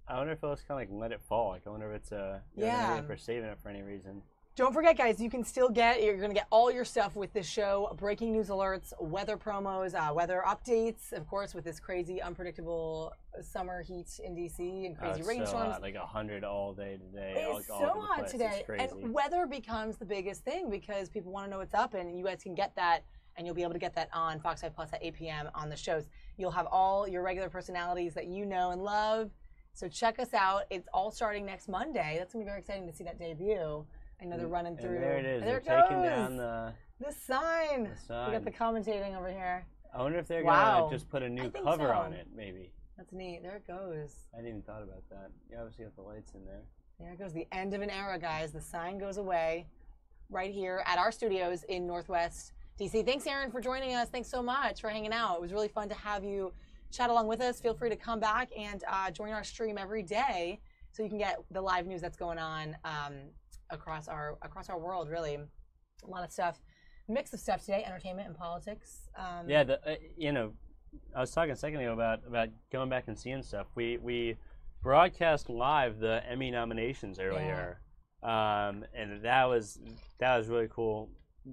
if he'll just kind of like let it fall. Like, I wonder if it's for saving it for any reason. Don't forget, guys, you're going to get all your stuff with this show. Breaking news alerts, weather promos, weather updates, of course, with this crazy, unpredictable summer heat in D.C. and crazy rainstorms. Hot, like 100 all day today. It's so hot today. And weather becomes the biggest thing because people want to know what's up, and you guys can get that, and you'll be able to get that on Fox 5 Plus at 8 p.m. on the shows. You'll have all your regular personalities that you know and love. So check us out. It's all starting next Monday. That's going to be very exciting to see that debut. I know they're running through. And there it is. There they're taking down the sign. The sign. We got the commentating over here. I wonder if they're going to just put a new cover on it, maybe. That's neat. There it goes. I didn't even thought about that. You obviously got the lights in there. There it goes. The end of an era, guys. The sign goes away right here at our studios in Northwest DC. Thanks, Aaron, for joining us. Thanks so much for hanging out. It was really fun to have you chat along with us. Feel free to come back and join our stream every day so you can get the live news that's going on across our world. Really, a lot of stuff, mix of stuff today, entertainment and politics. Yeah, I was talking a second ago about going back and seeing stuff. We broadcast live the Emmy nominations earlier, and that was really cool.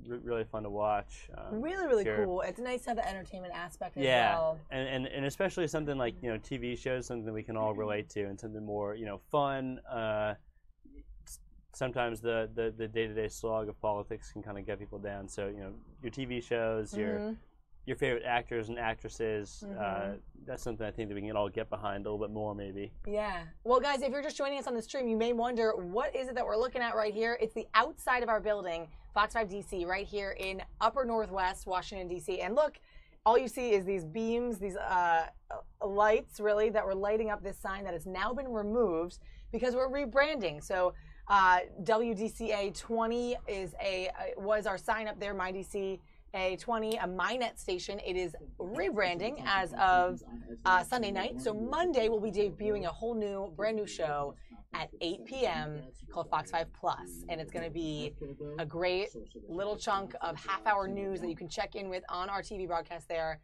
Really fun to watch. Really cool. It's nice to have the entertainment aspect as well. And especially something like TV shows, something we can all relate to, and something more fun. Sometimes the day-to-day slog of politics can kind of get people down. So your TV shows, your favorite actors and actresses. That's something I think that we can all get behind a little bit more, maybe. Yeah. Well, guys, if you're just joining us on the stream, you may wonder, what is it that we're looking at right here? It's the outside of our building, Fox 5 DC, right here in Upper Northwest, Washington, D.C. And look, all you see is these beams, these lights, really, that were lighting up this sign that has now been removed because we're rebranding. So WDCA 20 was our sign up there, MyDC. A20, a MyNet station. It is rebranding as of Sunday night. So Monday we'll be debuting a whole new, brand new show at 8 p.m. called Fox 5 Plus, and it's going to be a great little chunk of half-hour news that you can check in with on our TV broadcast there.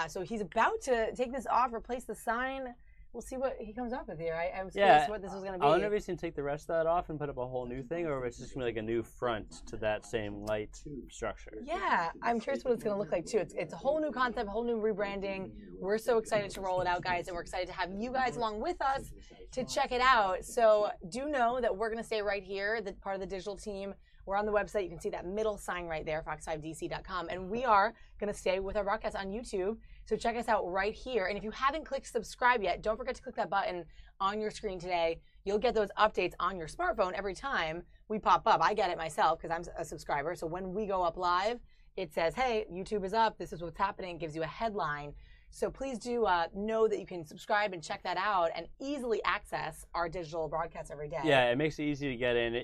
So he's about to take this off, replace the sign. We'll see what he comes up with here. I was curious what this was going to be. I wonder if he's going to take the rest of that off and put up a whole new thing, or if it's just going to be like a new front to that same light structure. Yeah, I'm curious what it's going to look like, too. It's a whole new concept, a whole new rebranding. We're so excited to roll it out, guys, and we're excited to have you guys along with us to check it out. So do know that we're going to stay right here, part of the digital team. We're on the website. You can see that middle sign right there, fox5dc.com. And we are going to stay with our broadcast on YouTube. So check us out right here. And if you haven't clicked subscribe yet, don't forget to click that button on your screen today. You'll get those updates on your smartphone every time we pop up. I get it myself because I'm a subscriber. So when we go up live, it says, hey, YouTube is up. This is what's happening. It gives you a headline. So please do know that you can subscribe and check that out and easily access our digital broadcasts every day. Yeah, it makes it easy to get in.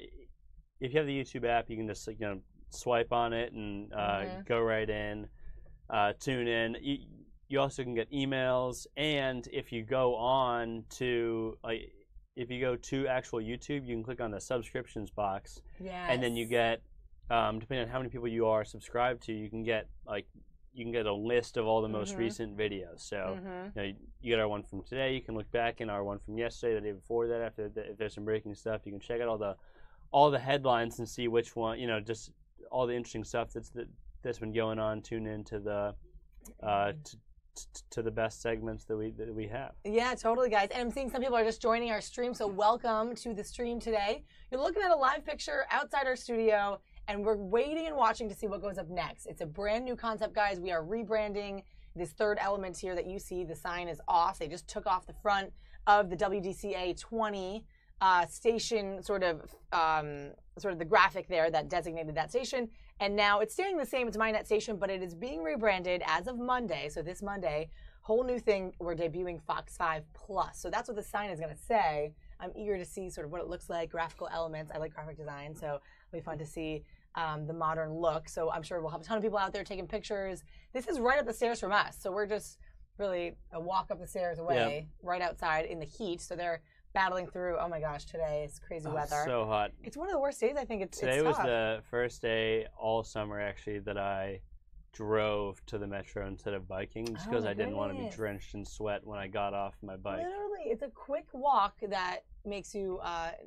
If you have the YouTube app, you can just swipe on it and go right in, tune in. you also can get emails, and if you go on to if you go to actual YouTube, you can click on the subscriptions box, and then you get, depending on how many people you are subscribed to, you can get a list of all the most recent videos. So you get our one from today. You can look back in our one from yesterday, the day before that. If there's some breaking stuff, you can check out all the headlines and see which one. Just all the interesting stuff that's been going on. Tune into the to the best segments that we have. Yeah, totally, guys. And I'm seeing some people are just joining our stream, so welcome to the stream today. You're looking at a live picture outside our studio, and we're waiting and watching to see what goes up next. It's a brand new concept, guys. We are rebranding this third element here that you see. The sign is off. They just took off the front of the WDCA 20 station, sort of the graphic there that designated that station. And now it's staying the same. It's MyNet Station, but it is being rebranded as of Monday. So this Monday, whole new thing. We're debuting Fox 5 Plus. So that's what the sign is going to say. I'm eager to see sort of what it looks like, graphical elements. I like graphic design, so it'll be fun to see the modern look. So I'm sure we'll have a ton of people out there taking pictures. This is right up the stairs from us. So we're just really a walk up the stairs away, right outside in the heat. So they're battling through. Oh my gosh, today is crazy weather. So hot. It's one of the worst days. I think Today was the first day all summer actually that I drove to the metro instead of biking, just because I didn't want to be drenched in sweat when I got off my bike. Literally, it's a quick walk that makes you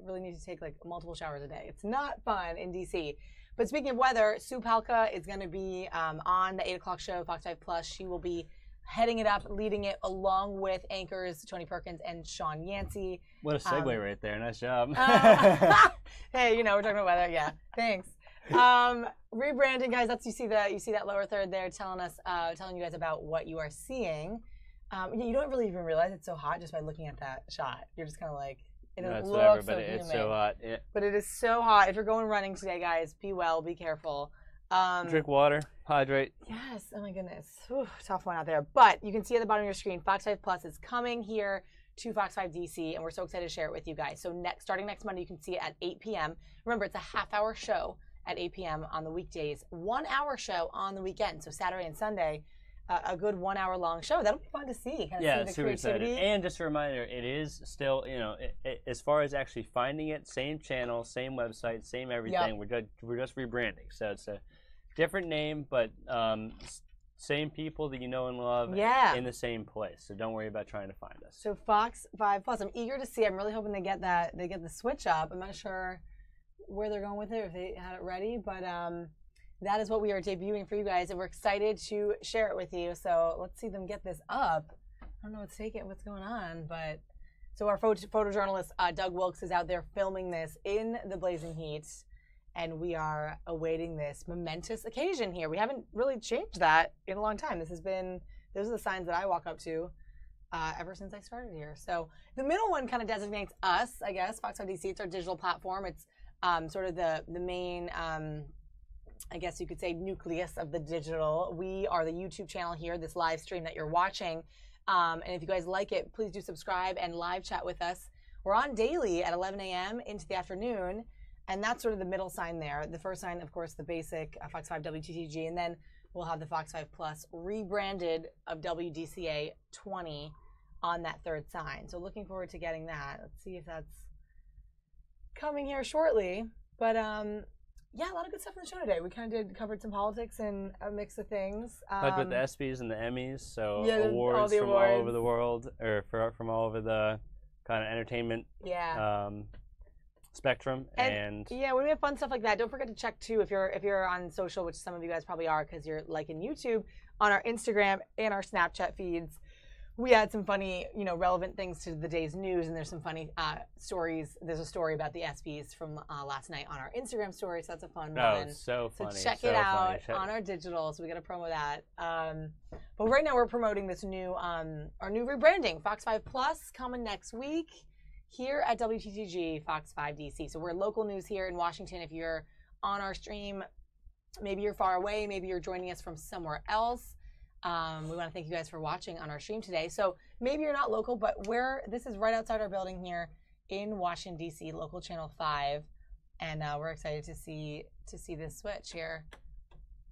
really need to take like multiple showers a day. It's not fun in DC. But speaking of weather, Sue Palka is going to be on the 8 o'clock show, Fox 5 Plus. She will be heading it up, leading it, along with anchors Tony Perkins and Sean Yancey. What a segue right there. Nice job. Hey, we're talking about weather. Yeah, thanks. Rebranding, guys. You see that lower third there, telling you guys about what you are seeing. You don't really even realize it's so hot just by looking at that shot. You're just kind of like, it doesn't look so humid. It's so hot. Yeah. But it is so hot. If you're going running today, guys, be well, be careful. Drink water, hydrate. Yes. Oh my goodness. Whew, tough one out there. But you can see at the bottom of your screen, Fox 5 Plus is coming here to Fox 5 DC, and we're so excited to share it with you guys. So starting next Monday, you can see it at 8 p.m. Remember, it's a half-hour show at 8 p.m. on the weekdays, 1 hour show on the weekend. So Saturday and Sunday, a good 1 hour long show. That'll be fun to see. See the super excited. And just a reminder, it is still, as far as actually finding it, same channel, same website, same everything. Yep. We're just rebranding. So it's a different name, but same people that you know and love in the same place. So don't worry about trying to find us. So Fox 5 Plus, I'm eager to see. I'm really hoping they get the switch up. I'm not sure where they're going with it, if they had it ready, but that is what we are debuting for you guys, and we're excited to share it with you. So let's see them get this up. I don't know what's going on, but so our photojournalist Doug Wilkes is out there filming this in the blazing heat, and we are awaiting this momentous occasion here. We haven't really changed that in a long time. Those are the signs that I walk up to ever since I started here. So the middle one kind of designates us, I guess. Fox 5 DC, it's our digital platform. It's sort of the main, I guess you could say, nucleus of the digital. We are the YouTube channel here, this live stream that you're watching. And if you guys like it, please do subscribe and live chat with us. We're on daily at 11 a.m. into the afternoon. And that's sort of the middle sign there. The first sign, of course, the basic Fox 5 WTTG. And then we'll have the Fox 5 Plus rebranded of WDCA 20 on that third sign. So looking forward to getting that. Let's see if that's coming here shortly. But yeah, a lot of good stuff in the show today. We kind of covered some politics and a mix of things. Like with the ESPYs and the Emmys, so awards from all over the world, or from all over the kind of entertainment spectrum. And yeah, when we have fun stuff like that, don't forget to check too, if you're on social, which some of you guys probably are because you're liking YouTube, on our Instagram and our Snapchat feeds. We had some funny, relevant things to the day's news, and there's some funny stories. There's a story about the ESPYs from last night on our Instagram story, so that's a fun one. Oh, so funny. So check it out on our digital, so we got to promo that. But right now we're promoting this new, our new rebranding, Fox 5 Plus, coming next week here at WTTG, Fox 5 DC. So we're local news here in Washington. If you're on our stream, maybe you're far away, maybe you're joining us from somewhere else. We want to thank you guys for watching on our stream today. So maybe you're not local, but this is right outside our building here in Washington, D.C., local channel 5. And we're excited to see this switch here.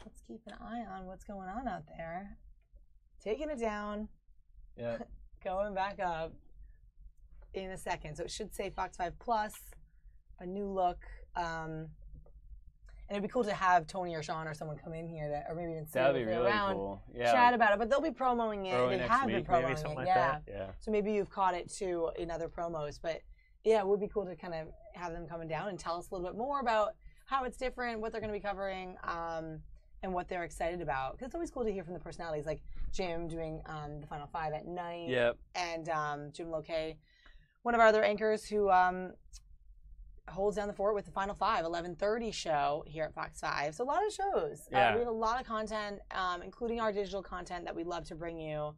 Let's keep an eye on what's going on out there. taking it down. Yeah. Going back up in a second. So it should say Fox 5 Plus, a new look. And it'd be cool to have Tony or Sean or someone come in here or maybe even sit That'd be really around, cool. Yeah. chat about it. But they'll be promoting it. Early They next have been week, promoting maybe, something it. like Yeah. that. Yeah. So maybe you've caught it too in other promos. But yeah, it would be cool to kind of have them coming down and tell us a little bit more about how it's different, what they're going to be covering, and what they're excited about. Because it's always cool to hear from the personalities, like Jim doing the Final Five at night. Yep. And Jim Lokay, one of our other anchors who holds down the fort with the Final Five, 11:30 show here at Fox 5. So a lot of shows. Yeah. We have a lot of content, including our digital content that we'd love to bring you.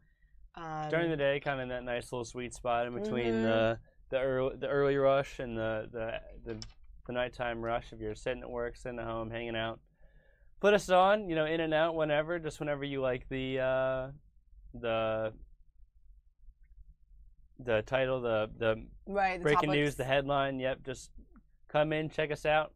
During the day, kind of that nice little sweet spot in between Mhm. the early rush and the nighttime rush. If you're sitting at work, sitting at home, hanging out, put us on. You know, in and out whenever, just whenever you like the title, the Right, the breaking topics. news, the headline. Yep, just come in, check us out.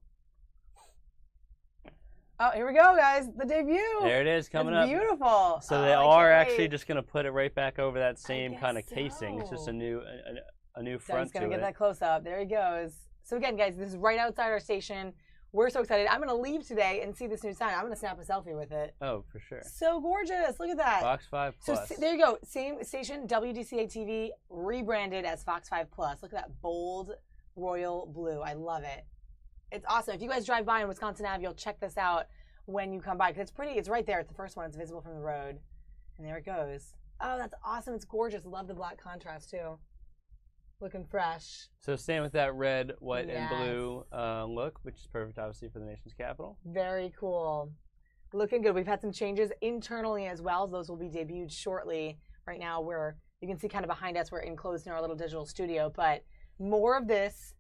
Oh, here we go, guys. The debut. There it is, coming That's up. beautiful. So Oh, they I are can't actually wait. just going to put it right back over that same kind of guess casing. It's just so. a new Doug's front gonna to get it. that close up. There he goes. So again, guys, this is right outside our station. We're so excited. I'm gonna leave today and see this new sign. I'm gonna snap a selfie with it. Oh, for sure. So gorgeous. Look at that. Fox 5 So Plus. there you go. Same station, WDCA TV, rebranded as Fox 5 Plus. Look at that bold royal blue. I love it. It's awesome. If you guys drive by in Wisconsin Ave, you'll check this out when you come by because it's pretty. It's right there. It's the first one. It's visible from the road. And there it goes. Oh, that's awesome. It's gorgeous. Love the black contrast too. Looking fresh. So staying with that red, white, Yes. and blue look, which is perfect, obviously, for the nation's capital. Very cool. Looking good. We've had some changes internally as well. Those will be debuted shortly. Right now, you can see kind of behind us, we're enclosed in our little digital studio. But more of this,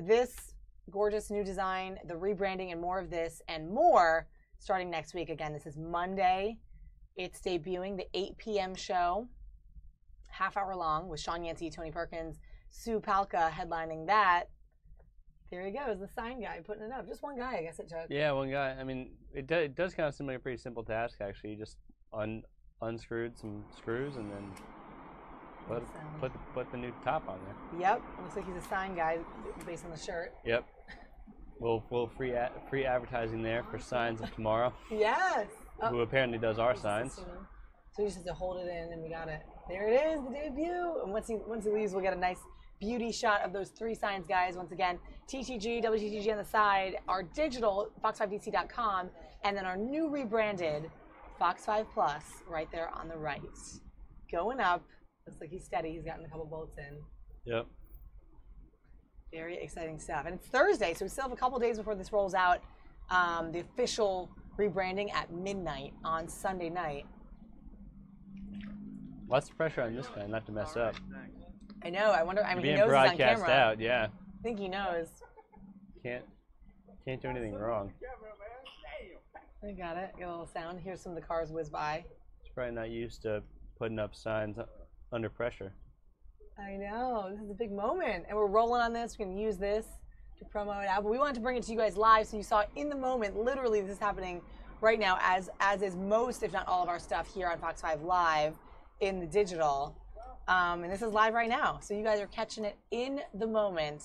this gorgeous new design, the rebranding, and more of this and more starting next week. Again, this is Monday. It's debuting the 8 p.m. show, half hour long, with Sean Yancey, Tony Perkins, Sue Palka headlining that. There he goes, the sign guy putting it up. Just one guy, I guess it took. Yeah, one guy. I mean, it does kind of seem like a pretty simple task, actually. You just unscrewed some screws and then put the new top on there. Yep, looks like he's a sign guy based on the shirt. Yep. We'll free advertising there for Signs of Tomorrow. Yes. Who apparently does our signs. So we just have to hold it in, and we got it. There it is, the debut. And once he leaves, we'll get a nice beauty shot of those 3 signs, guys. Once again, TTG, WTTG on the side, our digital, fox5dc.com, and then our new rebranded Fox 5 Plus right there on the right. Going up. Looks like he's steady. He's gotten a couple bolts in. Yep. Very exciting stuff. And it's Thursday, so we still have a couple days before this rolls out. The official rebranding at midnight on Sunday night. Lots of pressure on this guy not to mess up. I know. I wonder. I mean, he Being knows he's on broadcast camera. out, yeah. I think he knows. Can't do anything wrong. I got it. Got a little sound. Here's some of the cars whiz by. He's probably not used to putting up signs under pressure. I know. This is a big moment. And we're rolling on this. We can use this to promo it out. But we wanted to bring it to you guys live so you saw in the moment. Literally, this is happening right now, as is most, if not all, of our stuff here on Fox 5 Live in the digital. And this is live right now. So you guys are catching it in the moment.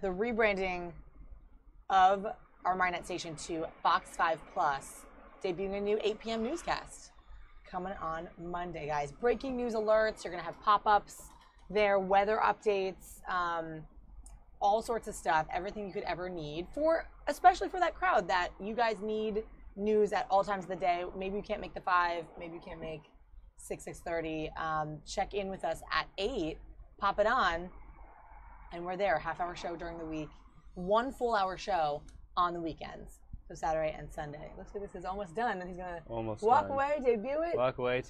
The rebranding of our MyNet station to Fox 5 Plus, debuting a new 8 p.m. newscast coming on Monday, guys. Breaking news alerts. You're going to have pop-ups there, weather updates, all sorts of stuff, everything you could ever need, especially for that crowd that you guys need news at all times of the day. Maybe you can't make the 5, maybe you can't make 6:30. Check in with us at 8, pop it on, and we're there. Half-hour show during the week, 1 full-hour show on the weekends. So Saturday and Sunday. Looks like this is almost done, and he's gonna walk away, debut it. Walk away,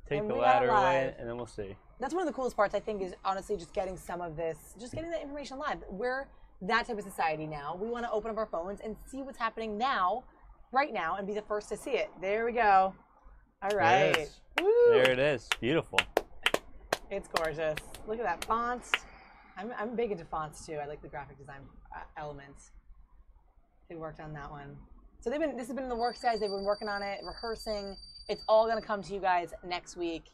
take and the we got ladder away, live. and then we'll see. That's one of the coolest parts, I think, is honestly just getting some of this, just getting that information live. We're that type of society now. We want to open up our phones and see what's happening now, right now, and be the first to see it. There we go. All right. There it is. Woo. There it is. Beautiful. It's gorgeous. Look at that font. I'm big into fonts too. I like the graphic design elements. They worked on that one. So this has been in the works, guys. They've been working on it, rehearsing. It's all going to come to you guys next week,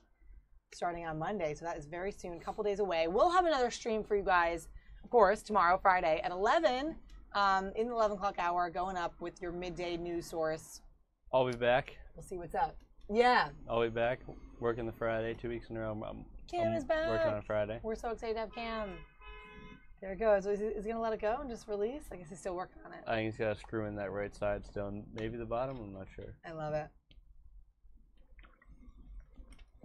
starting on Monday. So that is very soon, a couple days away. We'll have another stream for you guys, of course, tomorrow, Friday, at 11, in the 11 o'clock hour, going up with your midday news source. I'll be back. We'll see what's up. Yeah. I'll be back working the Friday, 2 weeks in a row. Cam is back. Working on a Friday. We're so excited to have Cam. There it goes. Is he going to let it go and just release? I guess he's still working on it. I think he's got to screw in that right side still, and maybe the bottom. I'm not sure. I love it.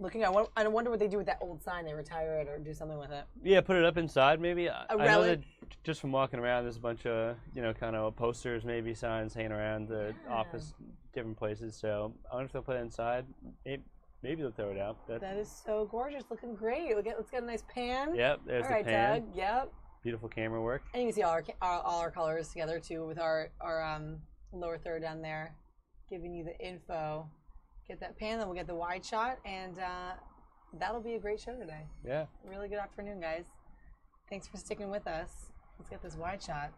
Looking at, I wonder what they do with that old sign. They retire it or do something with it. Yeah, put it up inside maybe. A I know relic. that just from walking around, there's a bunch of kind of posters, maybe signs hanging around the office, different places. So I wonder if they'll put it inside. Maybe they'll throw it out. That is so gorgeous. Looking great. Let's get a nice pan. Yep, there's all the right, pan. Doug. Yep. Beautiful camera work. And you can see all our colors together too, with our lower third down there, giving you the info. Get that pan, then we'll get the wide shot, and that'll be a great show today. Yeah. Really good afternoon, guys. Thanks for sticking with us. Let's get this wide shot.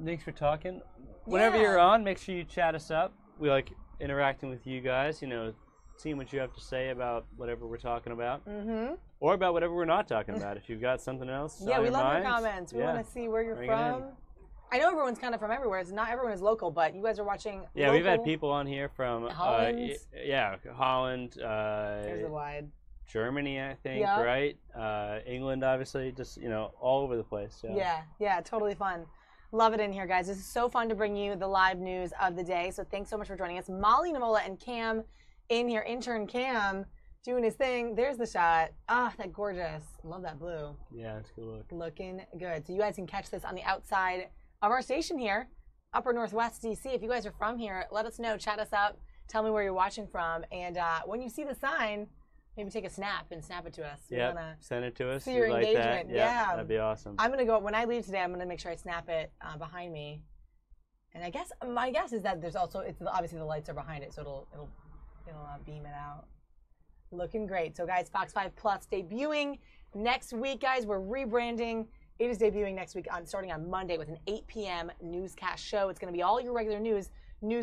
Thanks for talking. Whenever you're on, make sure you chat us up. We like interacting with you guys, seeing what you have to say about whatever we're talking about. Mm-hmm. Or about whatever we're not talking about. If you've got something else Yeah, on we your love mind, your comments. We want to see where you're bring it in. from. I know everyone's kind of from everywhere. It's not everyone is local, but you guys are watching Yeah, local. we've had people on here from Holland. Holland. There's the wide. Germany, I think, Yep. right? England, obviously, just all over the place. So. Yeah, totally fun. Love it in here, guys. This is so fun to bring you the live news of the day. So thanks so much for joining us. Molly, Nevola, and Cam in here. Intern Cam doing his thing. There's the shot. Ah, that gorgeous. Love that blue. Yeah, it's a good look. Looking good. So you guys can catch this on the outside of our station here, Upper Northwest DC. If you guys are from here, let us know. Chat us up. Tell me where you're watching from. And when you see the sign, maybe take a snap and snap it to us. Yeah, send it to us. See your like engagement. that. Yeah, that'd be awesome. I'm gonna go when I leave today. I'm gonna make sure I snap it behind me. And I guess my guess is that there's also obviously the lights are behind it, so it'll beam it out. Looking great. So guys, Fox 5 Plus debuting next week, guys. We're rebranding. It is debuting next week starting on Monday with an 8 p.m. newscast show. It's going to be all your regular news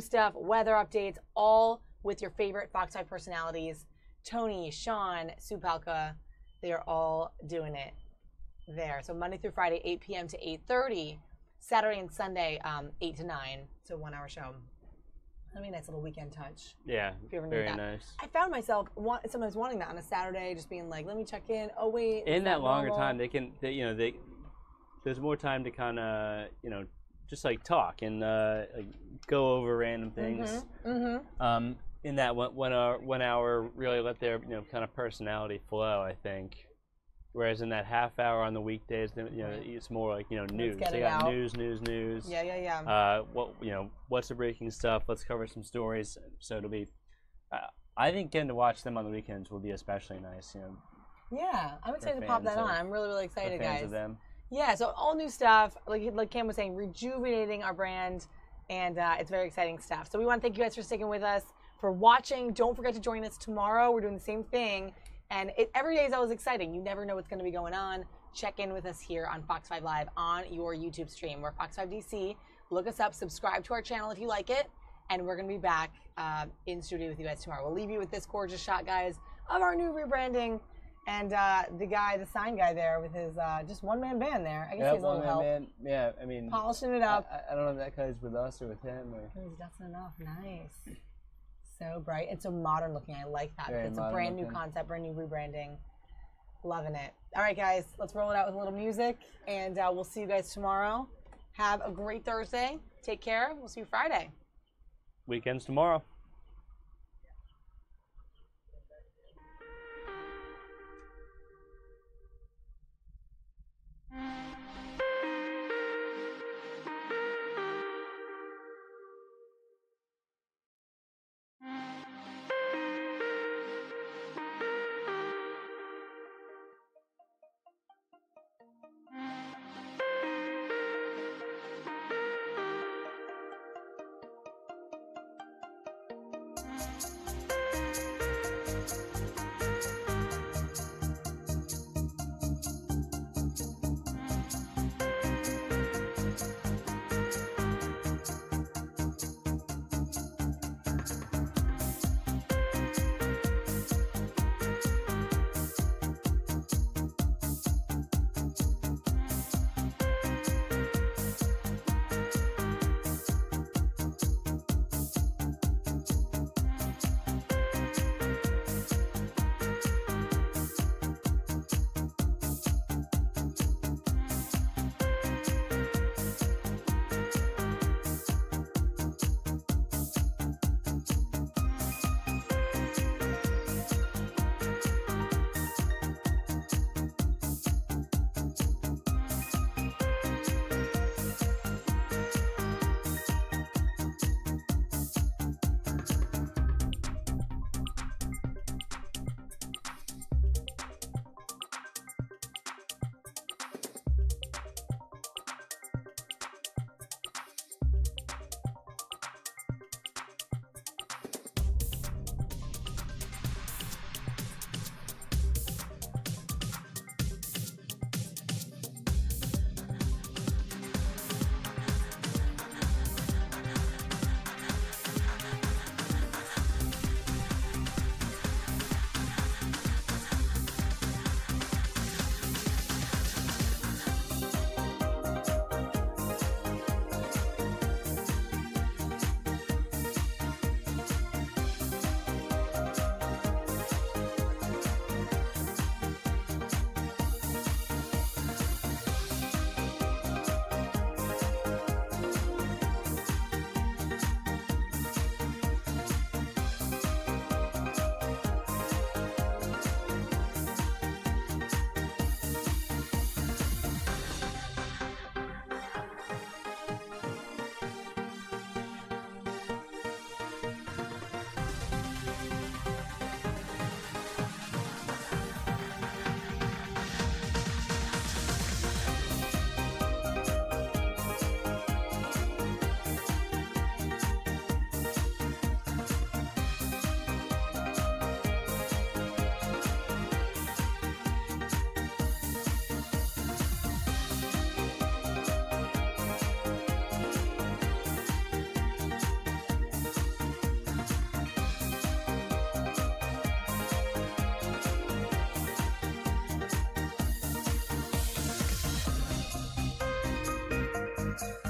stuff, weather updates, all with your favorite Fox 5 personalities. Tony, Sean, Sue Palka, they are all doing it there. So Monday through Friday, 8 p.m. to 8:30. Saturday and Sunday, 8 to 9. So 1 hour show. That'd be a nice little weekend touch. Yeah, if you ever very need that. nice. I found myself sometimes wanting that on a Saturday, just being like, let me check in. Oh, wait. In that longer time, there's more time to kind of, just like talk and go over random things. Mm-hmm. In that 1 hour, really let their kind of personality flow, I think. Whereas in that half hour on the weekdays, it's more like news. They got news. Yeah. What's the breaking stuff? Let's cover some stories. So it'll be. I think getting to watch them on the weekends will be especially nice. Yeah, I'm excited to pop that on. I'm really excited, fans guys. Of them. Yeah, so all new stuff. Like Cam was saying, rejuvenating our brand, and it's very exciting stuff. So we want to thank you guys for sticking with us, for watching. Don't forget to join us tomorrow. We're doing the same thing. And every day is always exciting. You never know what's going to be going on. Check in with us here on Fox 5 Live on your YouTube stream. We're Fox 5 DC. Look us up. Subscribe to our channel if you like it. And we're going to be back in studio with you guys tomorrow. We'll leave you with this gorgeous shot, guys, of our new rebranding. And the sign guy there with his just one-man band there. I guess he's a little help. Yeah, I mean. Polishing it up. I don't know if that guy's with us or with him. He's dusting it off. Nice. So bright and so modern looking. I like that. Very It's a brand new concept, brand new rebranding. Loving it. All right, guys, let's roll it out with a little music, and we'll see you guys tomorrow. Have a great Thursday. Take care. We'll see you Friday. Weekends tomorrow. Thanks.